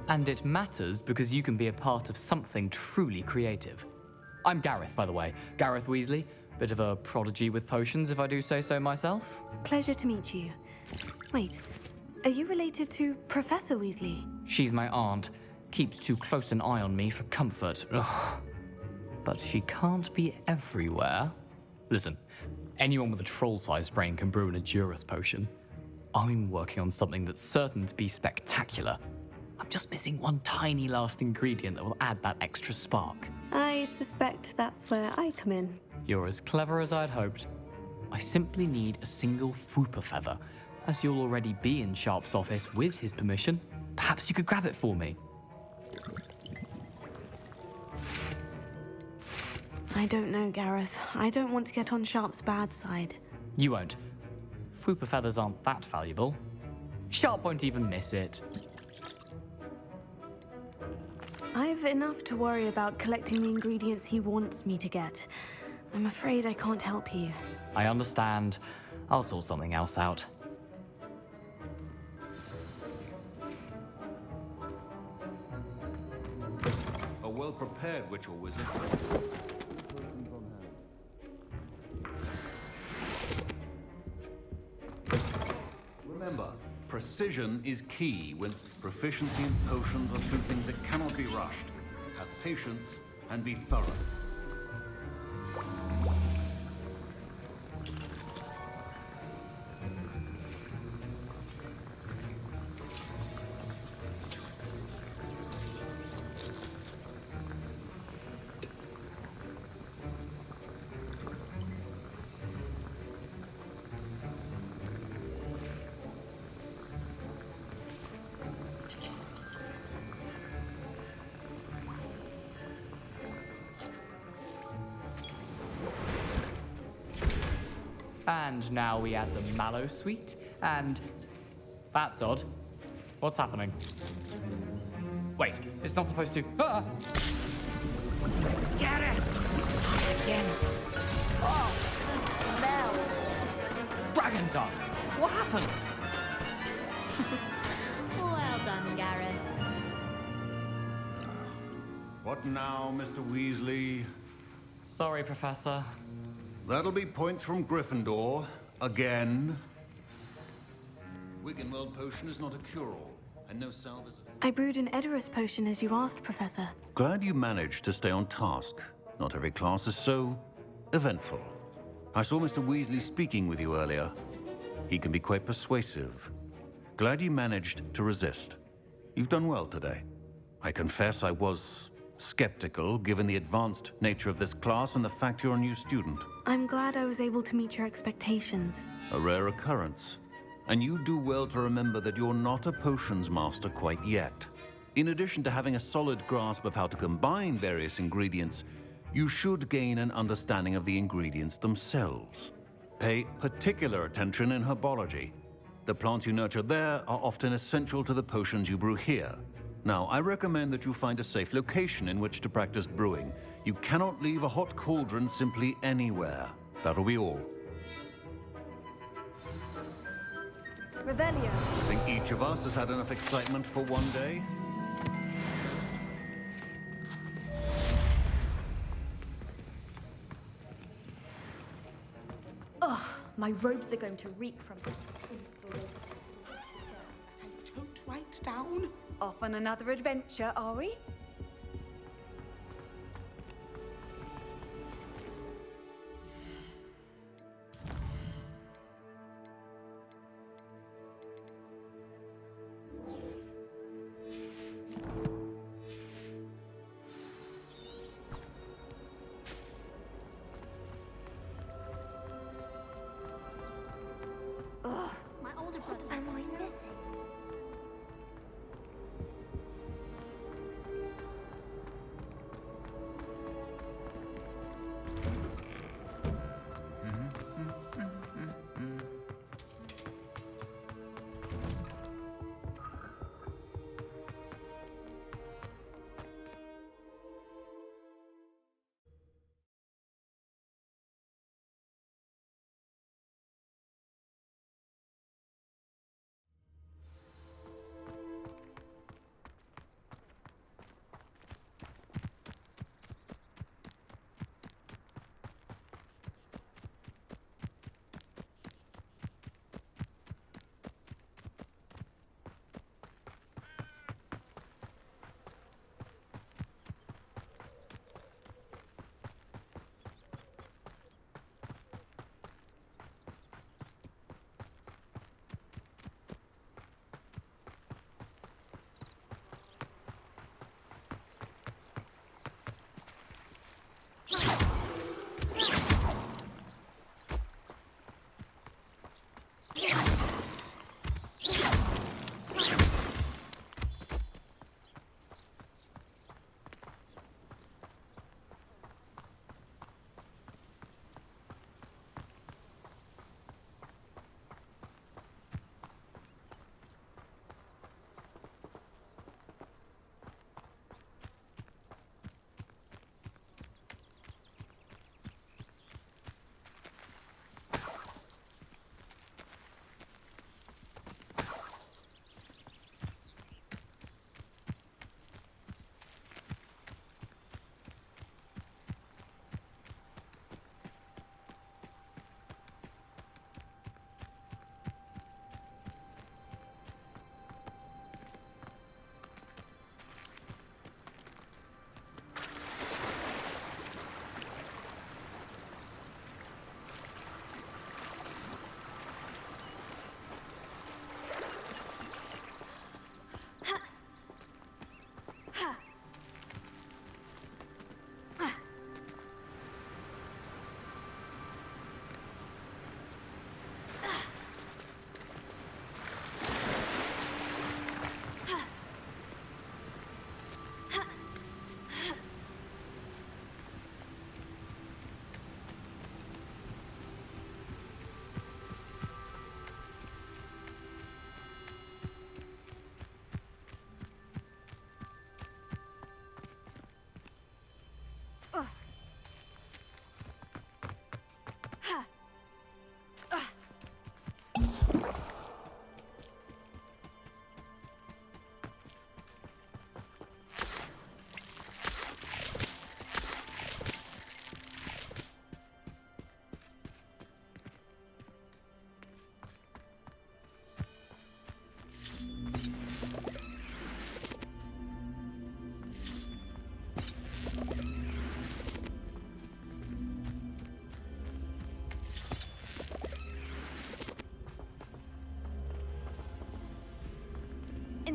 Speaker 14: And it matters because you can be a part of something truly creative. I'm Gareth, by the way. Gareth Weasley. Bit of a prodigy with potions, if I do say so myself.
Speaker 2: Pleasure to meet you. Wait, are you related to Professor Weasley?
Speaker 14: She's my aunt. Keeps too close an eye on me for comfort. Ugh. But she can't be everywhere. Listen, anyone with a troll-sized brain can brew an Edurus potion. I'm working on something that's certain to be spectacular. I'm just missing one tiny last ingredient that will add that extra spark.
Speaker 2: I suspect that's where I come in.
Speaker 14: You're as clever as I'd hoped. I simply need a single Fwooper feather. As you'll already be in Sharp's office with his permission, perhaps you could grab it for me.
Speaker 2: I don't know, Gareth. I don't want to get on Sharp's bad side.
Speaker 14: You won't. Fwooper feathers aren't that valuable. Sharp won't even miss it.
Speaker 2: I've enough to worry about collecting the ingredients he wants me to get. I'm afraid I can't help you.
Speaker 14: I understand. I'll sort something else out.
Speaker 13: A well-prepared witch or wizard. Remember, precision is key when proficiency in potions are two things that cannot be rushed. Have patience and be thorough.
Speaker 14: And now we add the mallow sweet, and... That's odd. What's happening? Wait, it's not supposed to... Ah!
Speaker 23: Get it! Again.
Speaker 14: Oh, smell! Dragon Dung! What happened?
Speaker 7: Well done, Gareth.
Speaker 13: What now, Mr. Weasley?
Speaker 14: Sorry, Professor.
Speaker 13: That'll be points from Gryffindor. Again. Wiggenweld potion is not a cure-all, and no salve is a...
Speaker 2: I brewed an Edorus potion as you asked, Professor.
Speaker 13: Glad you managed to stay on task. Not every class is so eventful. I saw Mr. Weasley speaking with you earlier. He can be quite persuasive. Glad you managed to resist. You've done well today. I confess I was skeptical, given the advanced nature of this class and the fact you're a new student.
Speaker 2: I'm glad I was able to meet your expectations.
Speaker 13: A rare occurrence. And you do well to remember that you're not a potions master quite yet. In addition to having a solid grasp of how to combine various ingredients, you should gain an understanding of the ingredients themselves. Pay particular attention in herbology. The plants you nurture there are often essential to the potions you brew here. Now, I recommend that you find a safe location in which to practice brewing. You cannot leave a hot cauldron simply anywhere. That'll be all.
Speaker 2: Revelio.
Speaker 13: I think each of us has had enough excitement for one day.
Speaker 8: Ugh, my robes are going to reek from influence.
Speaker 6: I tote right down. Off on another adventure, are we?
Speaker 7: Ugh, my older brother. What am I missing?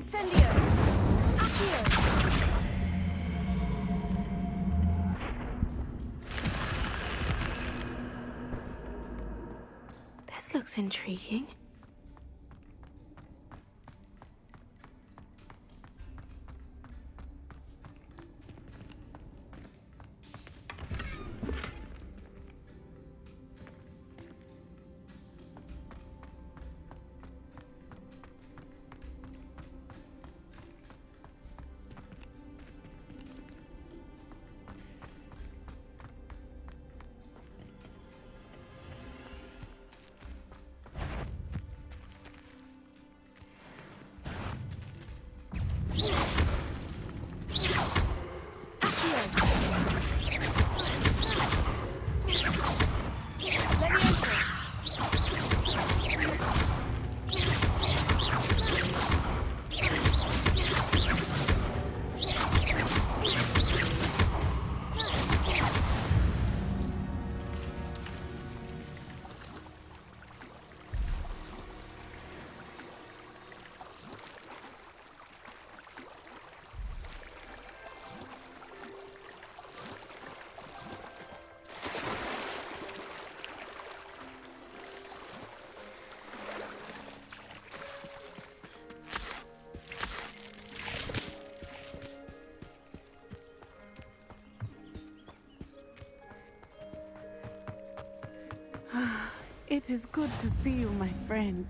Speaker 2: Incendio! Accio! This looks intriguing.
Speaker 4: It is good to see you, my friend.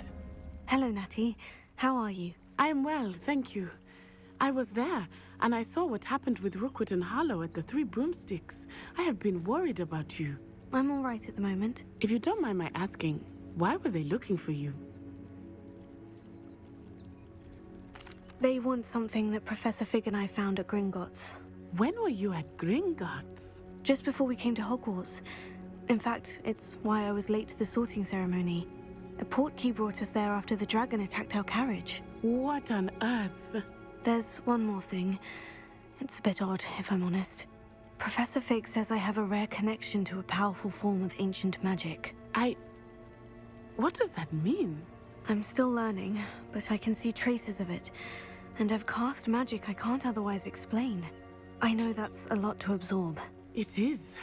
Speaker 2: Hello, Natty. How are you?
Speaker 4: I'm well, thank you. I was there, and I saw what happened with Rookwood and Harlow at the Three Broomsticks. I have been worried about you.
Speaker 2: I'm all right at the moment.
Speaker 4: If you don't mind my asking, why were they looking for you?
Speaker 2: They want something that Professor Fig and I found at Gringotts.
Speaker 4: When were you at Gringotts?
Speaker 2: Just before we came to Hogwarts. In fact, it's why I was late to the sorting ceremony. A portkey brought us there after the dragon attacked our carriage.
Speaker 4: What on earth?
Speaker 2: There's one more thing. It's a bit odd, if I'm honest. Professor Fig says I have a rare connection to a powerful form of ancient magic.
Speaker 4: What does that mean?
Speaker 2: I'm still learning, but I can see traces of it. And I've cast magic I can't otherwise explain. I know that's a lot to absorb.
Speaker 4: It is.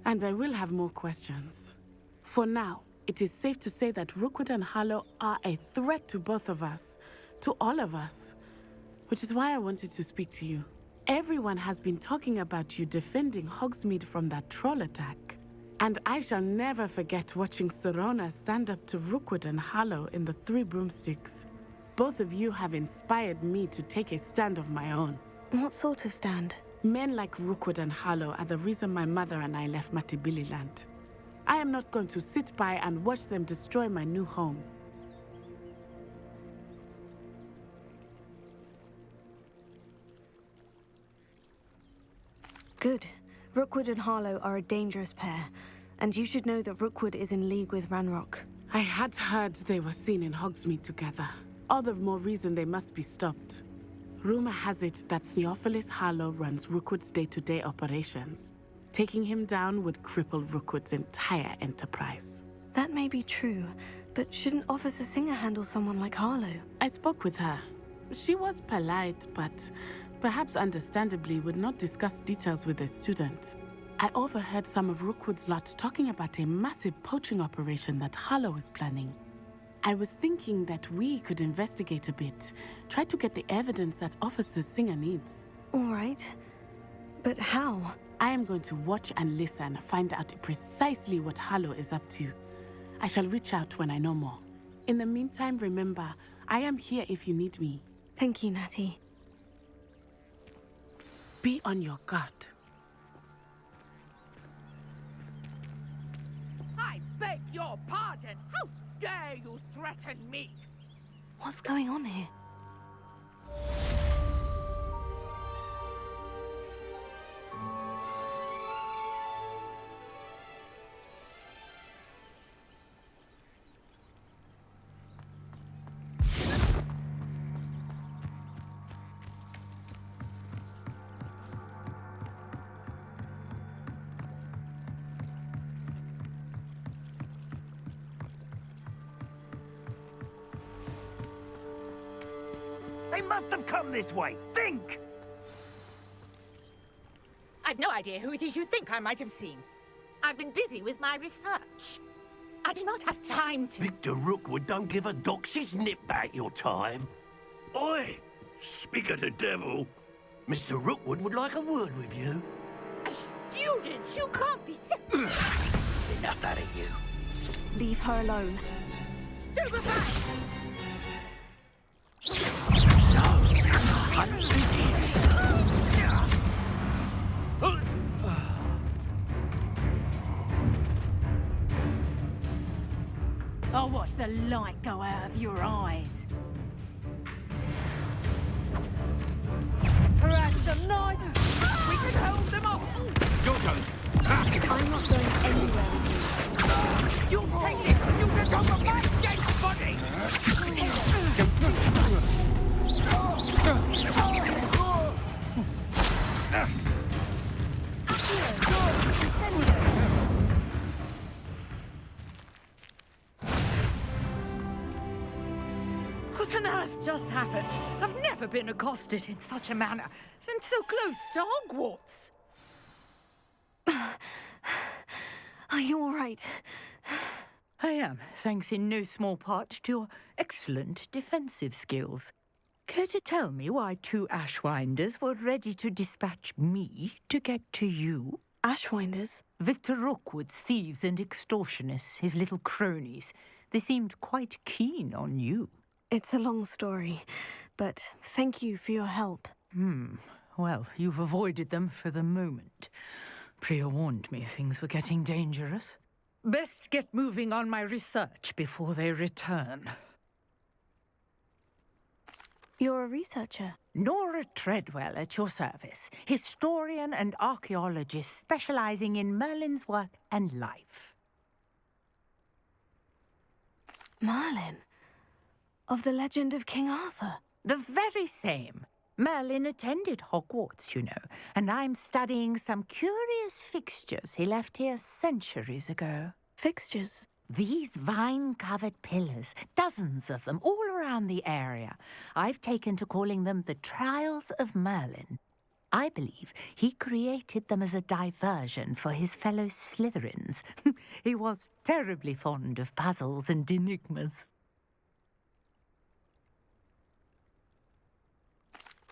Speaker 4: And I will have more questions. For now, it is safe to say that Rookwood and Harlow are a threat to both of us. To all of us. Which is why I wanted to speak to you. Everyone has been talking about you defending Hogsmeade from that troll attack. And I shall never forget watching Serona stand up to Rookwood and Harlow in the Three Broomsticks. Both of you have inspired me to take a stand of my own.
Speaker 2: What sort of stand?
Speaker 4: Men like Rookwood and Harlow are the reason my mother and I left Matibililand. I am not going to sit by and watch them destroy my new home.
Speaker 2: Good. Rookwood and Harlow are a dangerous pair, and you should know that Rookwood is in league with Ranrock.
Speaker 4: I had heard they were seen in Hogsmeade together. All the more reason they must be stopped. Rumor has it that Theophilus Harlow runs Rookwood's day-to-day operations. Taking him down would cripple Rookwood's entire enterprise.
Speaker 2: That may be true, but shouldn't Officer Singer handle someone like Harlow?
Speaker 4: I spoke with her. She was polite, but perhaps understandably would not discuss details with a student. I overheard some of Rookwood's lot talking about a massive poaching operation that Harlow is planning. I was thinking that we could investigate a bit, try to get the evidence that Officer Singer needs.
Speaker 2: All right. But how?
Speaker 4: I am going to watch and listen, find out precisely what Harlow is up to. I shall reach out when I know more. In the meantime, remember, I am here if you need me.
Speaker 2: Thank you, Natty.
Speaker 4: Be on your guard.
Speaker 3: I beg your pardon. How dare you threaten me?
Speaker 2: What's going on here?
Speaker 9: must have come this way. Think!
Speaker 23: I've no idea who it is you think I might have seen. I've been busy with my research. I do not have time to...
Speaker 9: Victor Rookwood don't give a doxy's nip back your time. Oi! Speak of the devil. Mr. Rookwood would like a word with you.
Speaker 23: A student? You can't be serious.
Speaker 9: Enough out of you.
Speaker 6: Leave her alone.
Speaker 23: Stupefy!
Speaker 19: I'll watch the light go out of your eyes.
Speaker 3: That's a nice... We can hold them off.
Speaker 9: You're going.
Speaker 6: I'm not going anywhere with you.
Speaker 3: You'll take this. You can go for my dead body.
Speaker 23: What on earth just happened? I've never been accosted in such a manner, and so close to Hogwarts.
Speaker 2: Are you all right?
Speaker 23: I am, thanks in no small part to your excellent defensive skills. Care to tell me why 2 Ashwinders were ready to dispatch me to get to you?
Speaker 2: Ashwinders?
Speaker 23: Victor Rookwood's thieves and extortionists, his little cronies. They seemed quite keen on you.
Speaker 2: It's a long story, but thank you for your help.
Speaker 23: Well, you've avoided them for the moment. Priya warned me things were getting dangerous. Best get moving on my research before they return.
Speaker 2: You're a researcher?
Speaker 23: Nora Treadwell at your service. Historian and archaeologist specializing in Merlin's work and life.
Speaker 2: Merlin? Of the legend of King Arthur?
Speaker 23: The very same. Merlin attended Hogwarts, you know, and I'm studying some curious fixtures he left here centuries ago.
Speaker 2: Fixtures?
Speaker 23: These vine-covered pillars, dozens of them, all around the area. I've taken to calling them the Trials of Merlin. I believe he created them as a diversion for his fellow Slytherins. He was terribly fond of puzzles and enigmas.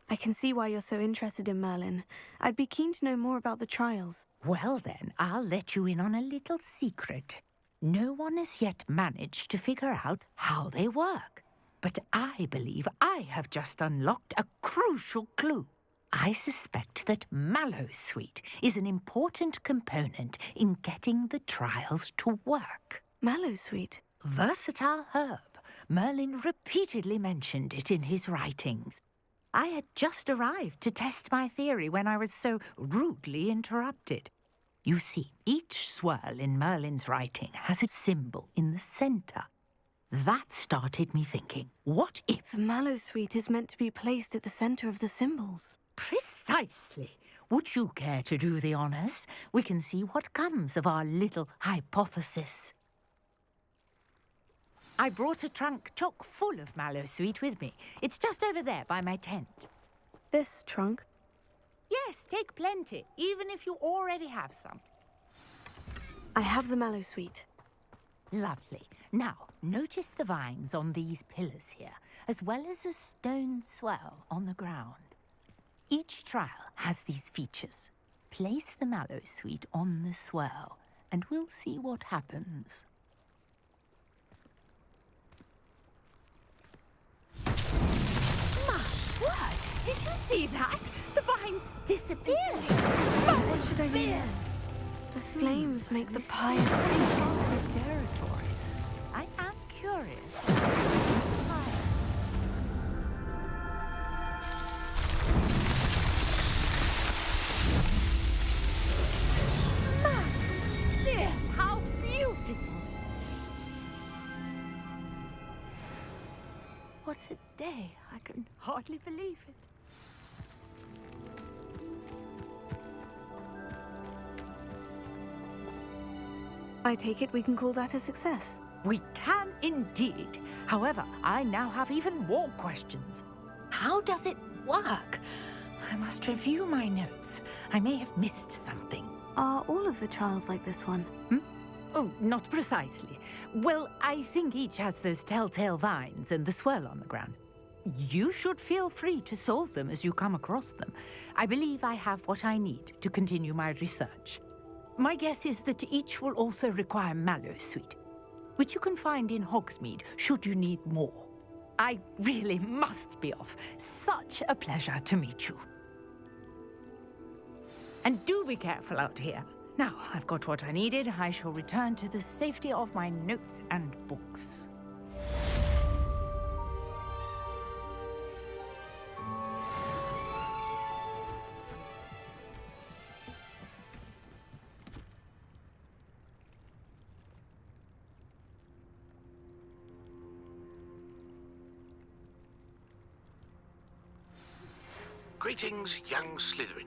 Speaker 2: I can see why you're so interested in Merlin. I'd be keen to know more about the trials.
Speaker 23: Well then, I'll let you in on a little secret. No one has yet managed to figure out how they work. But I believe I have just unlocked a crucial clue. I suspect that Mallowsweet is an important component in getting the trials to work.
Speaker 2: Mallowsweet?
Speaker 23: Versatile herb. Merlin repeatedly mentioned it in his writings. I had just arrived to test my theory when I was so rudely interrupted. You see, each swirl in Merlin's writing has a symbol in the center. That started me thinking, what if...
Speaker 2: The Mallowsweet is meant to be placed at the center of the symbols.
Speaker 23: Precisely. Would you care to do the honors? We can see what comes of our little hypothesis. I brought a trunk chock full of Mallowsweet with me. It's just over there by my tent.
Speaker 2: This trunk?
Speaker 23: Yes, take plenty, even if you already have some.
Speaker 2: I have the Mallowsweet.
Speaker 23: Lovely. Now, notice the vines on these pillars here, as well as a stone swell on the ground. Each trial has these features. Place the Mallowsweet on the swell, and we'll see what happens. What? Did you see that? The vines disappeared.
Speaker 2: What should I do next? The flames make the pious sing.
Speaker 23: Territory. I am curious. Yes, how beautiful! What a day. I can hardly believe it.
Speaker 2: I take it we can call that a success.
Speaker 23: We can indeed. However, I now have even more questions. how does it work? I must review my notes. I may have missed something.
Speaker 2: Are all of the trials like this one?
Speaker 23: Oh, not precisely. Well, I think each has those telltale vines and the swirl on the ground. You should feel free to solve them as you come across them. I believe I have what I need to continue my research. My guess is that each will also require mallow sweet, which you can find in Hogsmeade should you need more. I really must be off. Such a pleasure to meet you. And do be careful out here. Now, I've got what I needed. I shall return to the safety of my notes and books.
Speaker 1: Greetings, young Slytherin.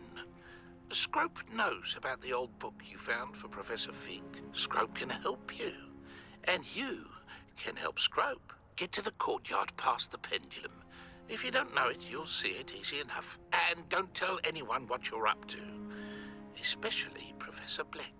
Speaker 1: Scrope knows about the old book you found for Professor Fig. Scrope can help you. And you can help Scrope. Get to the courtyard past the pendulum. If you don't know it, you'll see it easy enough. And don't tell anyone what you're up to. Especially Professor Black.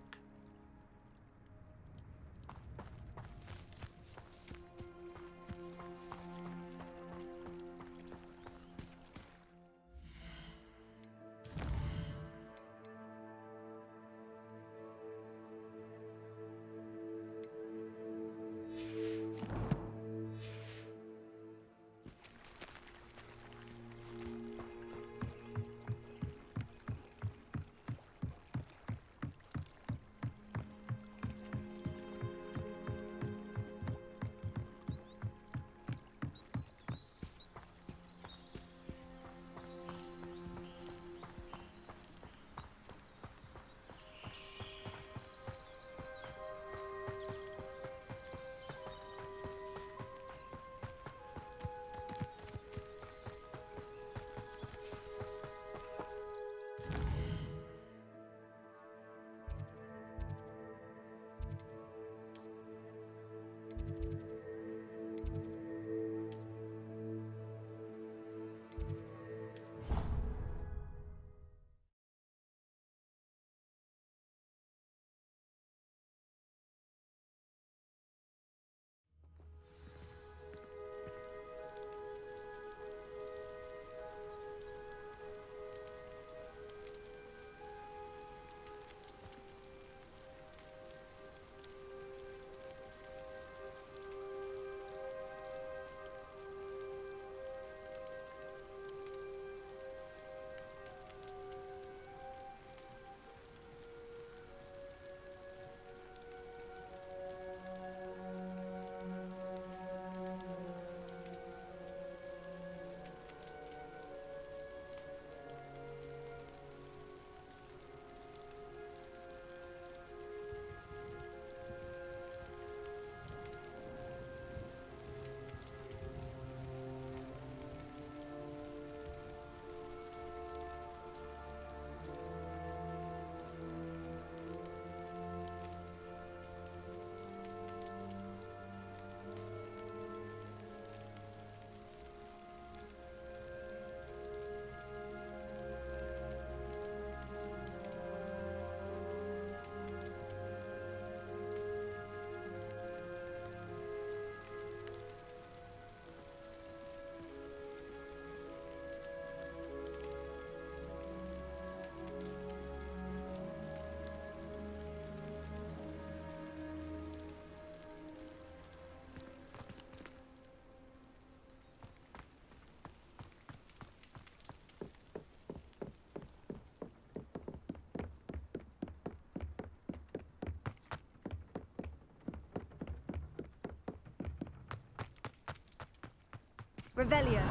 Speaker 6: Revelio.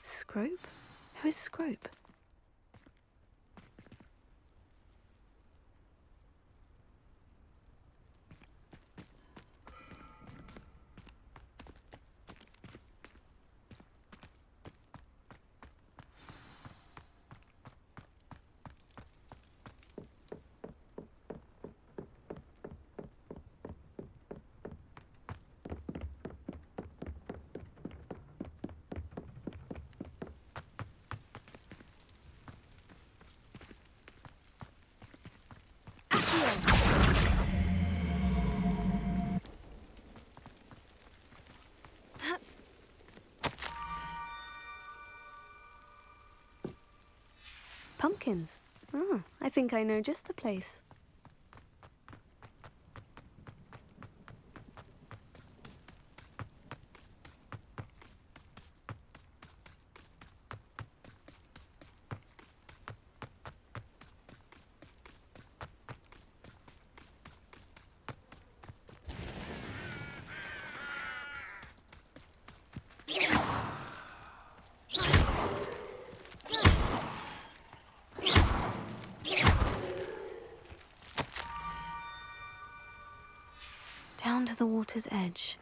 Speaker 2: Scrope? Who is Scrope? pumpkins. Ah, I think I know just the place. Down to the water's edge.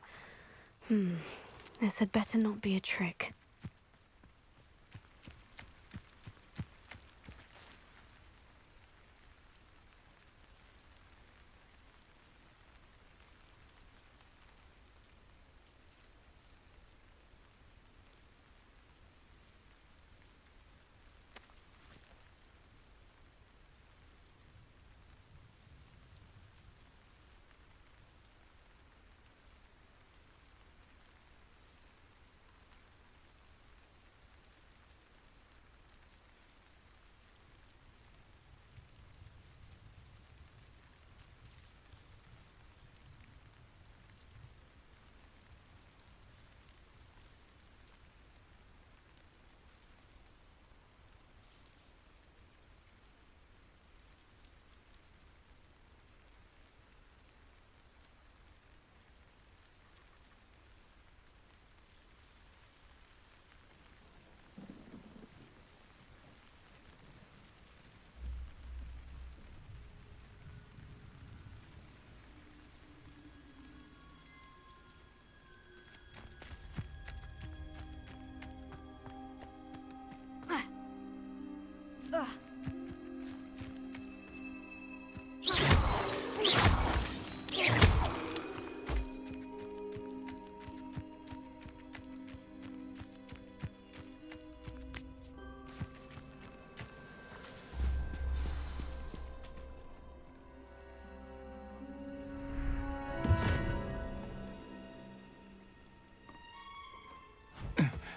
Speaker 2: This had better not be a trick.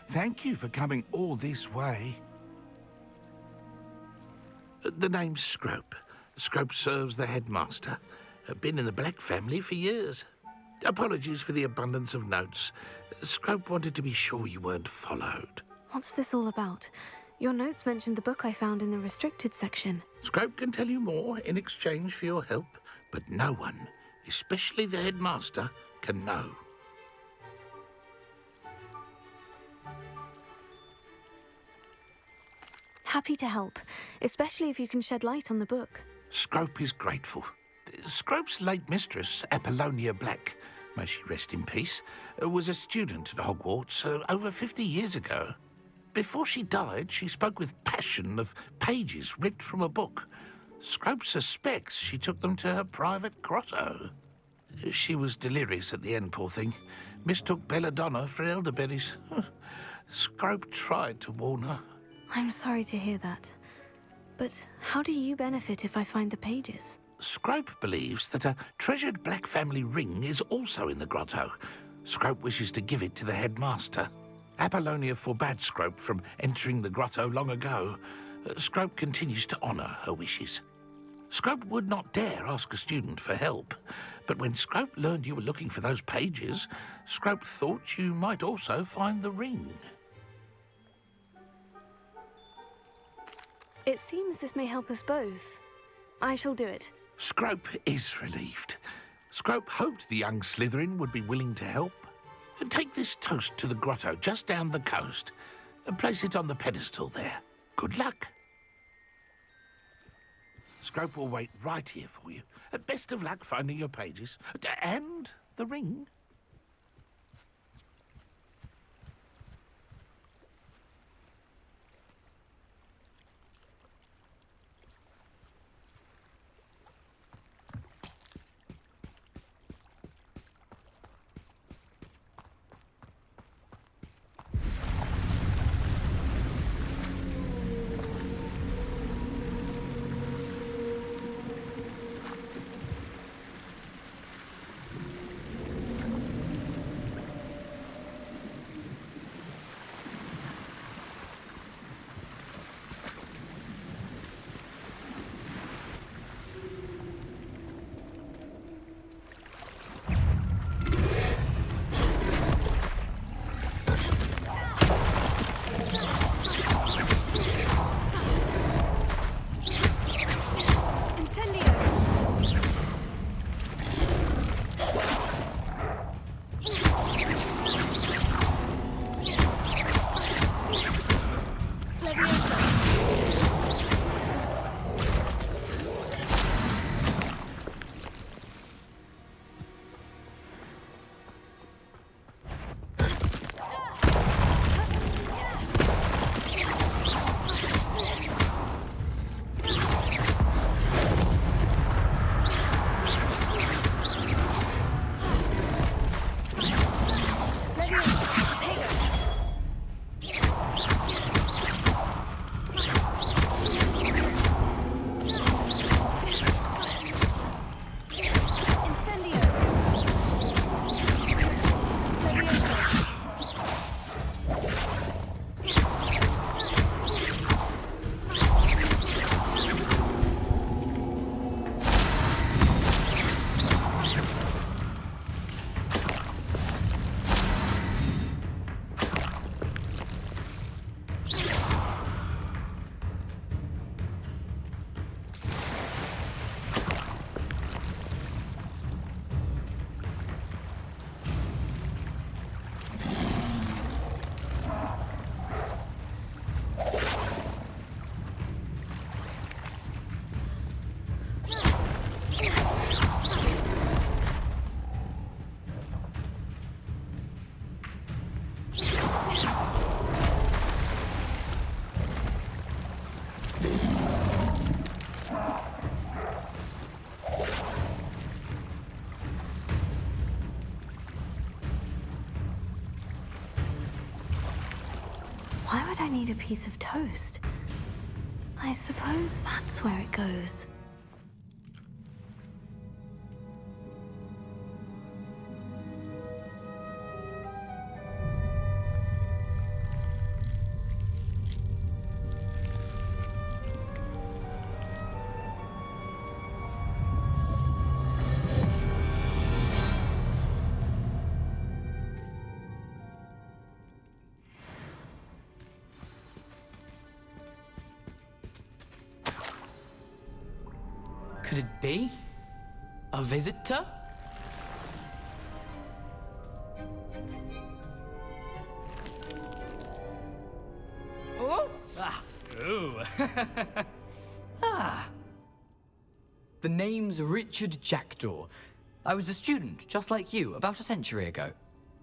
Speaker 1: Thank you for coming all this way. The name's Scrope. Scrope serves the headmaster. Been in the Black family for years. Apologies for the abundance of notes. Scrope wanted to be sure you weren't followed.
Speaker 2: What's this all about? Your notes mentioned the book I found in the restricted section.
Speaker 1: Scrope can tell you more in exchange for your help, but no one, especially the headmaster, can know.
Speaker 2: Happy to help, especially if you can shed light on the book.
Speaker 1: Scrope is grateful. Scrope's late mistress, Apollonia Black, may she rest in peace, was a student at Hogwarts over 50 years ago. Before she died, she spoke with passion of pages ripped from a book. Scrope suspects she took them to her private grotto. She was delirious at the end, poor thing. Mistook belladonna for elderberries. Scrope tried to warn her.
Speaker 2: I'm sorry to hear that. But how do you benefit if I find the pages?
Speaker 1: Scrope believes that a treasured Black family ring is also in the grotto. Scrope wishes to give it to the headmaster. Apollonia forbade Scrope from entering the grotto long ago. Scrope continues to honour her wishes. Scrope would not dare ask a student for help, but when Scrope learned you were looking for those pages, Scrope thought you might also find the ring.
Speaker 2: It seems this may help us both. I shall do it.
Speaker 1: Scrope is relieved. Scrope hoped the young Slytherin would be willing to help. Take this toast to the grotto just down the coast and place it on the pedestal there. Good luck. Scrope will wait right here for you. Best of luck finding your pages. And the ring.
Speaker 2: I need a piece of toast. I suppose that's where it goes.
Speaker 14: Could it be? A visitor? Oh! Ah! Ooh! Ah! The name's Richard Jackdaw. I was a student, just like you, about a century ago.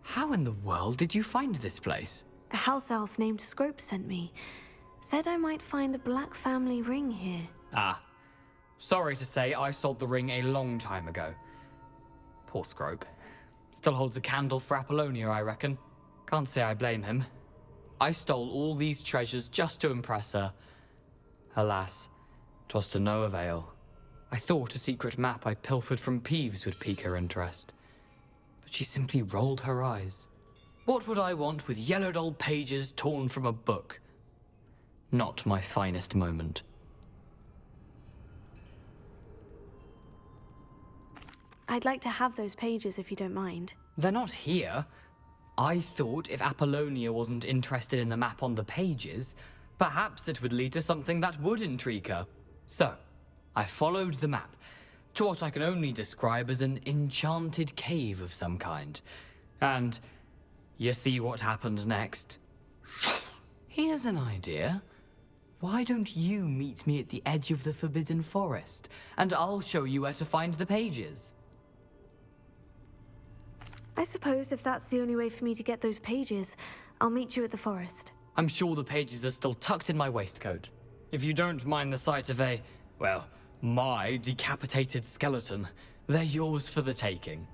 Speaker 14: How in the world did you find this place?
Speaker 2: A house elf named Scrope sent me. Said I might find a black family ring here.
Speaker 14: Ah. Sorry to say, I sold the ring a long time ago. Poor Scrope. Still holds a candle for Apollonia, I reckon. Can't say I blame him. I stole all these treasures just to impress her. Alas, 'twas to no avail. I thought a secret map I pilfered from Peeves would pique her interest. But she simply rolled her eyes. What would I want with yellowed old pages torn from a book? Not my finest moment.
Speaker 2: I'd like to have those pages if you don't mind.
Speaker 14: They're not here. I thought if Apollonia wasn't interested in the map on the pages, perhaps it would lead to something that would intrigue her. So, I followed the map to what I can only describe as an enchanted cave of some kind. And you see what happened next? Here's an idea. Why don't you meet me at the edge of the Forbidden Forest, and I'll show you where to find the pages?
Speaker 2: I suppose if that's the only way for me to get those pages, I'll meet you at the forest.
Speaker 14: I'm sure the pages are still tucked in my waistcoat. If you don't mind the sight of a, well, my decapitated skeleton, they're yours for the taking.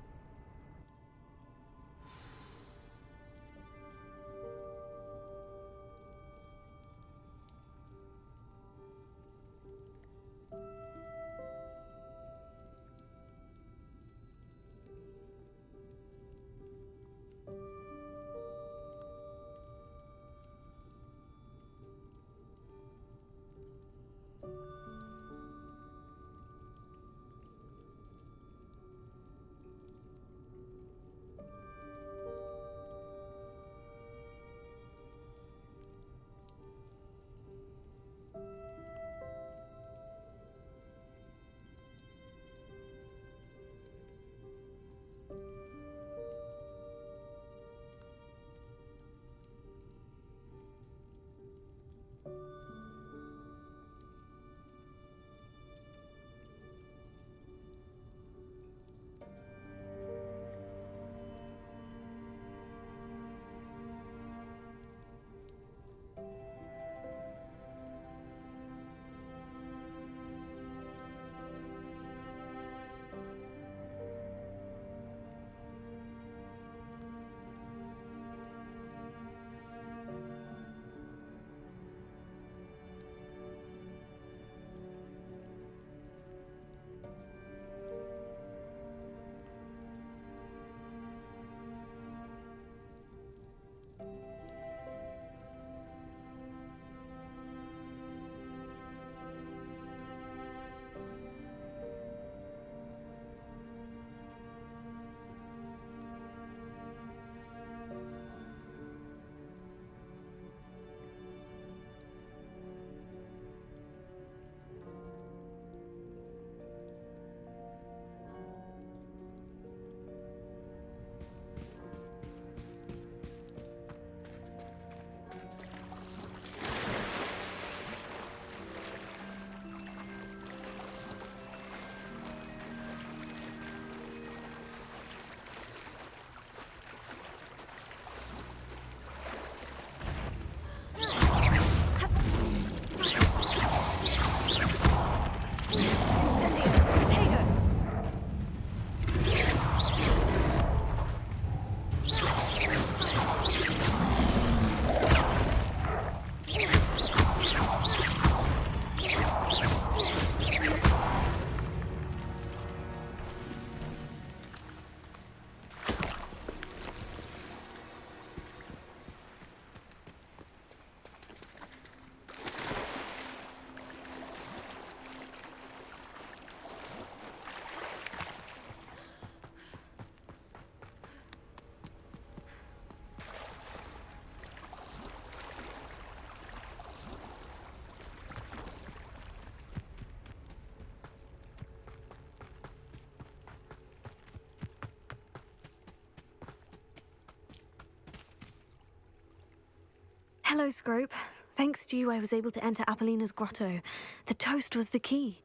Speaker 2: Hello, Scrope. Thanks to you, I was able to enter Apollina's grotto. The toast was the key.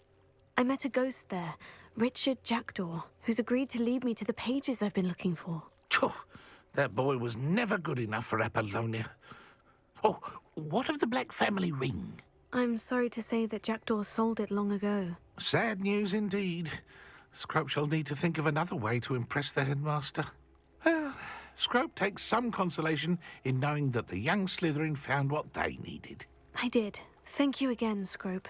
Speaker 2: I met a ghost there, Richard Jackdaw, who's agreed to lead me to the pages I've been looking for.
Speaker 1: Phew, that boy was never good enough for Apollonia. Oh, what of the Black family ring?
Speaker 2: I'm sorry to say that Jackdaw sold it long ago.
Speaker 1: Sad news indeed. Scrope shall need to think of another way to impress the headmaster. Well, Scrope takes some consolation in knowing that the young Slytherin found what they needed.
Speaker 2: I did. Thank you again, Scrope.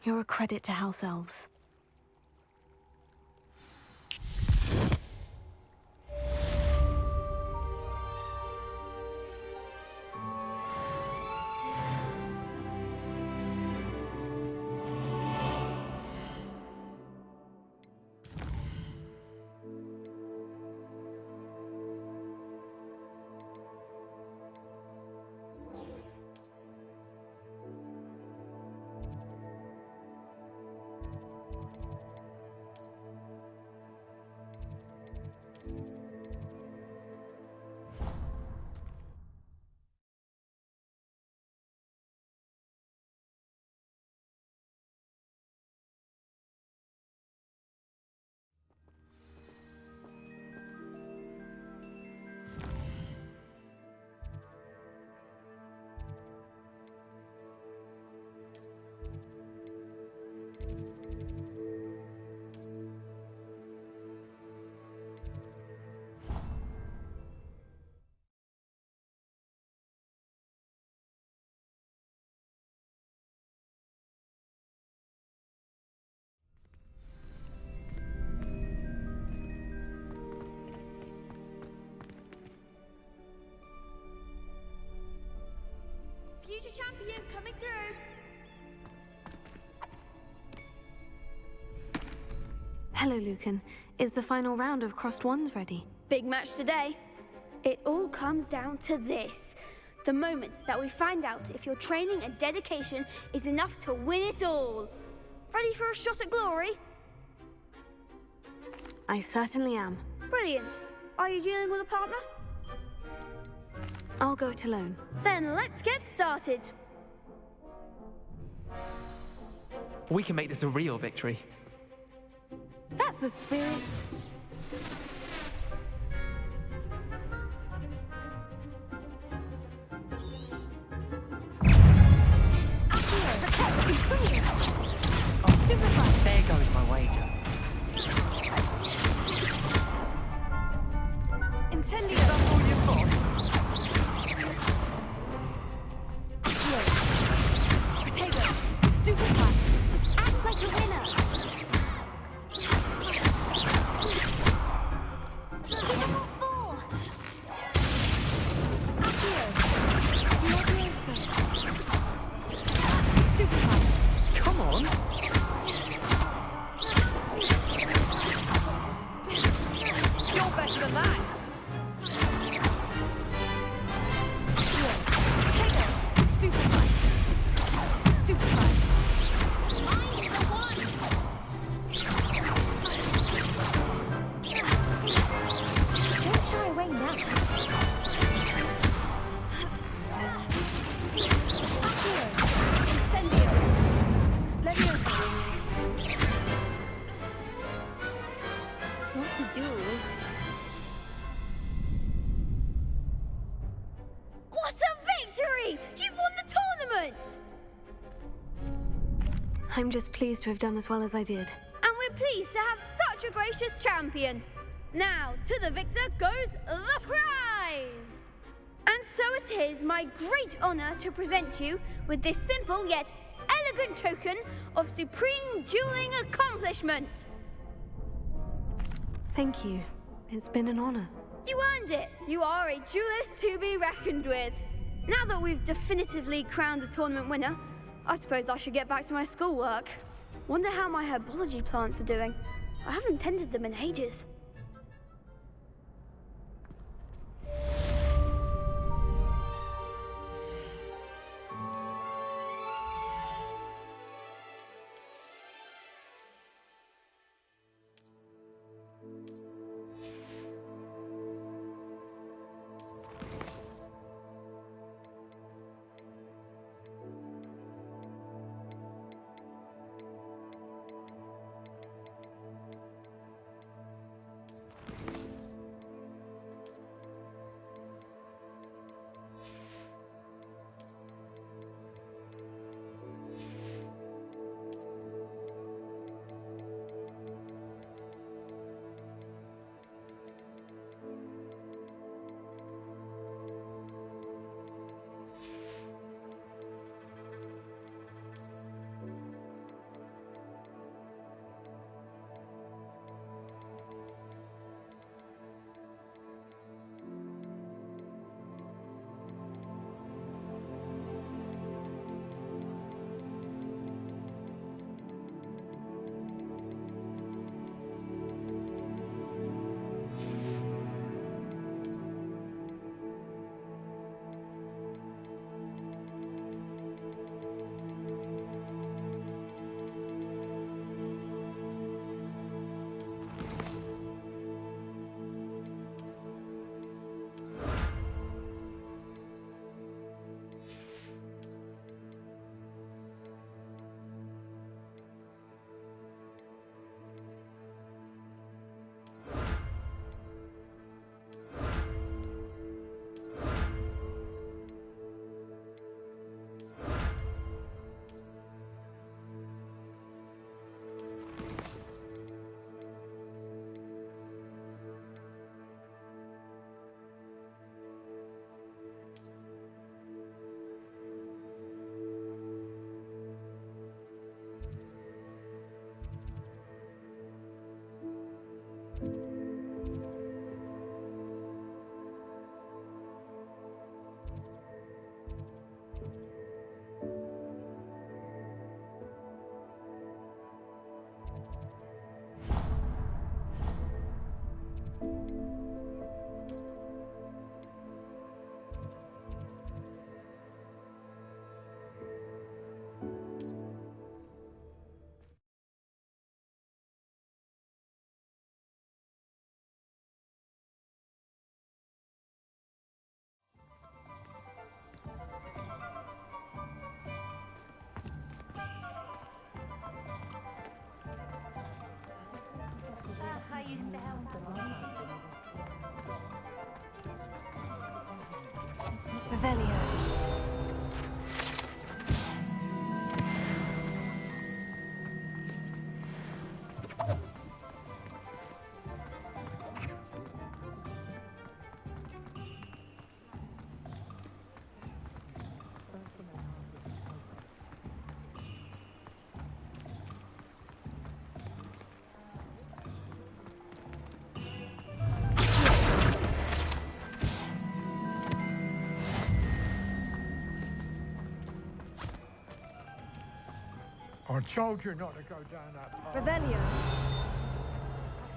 Speaker 2: You're a credit to House Elves.
Speaker 8: Future champion coming through.
Speaker 2: Hello, Lucan. Is the final round of Crossed Wands ready?
Speaker 8: Big match today. It all comes down to this. The moment that we find out if your training and dedication is enough to win it all. Ready for a shot at glory?
Speaker 2: I certainly am.
Speaker 8: Brilliant. Are you dealing with a partner?
Speaker 2: I'll go it alone.
Speaker 8: Then let's get started.
Speaker 16: We can make this a real victory.
Speaker 2: That's the spirit.
Speaker 10: There goes my wager.
Speaker 2: Incendio!
Speaker 10: That's all you've got?
Speaker 2: Potato! Stupefy! Act like a winner!
Speaker 16: Come on. You're better than that.
Speaker 8: Don't shy away now.
Speaker 2: Incendio! Leviosa!
Speaker 8: What to do? What a victory! You've won the tournament!
Speaker 2: I'm just pleased to have done as well as I did.
Speaker 8: And we're pleased to have such a gracious champion. Now, to the victor goes the prize! And so it is my great honor to present you with this simple yet elegant token of supreme dueling accomplishment.
Speaker 2: Thank you. It's been an honor.
Speaker 8: You earned it. You are a duelist to be reckoned with. Now that we've definitively crowned the tournament winner, I suppose I should get back to my schoolwork. Wonder how my herbology plants are doing. I haven't tended them in ages.
Speaker 2: Revelio.
Speaker 15: I told you not to go down that path.
Speaker 2: Revelio.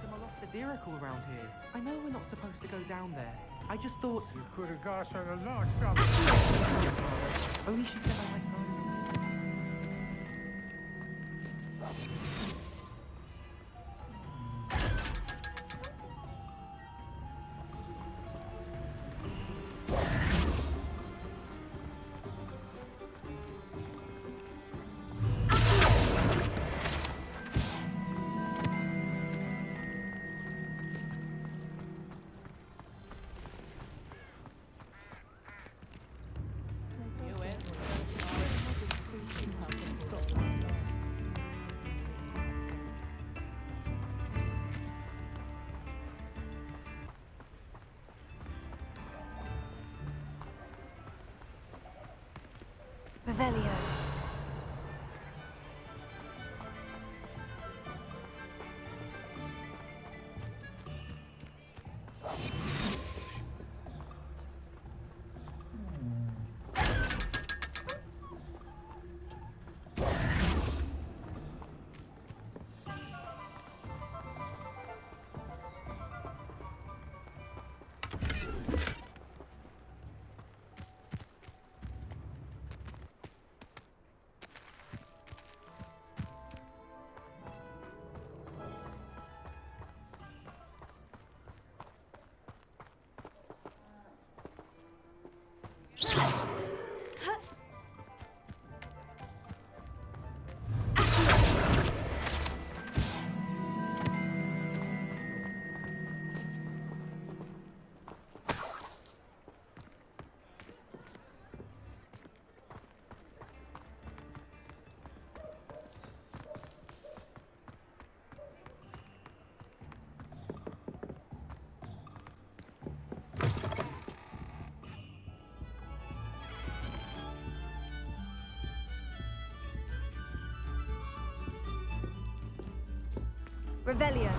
Speaker 12: Them a lot of Dirical around here. I know we're not supposed to go down there. I just thought...
Speaker 15: You could have got us in a lot of trouble.
Speaker 12: Only she said I might find
Speaker 2: Revelio. Revelio.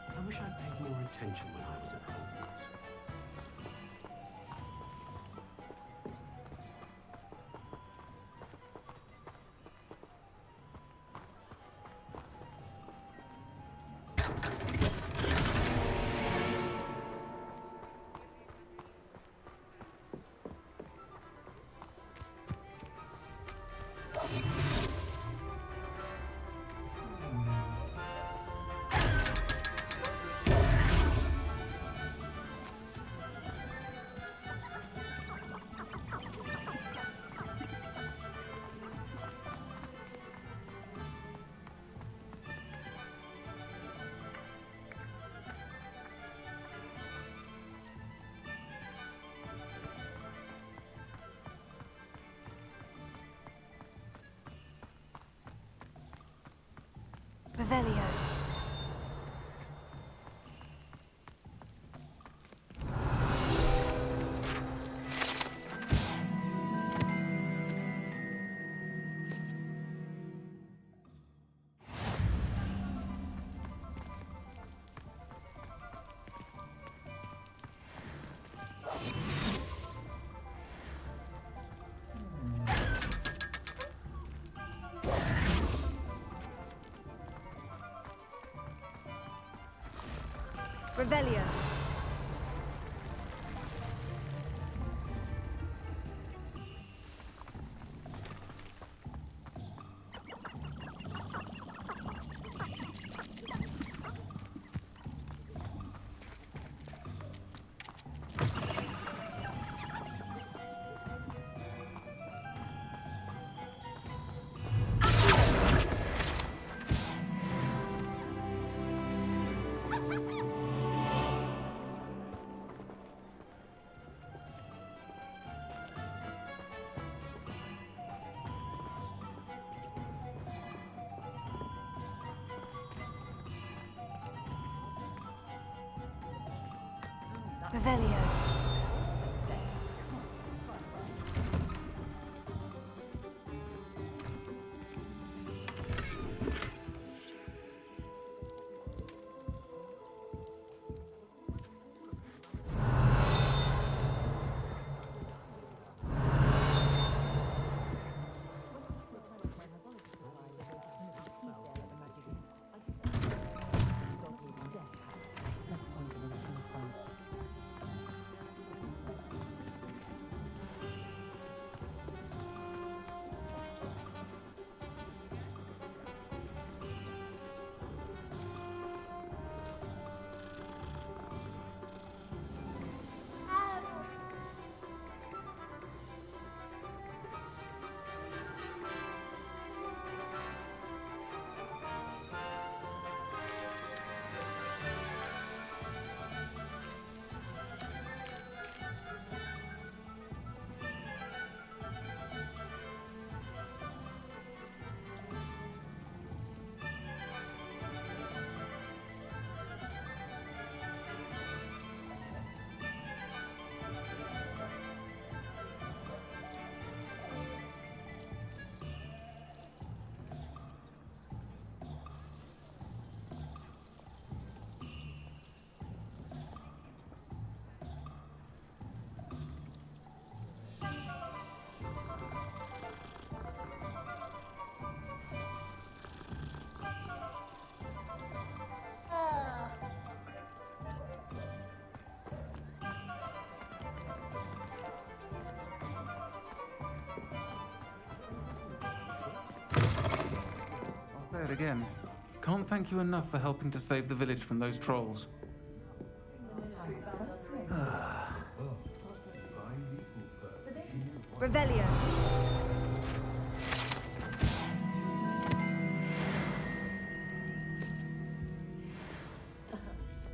Speaker 9: I wish I'd paid more attention when I was at Hogwarts.
Speaker 2: Revelio. Revelio. Revelio.
Speaker 17: Say it again. Can't thank you enough for helping to save the village from those trolls.
Speaker 2: Revelio.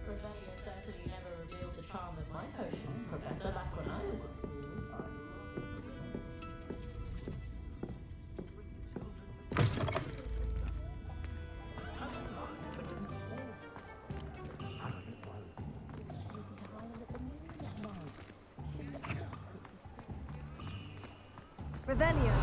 Speaker 18: Revelio certainly never revealed the charm of my potion, Professor, back when I was...
Speaker 2: Revelio.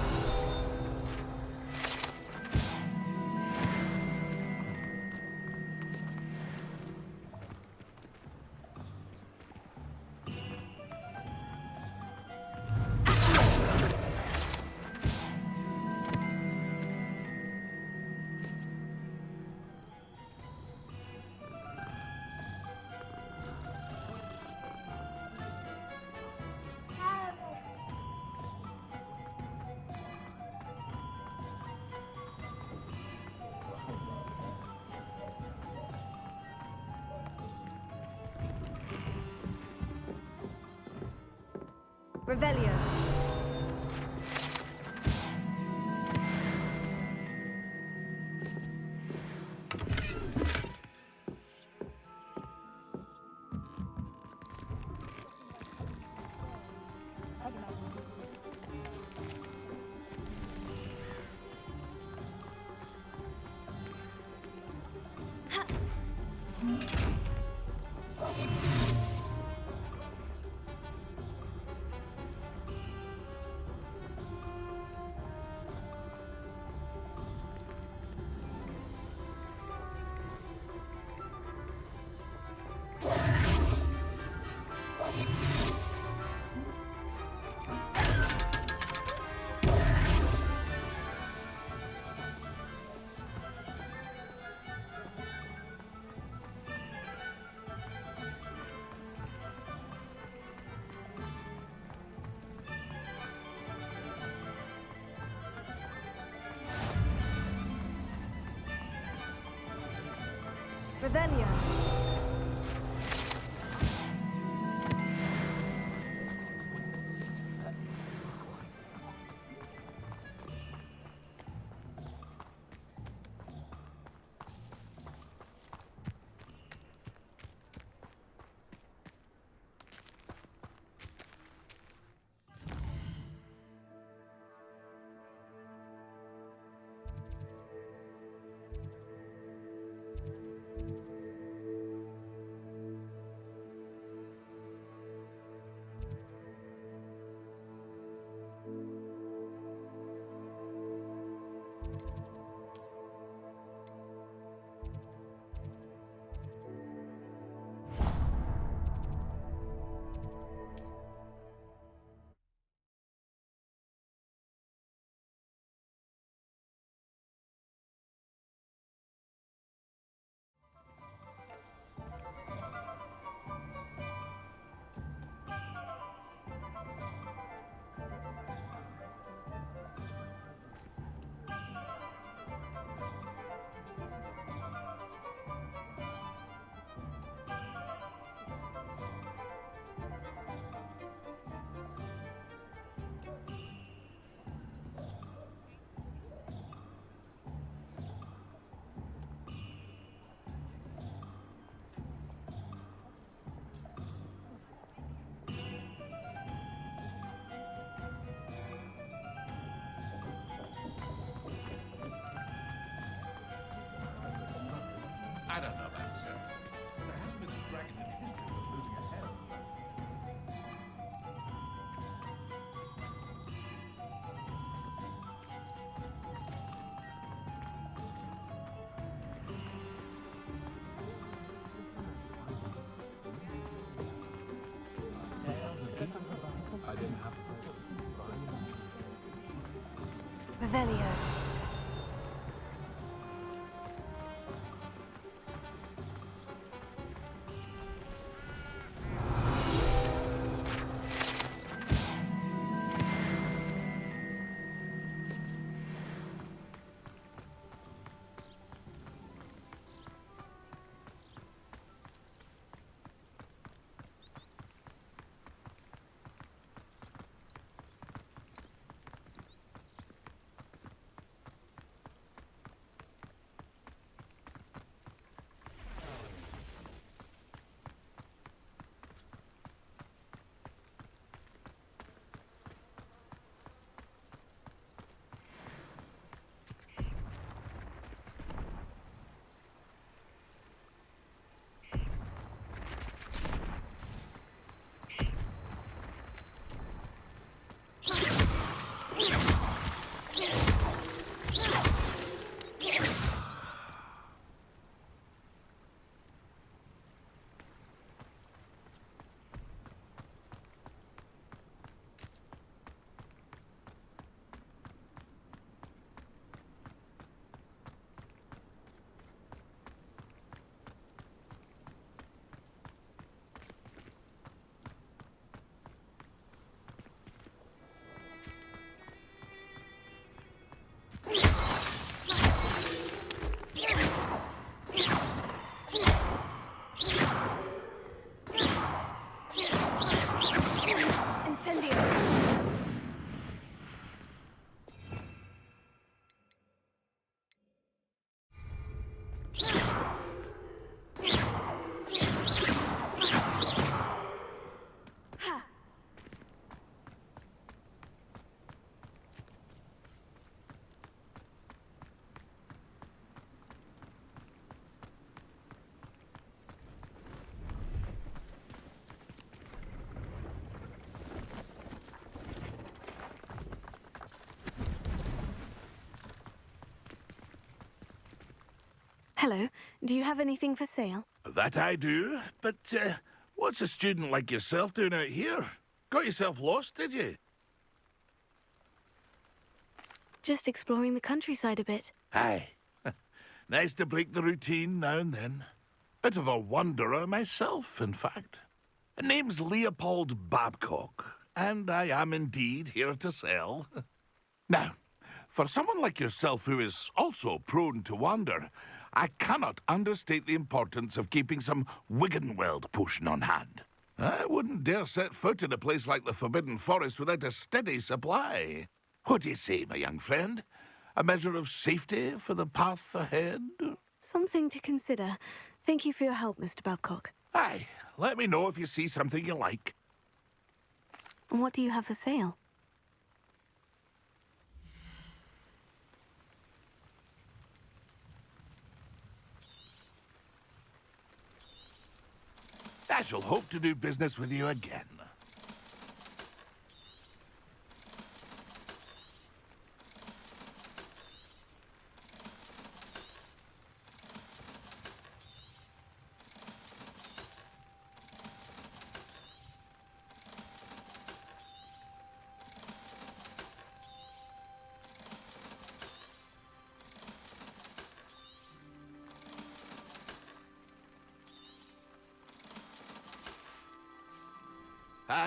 Speaker 2: Revelio. Revelio.
Speaker 1: I don't know about so. There hasn't been a dragon in history of losing a head.
Speaker 15: I didn't have
Speaker 2: Revelio. Hello. Do you have anything for sale?
Speaker 1: That I do, but what's a student like yourself doing out here? Got yourself lost, did you?
Speaker 2: Just exploring the countryside a bit.
Speaker 1: Aye. Nice to break the routine now and then. Bit of a wanderer myself, in fact. Name's Leopold Babcock, and I am indeed here to sell. Now, for someone like yourself who is also prone to wander, I cannot understate the importance of keeping some Wiggenweld potion on hand. I wouldn't dare set foot in a place like the Forbidden Forest without a steady supply. What do you say, my young friend? A measure of safety for the path ahead?
Speaker 2: Something to consider. Thank you for your help, Mr. Babcock.
Speaker 1: Aye, let me know if you see something you like.
Speaker 2: And what do you have for sale?
Speaker 1: I shall hope to do business with you again.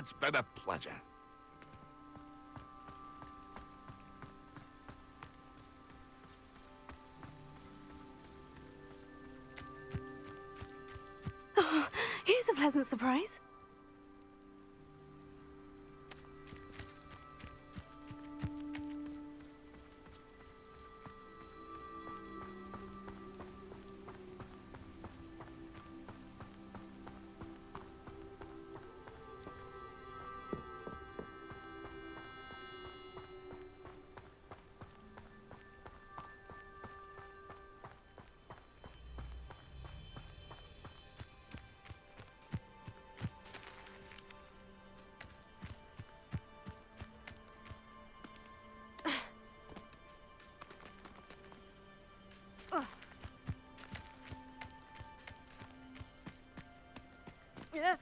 Speaker 1: It's been a pleasure.
Speaker 2: Oh, here's a pleasant surprise. Yeah.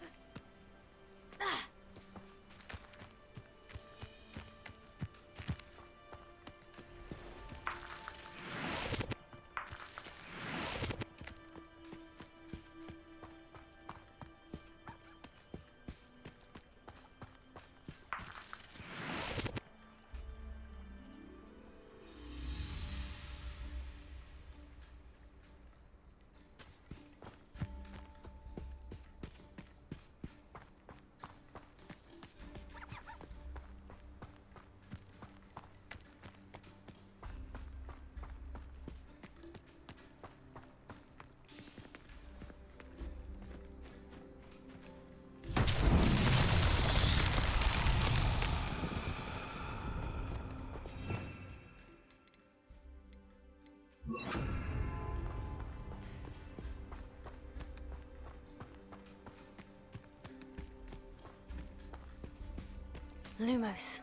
Speaker 2: Lumos.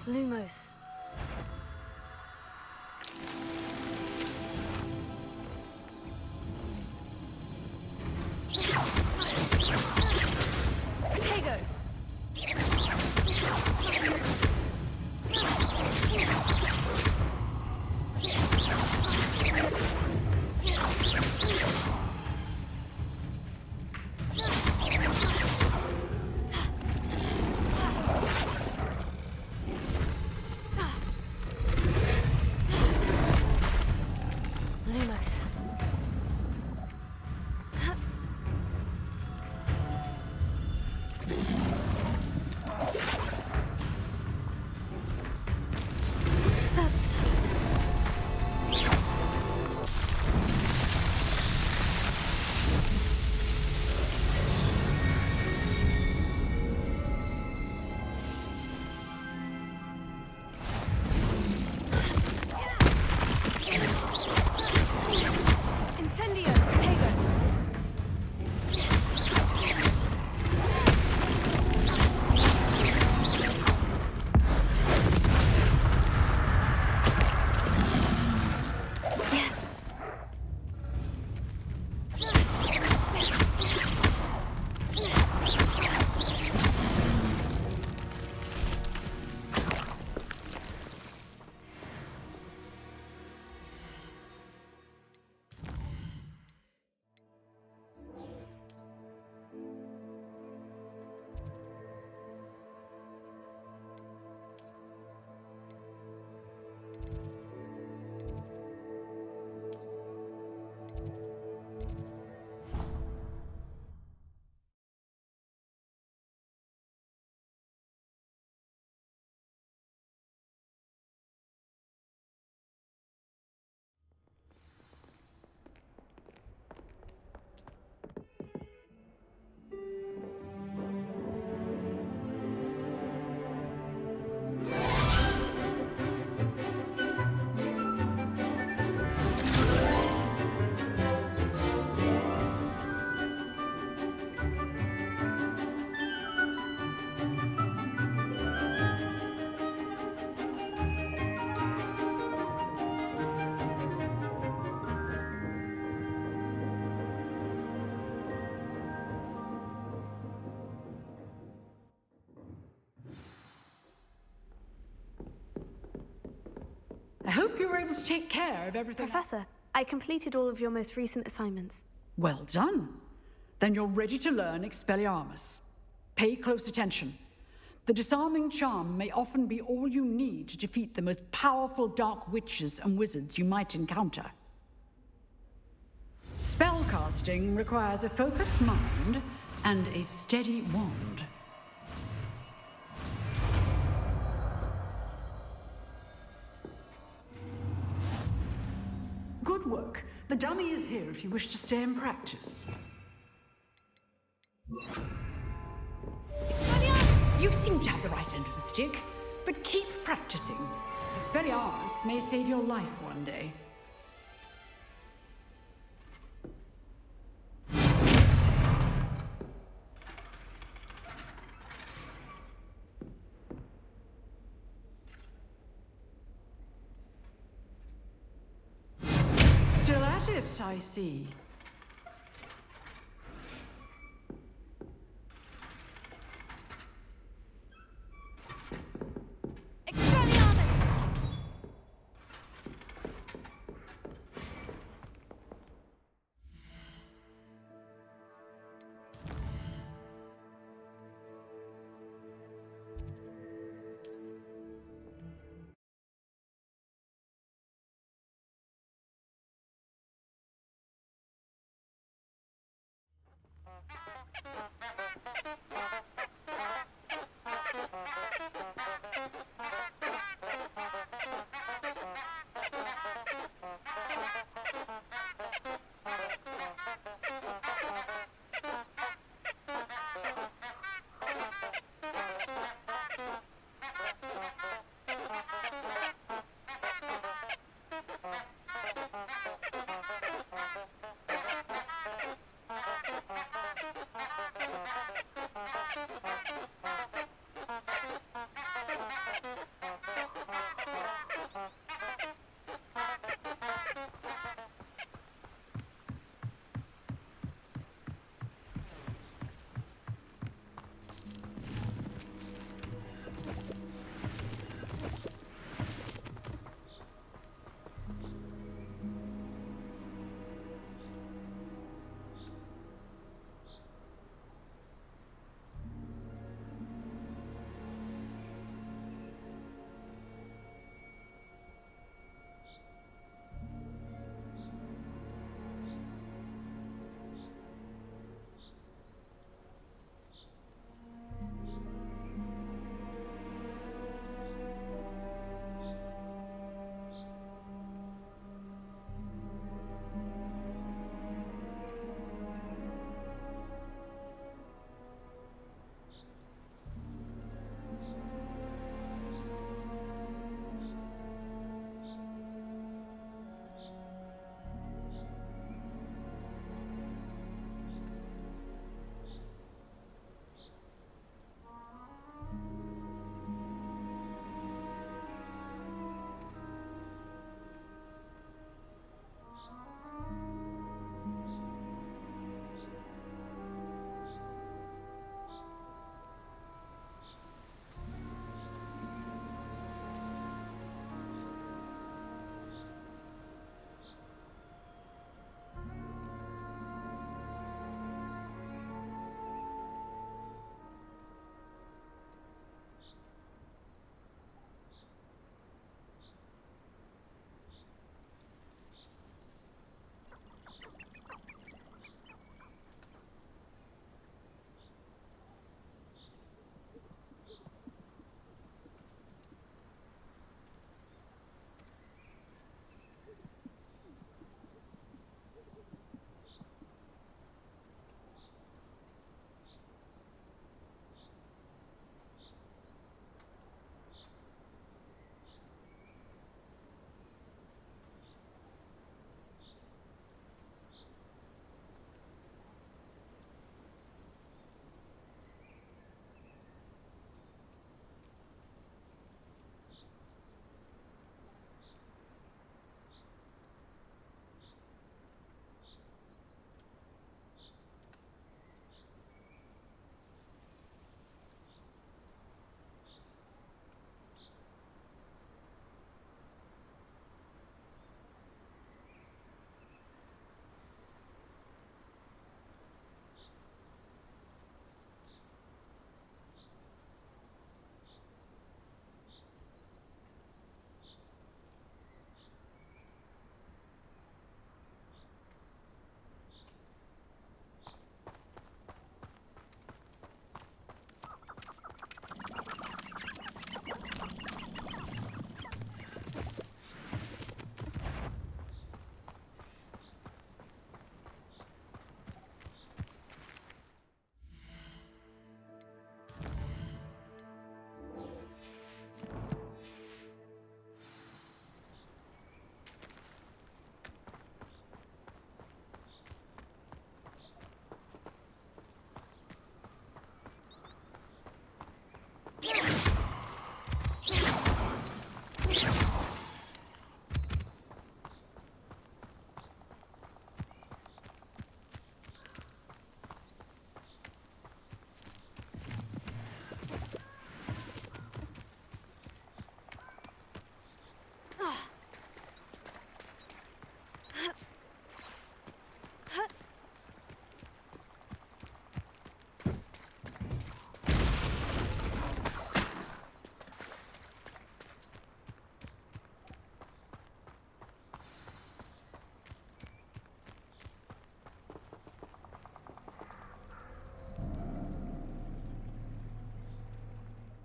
Speaker 2: Lumos. Potato.
Speaker 19: hope you were able to take care of everything.
Speaker 2: Professor, I completed all of your most recent assignments.
Speaker 19: Well done. Then you're ready to learn Expelliarmus. Pay close attention. The disarming charm may often be all you need to defeat the most powerful dark witches and wizards you might encounter. Spellcasting requires a focused mind and a steady wand. Good work. The dummy is here if you wish to stay and practice. You seem to have the right end of the stick, but keep practicing. Expelliarmus may save your life one day. Still at it, I see.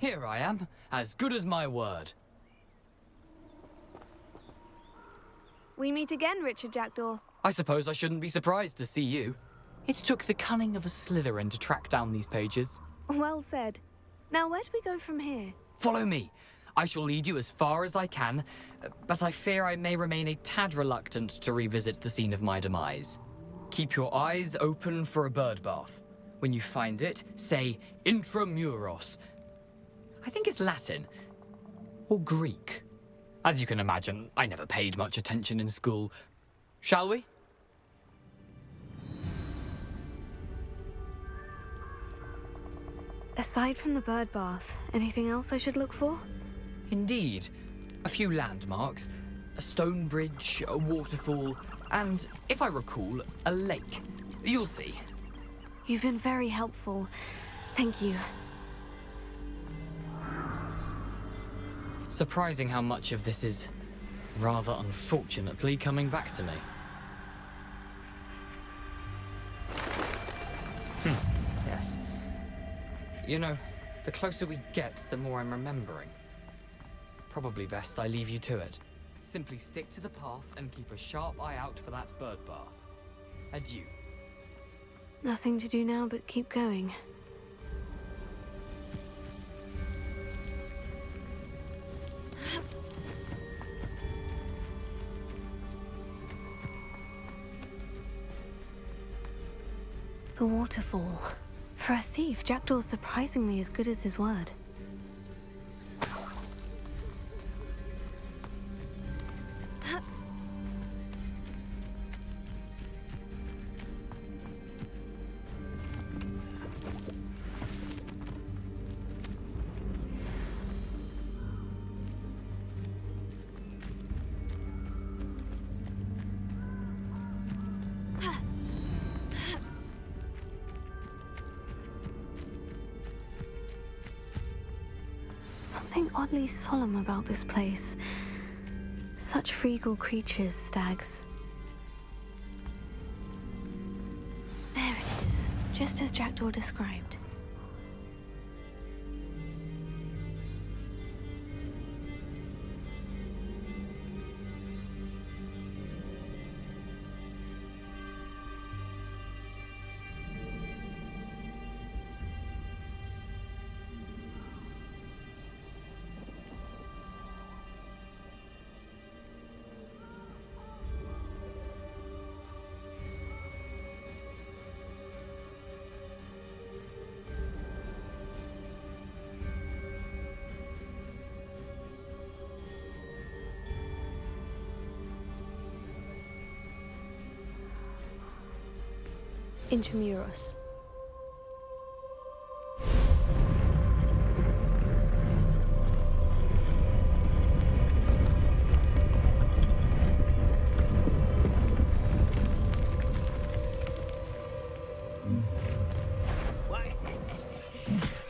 Speaker 14: Here I am, as good as my word.
Speaker 2: We meet again, Richard Jackdaw.
Speaker 14: I suppose I shouldn't be surprised to see you. It took the cunning of a Slytherin to track down these pages.
Speaker 2: Well said. Now, where do we go from here?
Speaker 14: Follow me. I shall lead you as far as I can, but I fear I may remain a tad reluctant to revisit the scene of my demise. Keep your eyes open for a bird bath. When you find it, say intramuros. I think it's Latin. Or Greek. As you can imagine, I never paid much attention in school. Shall we?
Speaker 2: Aside from the bird bath, anything else I should look for?
Speaker 14: Indeed. A few landmarks, a stone bridge, a waterfall, and, if I recall, a lake. You'll see.
Speaker 2: You've been very helpful. Thank you.
Speaker 14: Surprising how much of this is, rather unfortunately, coming back to me. Yes. You know, the closer we get, the more I'm remembering. Probably best I leave you to it. Simply stick to the path and keep a sharp eye out for that bird bath. Adieu.
Speaker 2: Nothing to do now but keep going. The waterfall. For a thief, Jackdaw's surprisingly as good as his word. Something oddly solemn about this place. Such regal creatures, stags. There it is, just as Jackdaw described. Intramuros.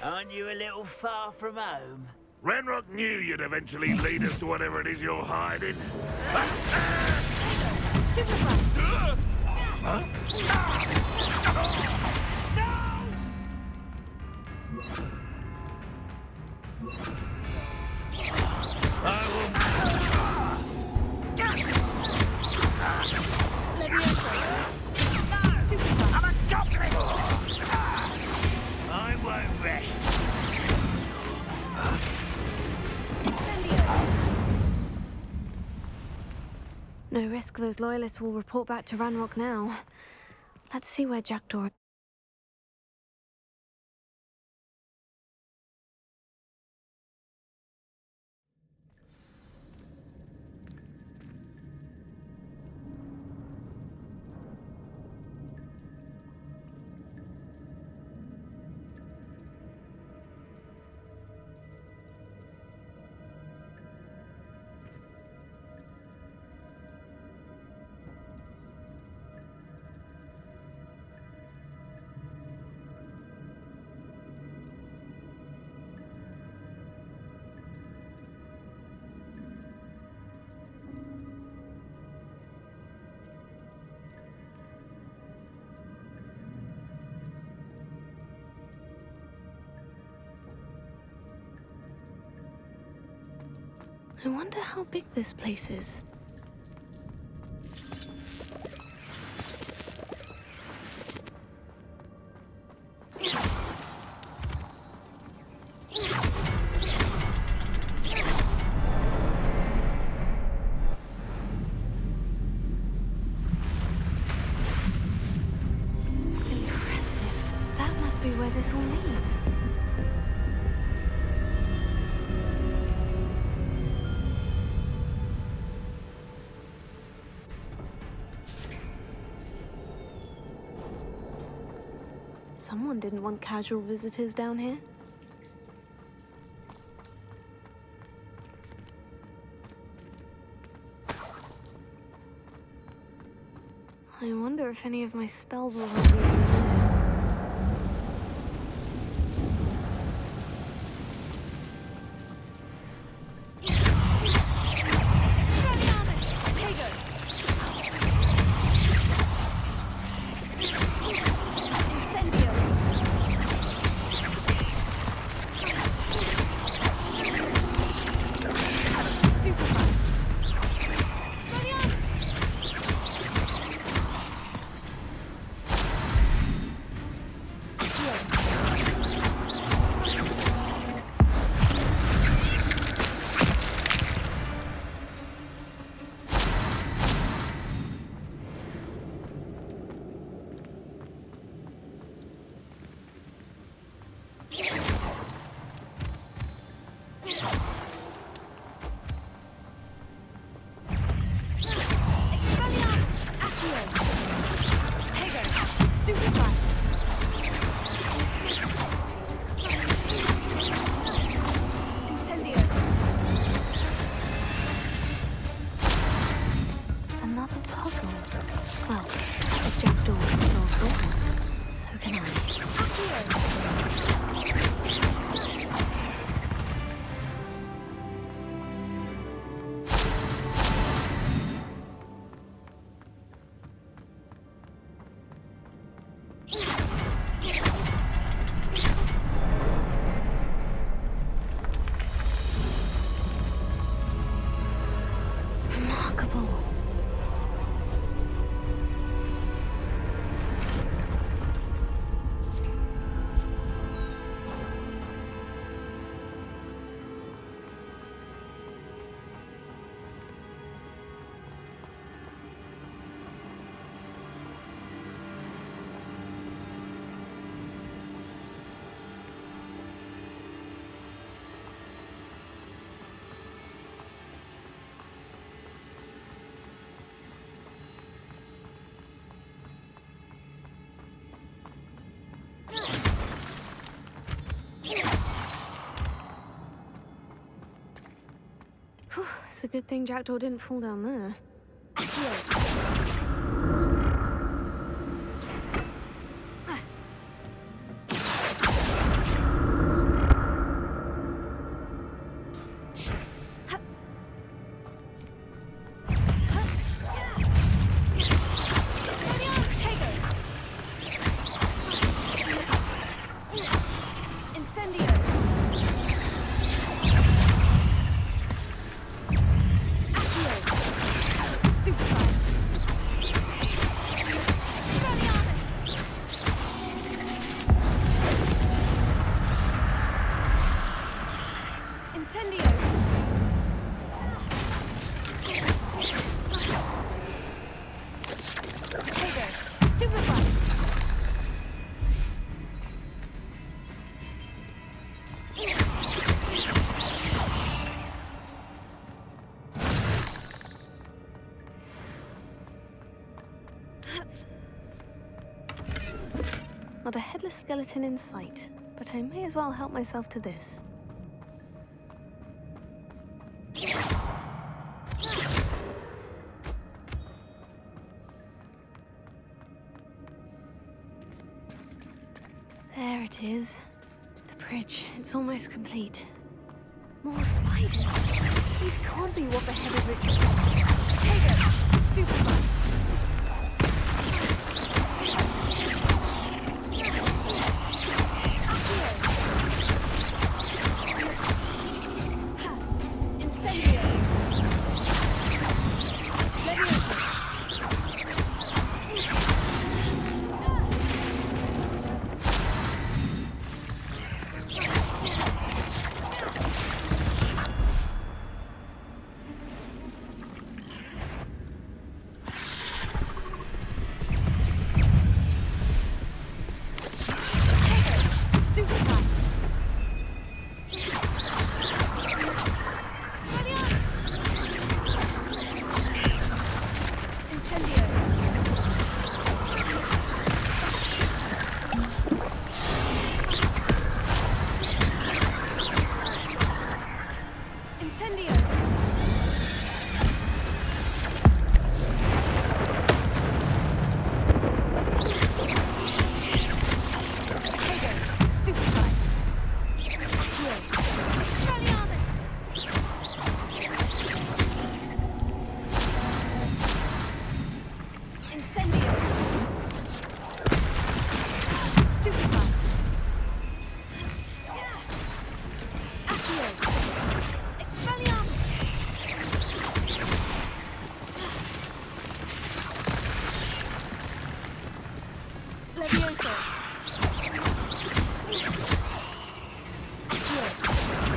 Speaker 5: Aren't you a little far from home?
Speaker 1: Ranrock knew you'd eventually lead us to whatever it is you're hiding. Huh?
Speaker 5: I'm a goblin! I won't rest.
Speaker 2: No risk those loyalists will report back to Ranrock now. Let's see where Jackdaw... I wonder how big this place is. Impressive. That must be where this all leads. Someone didn't want casual visitors down here. I wonder if any of my spells will help me through this. Another puzzle. Well, if Jackdaw can solve this, so can I. Remarkable. Whew, it's a good thing Jackdaw didn't fall down there. Not a headless skeleton in sight, but I may as well help myself to this. There it is. The bridge, it's almost complete. More spiders. These can't be what the head of Richard. Potato! Stupid one! Incendio!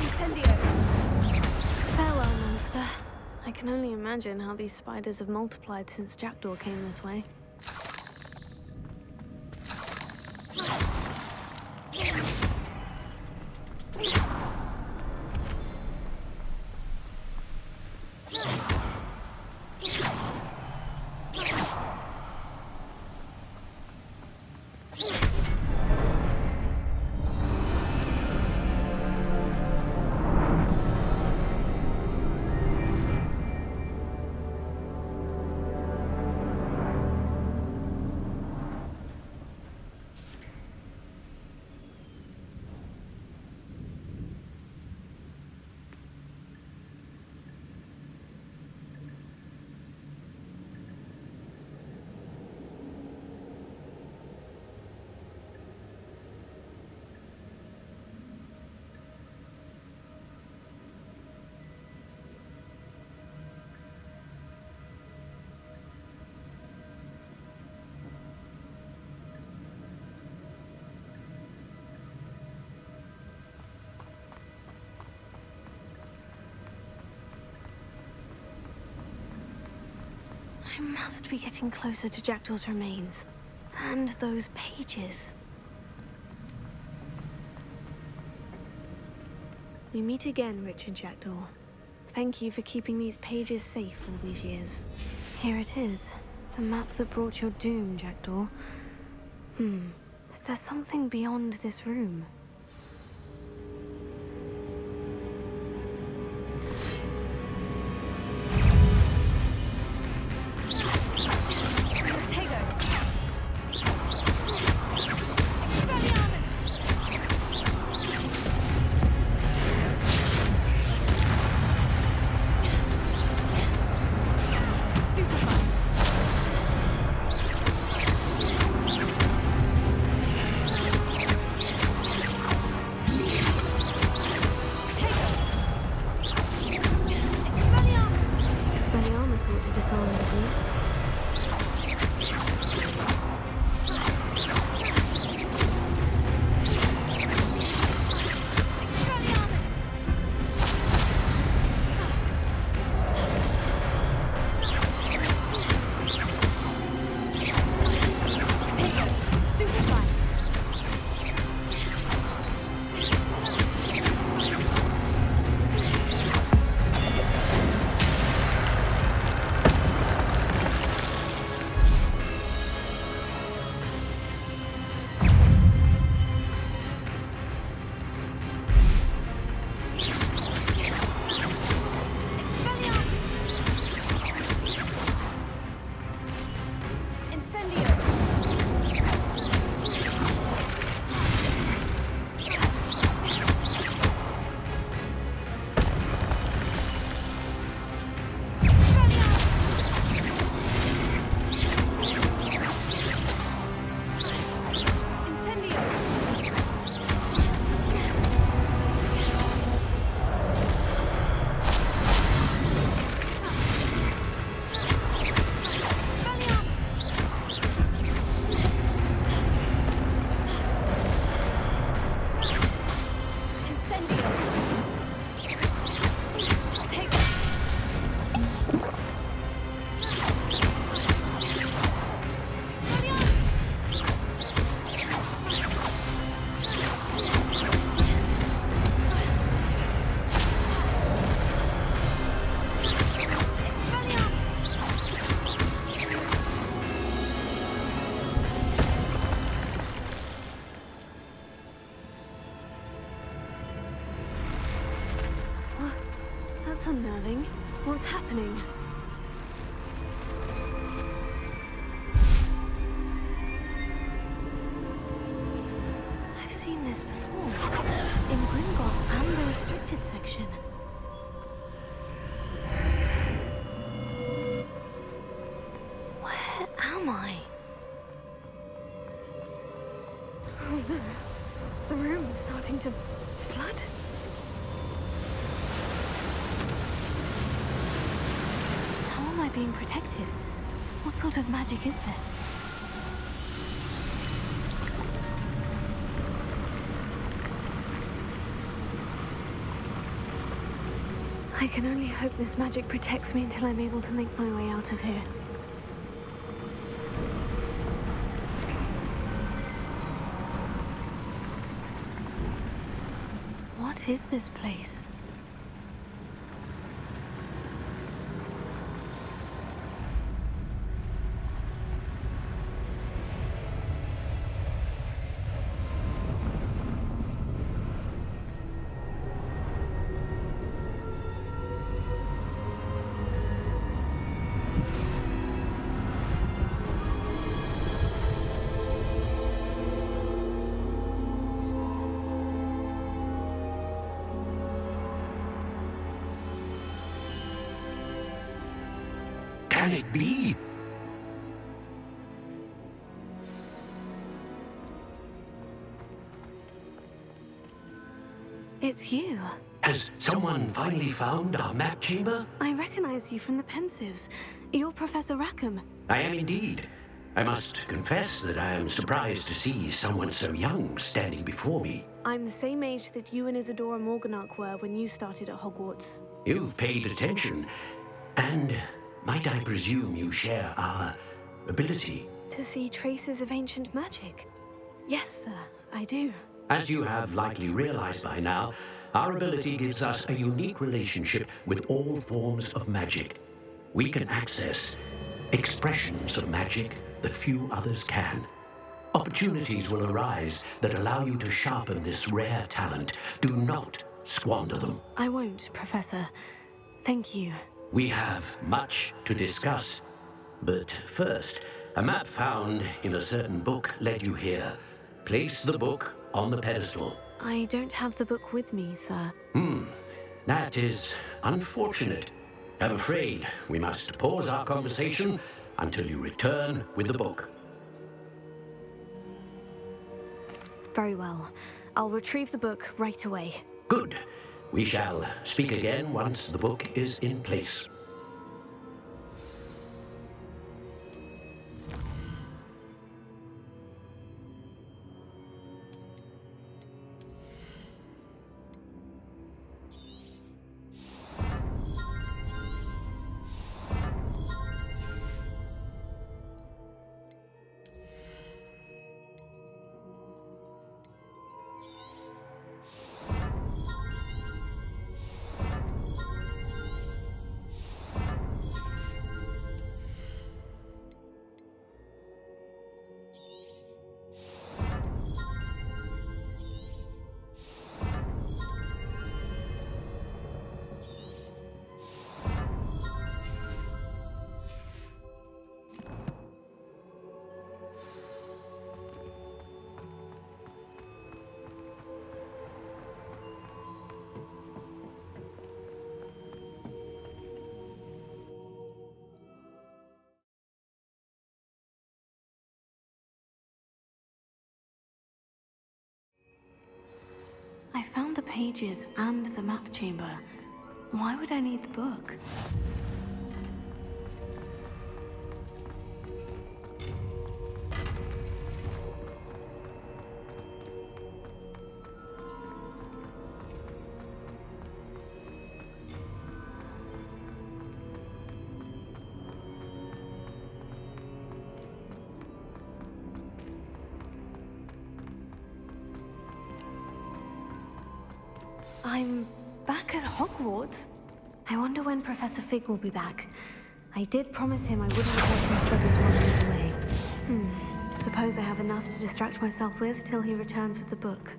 Speaker 2: Incendio! Farewell, monster. I can only imagine how these spiders have multiplied since Jackdaw came this way. I must be getting closer to Jackdaw's remains. And those pages. We meet again, Richard Jackdaw. Thank you for keeping these pages safe all these years. Here it is. The map that brought your doom, Jackdaw. Is there something beyond this room? That's unnerving. What's happening? I've seen this before. In Gringotts and the restricted section. Where am I? Oh no. The room's starting to flood. How am I being protected? What sort of magic is this? I can only hope this magic protects me until I'm able to make my way out of here. What is this place?
Speaker 9: Can it be?
Speaker 2: It's you.
Speaker 9: Has someone finally found our map chamber?
Speaker 2: I recognize you from the Pensives. You're Professor Rackham.
Speaker 9: I am indeed. I must confess that I am surprised to see someone so young standing before me.
Speaker 2: I'm the same age that you and Isadora Morganach were when you started at Hogwarts.
Speaker 9: You've paid attention. And might I presume you share our ability?
Speaker 2: To see traces of ancient magic? Yes, sir, I do.
Speaker 9: As you have likely realized by now, our ability gives us a unique relationship with all forms of magic. We can access expressions of magic that few others can. Opportunities will arise that allow you to sharpen this rare talent. Do not squander them.
Speaker 2: I won't, Professor. Thank you.
Speaker 9: We have much to discuss. But first, a map found in a certain book led you here. Place the book on the pedestal.
Speaker 2: I don't have the book with me, sir.
Speaker 9: That is unfortunate. I'm afraid we must pause our conversation until you return with the book.
Speaker 2: Very well. I'll retrieve the book right away.
Speaker 9: Good. We shall speak again once the book is in place.
Speaker 2: I found the pages and the map chamber. Why would I need the book? I'm back at Hogwarts. I wonder when Professor Fig will be back. I did promise him I wouldn't let him studies while he was away. Suppose I have enough to distract myself with till he returns with the book.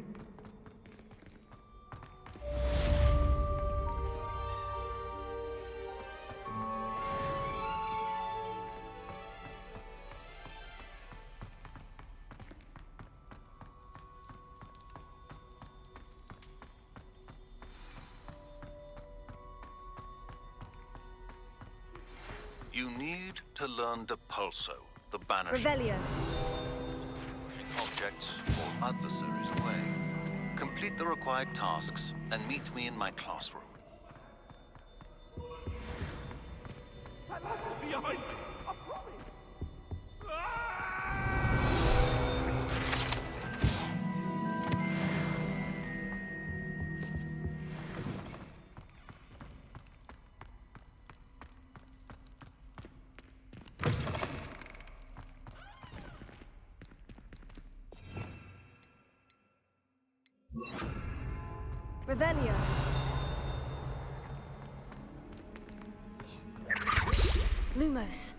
Speaker 13: You need to learn Depulso, the Banisher.
Speaker 6: Revelio.
Speaker 13: Pushing objects or adversaries away. Complete the required tasks and meet me in my classroom.
Speaker 9: Behind me!
Speaker 2: Revelio. Lumos.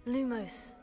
Speaker 2: Lumos.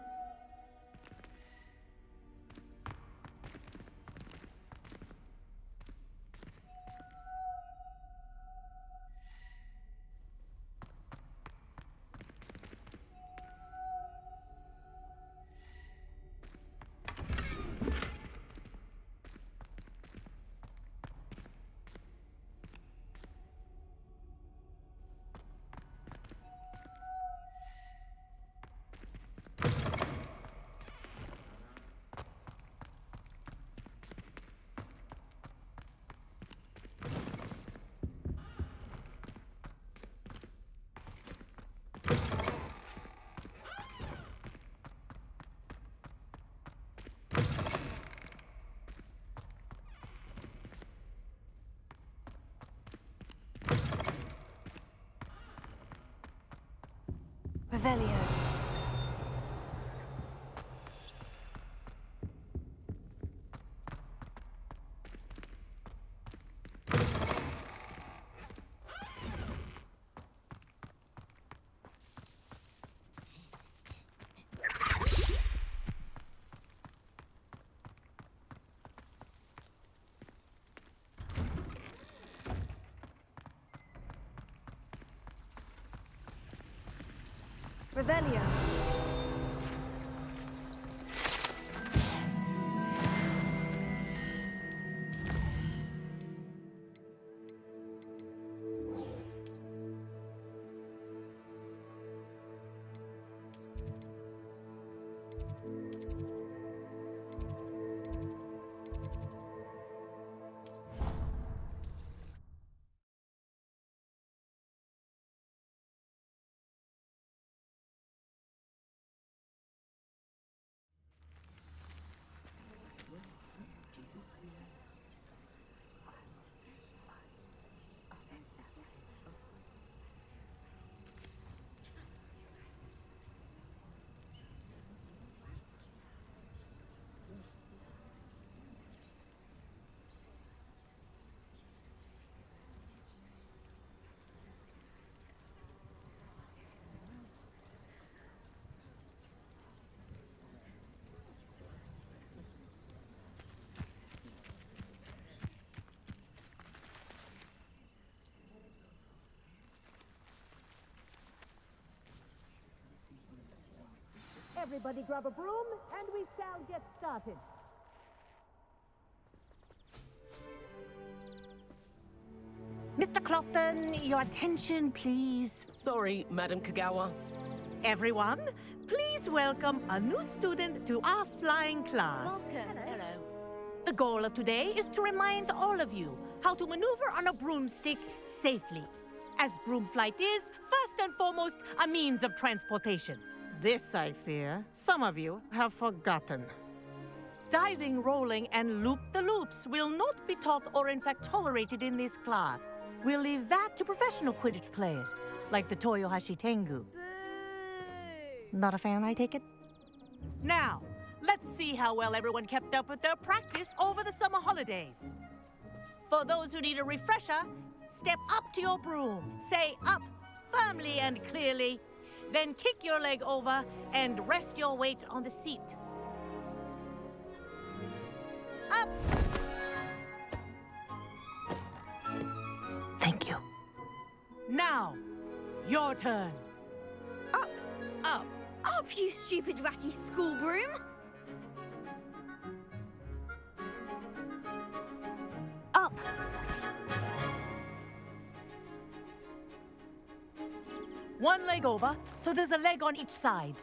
Speaker 2: Revelio. Revelio.
Speaker 11: Everybody grab a broom, and we shall get started.
Speaker 23: Mr. Clopton, your attention, please.
Speaker 20: Sorry, Madam Kagawa.
Speaker 23: Everyone, please welcome a new student to our flying class.
Speaker 8: Welcome.
Speaker 23: Hello. The goal of today is to remind all of you how to maneuver on a broomstick safely, as broom flight is, first and foremost, a means of transportation. This, I fear, some of you have forgotten. Diving, rolling, and loop-the-loops will not be taught or in fact tolerated in this class. We'll leave that to professional Quidditch players, like the Toyohashi Tengu. Not a fan, I take it? Now, let's see how well everyone kept up with their practice over the summer holidays. For those who need a refresher, step up to your broom, say up firmly and clearly, then kick your leg over and rest your weight on the seat. Up! Thank you. Now, your turn.
Speaker 8: Up.
Speaker 23: Up.
Speaker 8: Up, you stupid ratty school broom.
Speaker 23: Up. One leg over, so there's a leg on each side.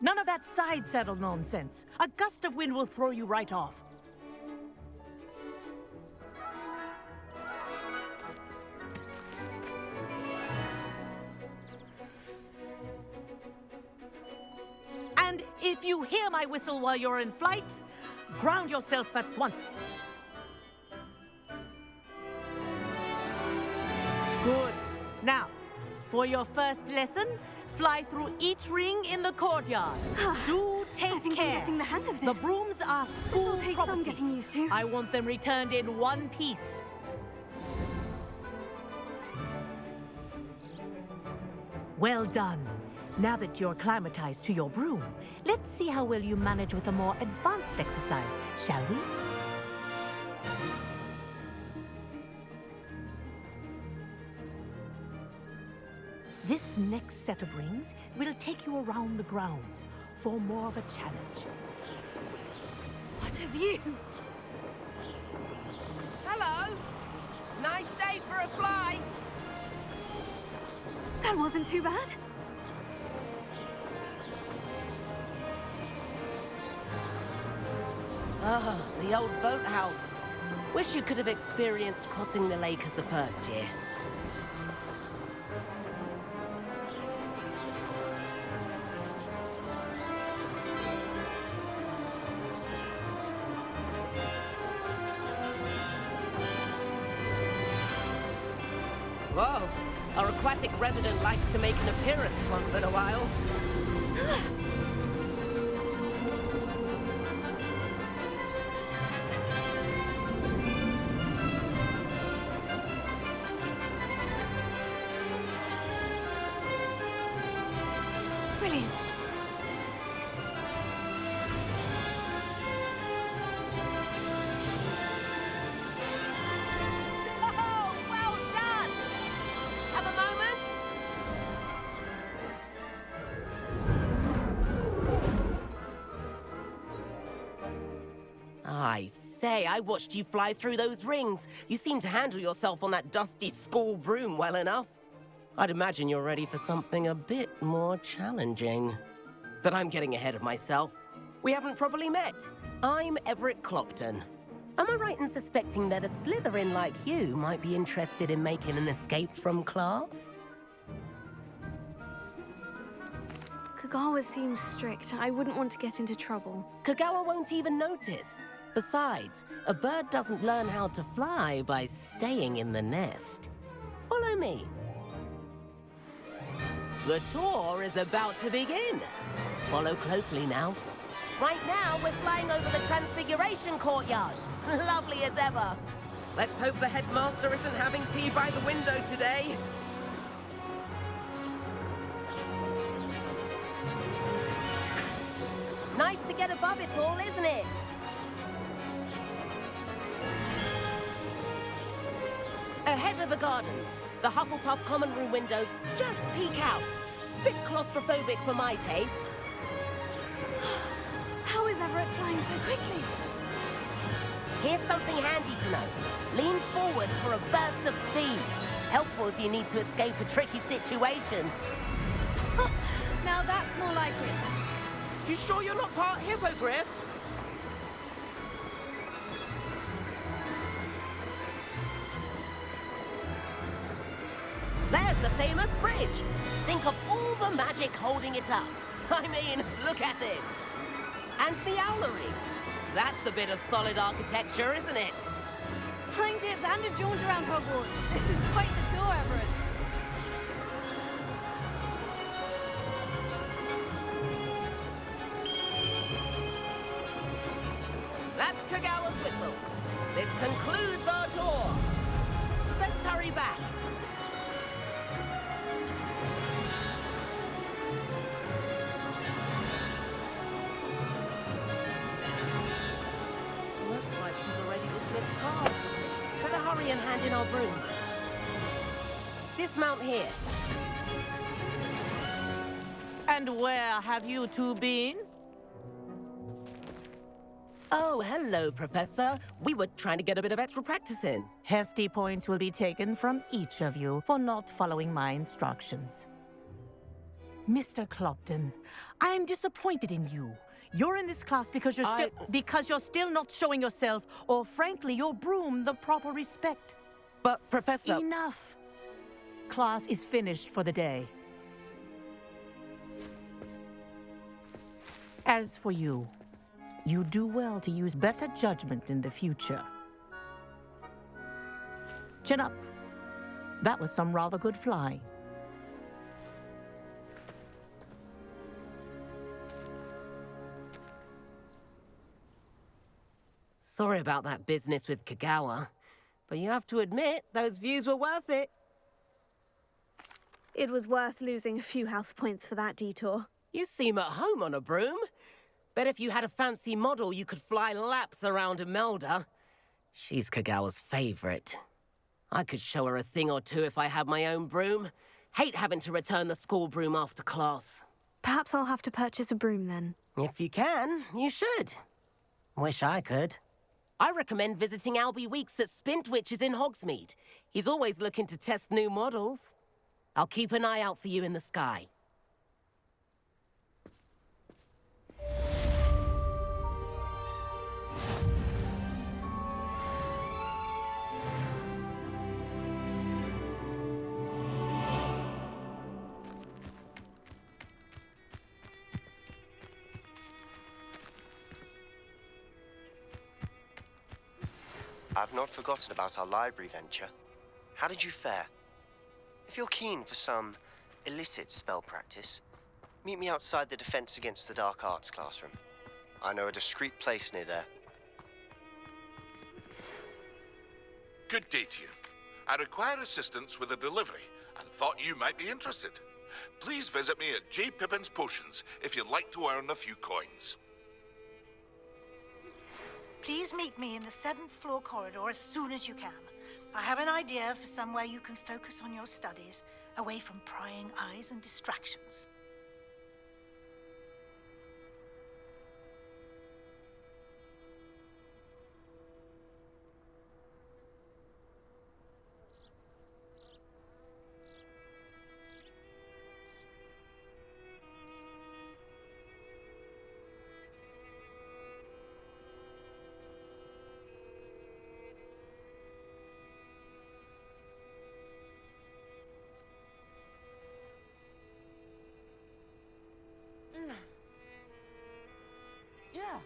Speaker 23: None of that side saddle nonsense. A gust of wind will throw you right off.
Speaker 20: If you hear my whistle while you're in flight, ground yourself at once. Good. Now, for your first lesson, fly through each ring in the courtyard. Do take care.
Speaker 2: I'm getting the hang of this.
Speaker 20: The brooms are school
Speaker 2: This'll take
Speaker 20: property.
Speaker 2: some getting used to.
Speaker 20: I want them returned in one piece. Well done. Now that you're acclimatized to your broom, let's see how well you manage with a more advanced exercise, shall we? This next set of rings will take you around the grounds for more of a challenge.
Speaker 2: What a view!
Speaker 21: Hello! Nice day for a flight!
Speaker 2: That wasn't too bad.
Speaker 21: Ah, the old boathouse. Wish you could have experienced crossing the lake as the first year. Whoa, our aquatic resident likes to make an appearance once in a while.
Speaker 2: Brilliant.
Speaker 21: Oh, well done! Have a moment? I say, I watched you fly through those rings. You seem to handle yourself on that dusty school broom well enough. I'd imagine you're ready for something a bit more challenging. But I'm getting ahead of myself. We haven't properly met. I'm Everett Clopton. Am I right in suspecting that a Slytherin like you might be interested in making an escape from class?
Speaker 2: Kagawa seems strict. I wouldn't want to get into trouble.
Speaker 21: Kagawa won't even notice. Besides, a bird doesn't learn how to fly by staying in the nest. Follow me. The tour is about to begin. Follow closely now. Right now, we're flying over the Transfiguration Courtyard. Lovely as ever. Let's hope the headmaster isn't having tea by the window today. Nice to get above it all, isn't it? Ahead of the gardens, the Hufflepuff common room windows just peek out. Bit claustrophobic for my taste.
Speaker 2: How is Everett flying so quickly?
Speaker 21: Here's something handy to know. Lean forward for a burst of speed. Helpful if you need to escape a tricky situation.
Speaker 2: Now that's more like it.
Speaker 21: You sure you're not part hippogriff? There's the famous bridge. Think of all the magic holding it up. I mean, look at it. And the owlery. That's a bit of solid architecture, isn't it?
Speaker 2: Flying tips and a jaunt around Hogwarts. This is quite the tour, Everett.
Speaker 21: That's Kagawa's whistle. This concludes our tour. Let's hurry back. Looks like she's already dismissed class. Better hurry and hand in our brooms. Dismount here. And where have you two been? Oh, hello, Professor. We were trying to get a bit of extra practice in.
Speaker 20: Hefty points will be taken from each of you for not following my instructions. Mr. Clopton, I'm disappointed in you. You're in this class because you're still not showing yourself, or frankly, your broom, the proper respect.
Speaker 21: But, Professor...
Speaker 20: Enough. Class is finished for the day. As for you, you do well to use better judgment in the future. Chin up. That was some rather good flying.
Speaker 21: Sorry about that business with Kagawa, but you have to admit, those views were worth it.
Speaker 4: It was worth losing a few house points for that detour.
Speaker 21: You seem at home on a broom. Bet if you had a fancy model, you could fly laps around Imelda. She's Kagawa's favorite. I could show her a thing or two if I had my own broom. Hate having to return the school broom after class.
Speaker 2: Perhaps I'll have to purchase a broom then.
Speaker 21: If you can, you should. Wish I could. I recommend visiting Albie Weeks at Spintwitches in Hogsmeade. He's always looking to test new models. I'll keep an eye out for you in the sky.
Speaker 7: I've not forgotten about our library venture. How did you fare? If you're keen for some illicit spell practice, meet me outside the Defense Against the Dark Arts classroom. I know a discreet place near there.
Speaker 1: Good day to you. I require assistance with a delivery and thought you might be interested. Please visit me at J. Pippin's Potions if you'd like to earn a few coins.
Speaker 22: Please meet me in the 7th floor corridor as soon as you can. I have an idea for somewhere you can focus on your studies, away from prying eyes and distractions. Yeah.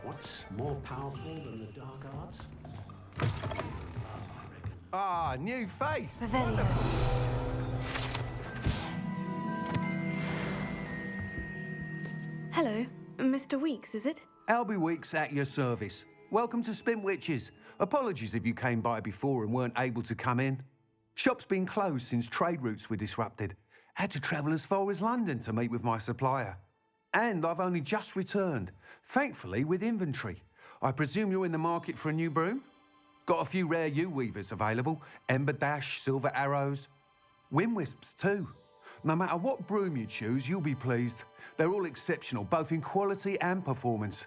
Speaker 9: What's more powerful than the dark arts?
Speaker 24: Ah, new face.
Speaker 2: Revelio. Hello, Mr. Weeks, is it?
Speaker 24: Albie Weeks at your service. Welcome to Spintwitches. Apologies if you came by before and weren't able to come in. Shop's been closed since trade routes were disrupted. Had to travel as far as London to meet with my supplier. And I've only just returned, thankfully with inventory. I presume you're in the market for a new broom? Got a few rare U-weavers available. Ember Dash, Silver Arrows. Wind Wisps too. No matter what broom you choose, you'll be pleased. They're all exceptional, both in quality and performance.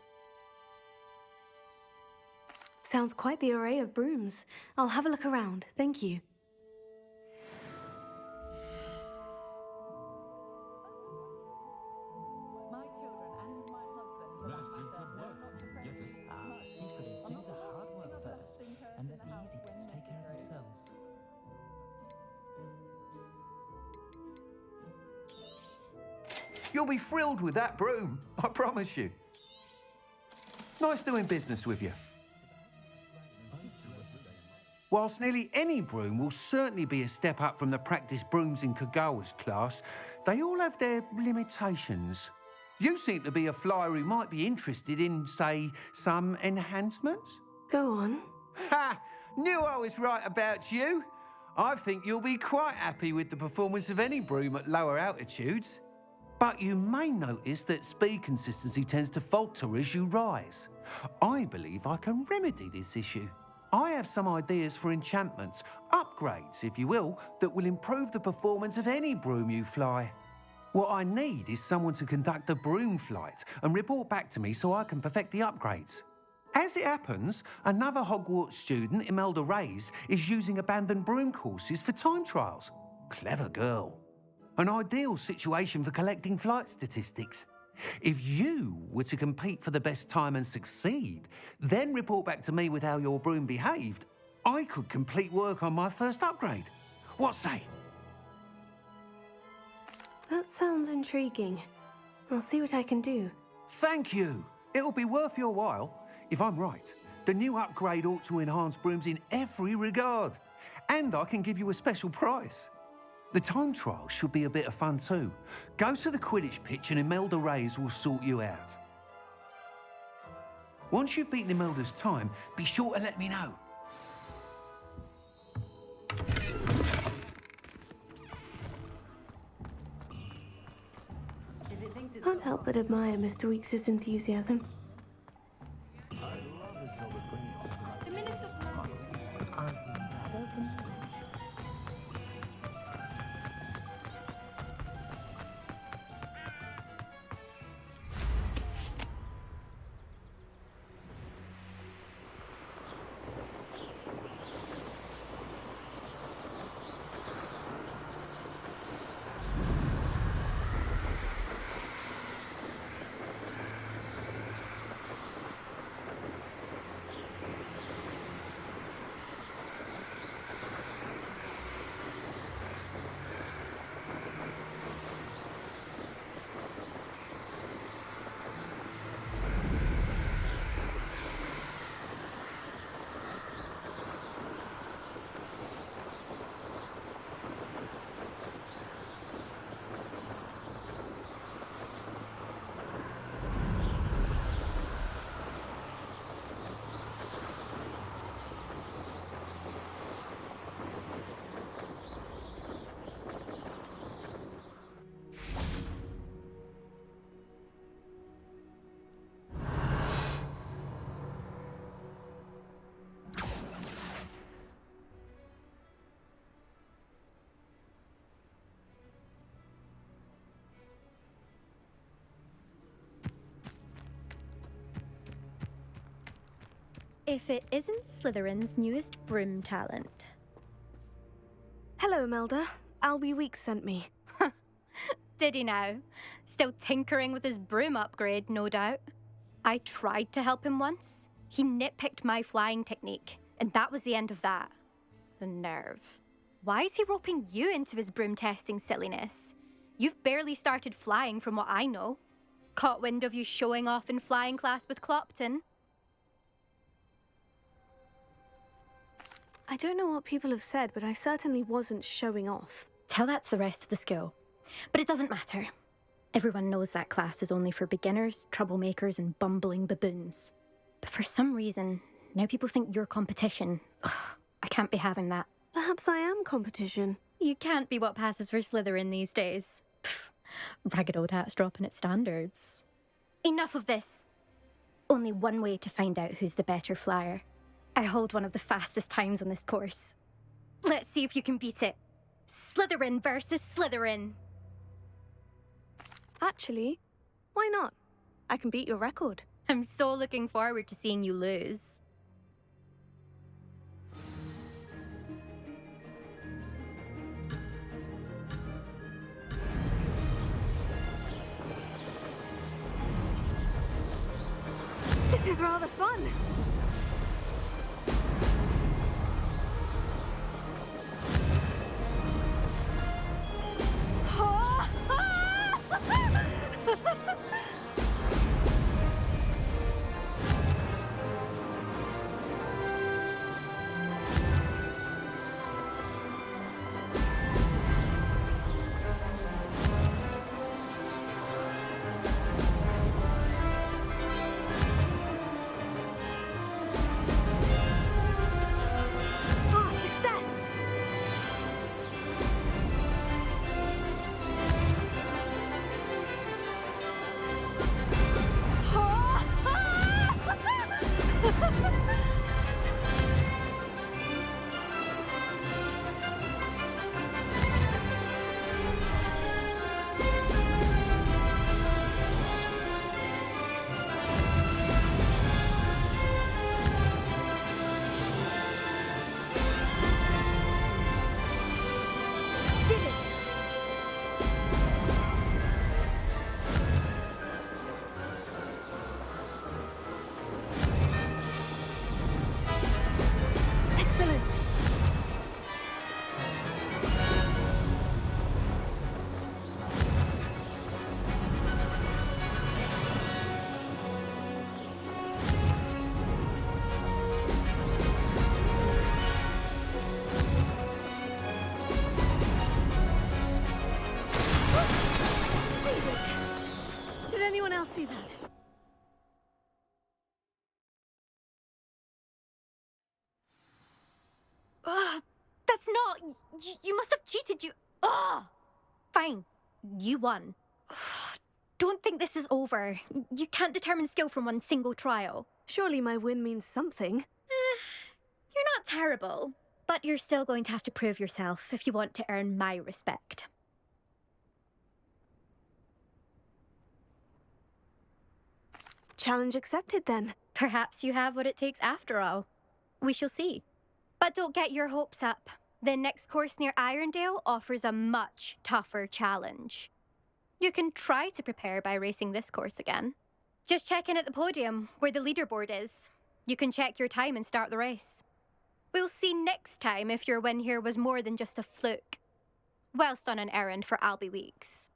Speaker 2: Sounds quite the array of brooms. I'll have a look around, thank you.
Speaker 24: You'll be thrilled with that broom, I promise you. Nice doing business with you. Whilst nearly any broom will certainly be a step up from the practice brooms in Kagawa's class, they all have their limitations. You seem to be a flyer who might be interested in, say, some enhancements?
Speaker 2: Go on.
Speaker 24: Ha! Knew I was right about you. I think you'll be quite happy with the performance of any broom at lower altitudes. But you may notice that speed consistency tends to falter as you rise. I believe I can remedy this issue. I have some ideas for enchantments, upgrades, if you will, that will improve the performance of any broom you fly. What I need is someone to conduct a broom flight and report back to me so I can perfect the upgrades. As it happens, another Hogwarts student, Imelda Reyes, is using abandoned broom courses for time trials. Clever girl. An ideal situation for collecting flight statistics. If you were to compete for the best time and succeed, then report back to me with how your broom behaved, I could complete work on my first upgrade. What say?
Speaker 2: That sounds intriguing. I'll see what I can do.
Speaker 24: Thank you. It'll be worth your while. If I'm right, the new upgrade ought to enhance brooms in every regard. And I can give you a special price. The time trial should be a bit of fun too. Go to the Quidditch pitch and Imelda Reyes will sort you out. Once you've beaten Imelda's time, be sure to let me know.
Speaker 2: Can't help but admire Mr. Weekes' enthusiasm.
Speaker 3: If it isn't Slytherin's newest broom talent.
Speaker 2: Hello, Imelda. Albie Weeks sent me.
Speaker 3: Did he now? Still tinkering with his broom upgrade, no doubt. I tried to help him once. He nitpicked my flying technique, and that was the end of that. The nerve. Why is he roping you into his broom testing silliness? You've barely started flying from what I know. Caught wind of you showing off in flying class with Clopton.
Speaker 2: I don't know what people have said, but I certainly wasn't showing off.
Speaker 3: Tell that to the rest of the school. But it doesn't matter. Everyone knows that class is only for beginners, troublemakers, and bumbling baboons. But for some reason, now people think you're competition. Ugh, I can't be having that.
Speaker 2: Perhaps I am competition.
Speaker 3: You can't be what passes for Slytherin these days. Pfft, ragged old hat's dropping its standards. Enough of this. Only one way to find out who's the better flyer. I hold one of the fastest times on this course. Let's see if you can beat it. Slytherin versus Slytherin.
Speaker 2: Actually, why not? I can beat your record.
Speaker 3: I'm so looking forward to seeing you lose.
Speaker 2: This is rather fun.
Speaker 4: I'll see that.
Speaker 3: Ugh, that's not... You must have cheated, you... Ugh! Fine. You won. Ugh, don't think this is over. You can't determine skill from one single trial.
Speaker 4: Surely my win means something.
Speaker 3: You're not terrible, but you're still going to have to prove yourself if you want to earn my respect.
Speaker 4: Challenge accepted, then.
Speaker 3: Perhaps you have what it takes after all. We shall see. But don't get your hopes up. The next course near Irondale offers a much tougher challenge. You can try to prepare by racing this course again. Just check in at the podium, where the leaderboard is. You can check your time and start the race. We'll see next time if your win here was more than just a fluke. Whilst on an errand for Albie Weeks.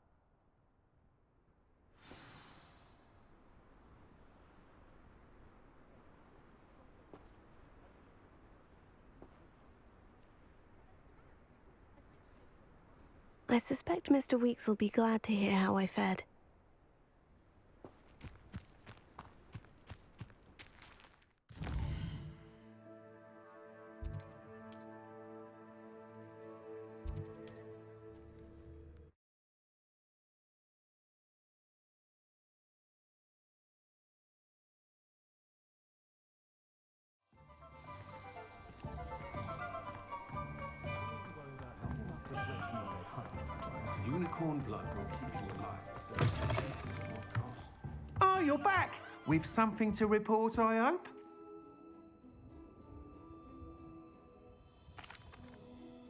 Speaker 2: I suspect Mr. Weeks will be glad to hear how I fared.
Speaker 24: Unicorn blood will keep you alive. Oh, you're back! With something to report, I hope?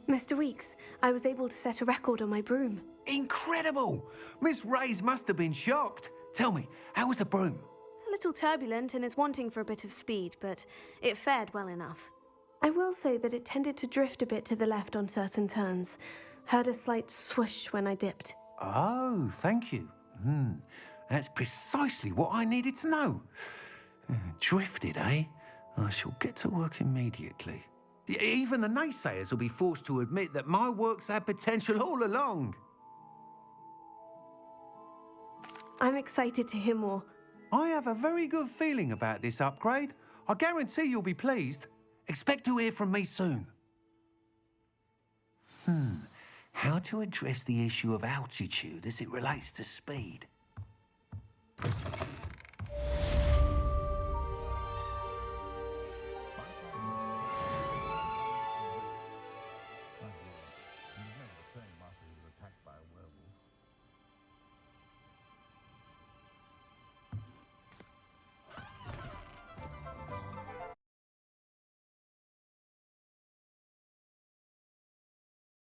Speaker 2: Mr. Weeks, I was able to set a record on my broom.
Speaker 24: Incredible! Miss Reyes must have been shocked. Tell me, how was the broom?
Speaker 2: A little turbulent and is wanting for a bit of speed, but it fared well enough. I will say that it tended to drift a bit to the left on certain turns. Heard a slight swoosh when I dipped.
Speaker 24: Oh, thank you. That's precisely what I needed to know. Drifted, eh? I shall get to work immediately. Even the naysayers will be forced to admit that my work's had potential all along.
Speaker 2: I'm excited to hear more.
Speaker 24: I have a very good feeling about this upgrade. I guarantee you'll be pleased. Expect to hear from me soon. How to address the issue of altitude as it relates to speed?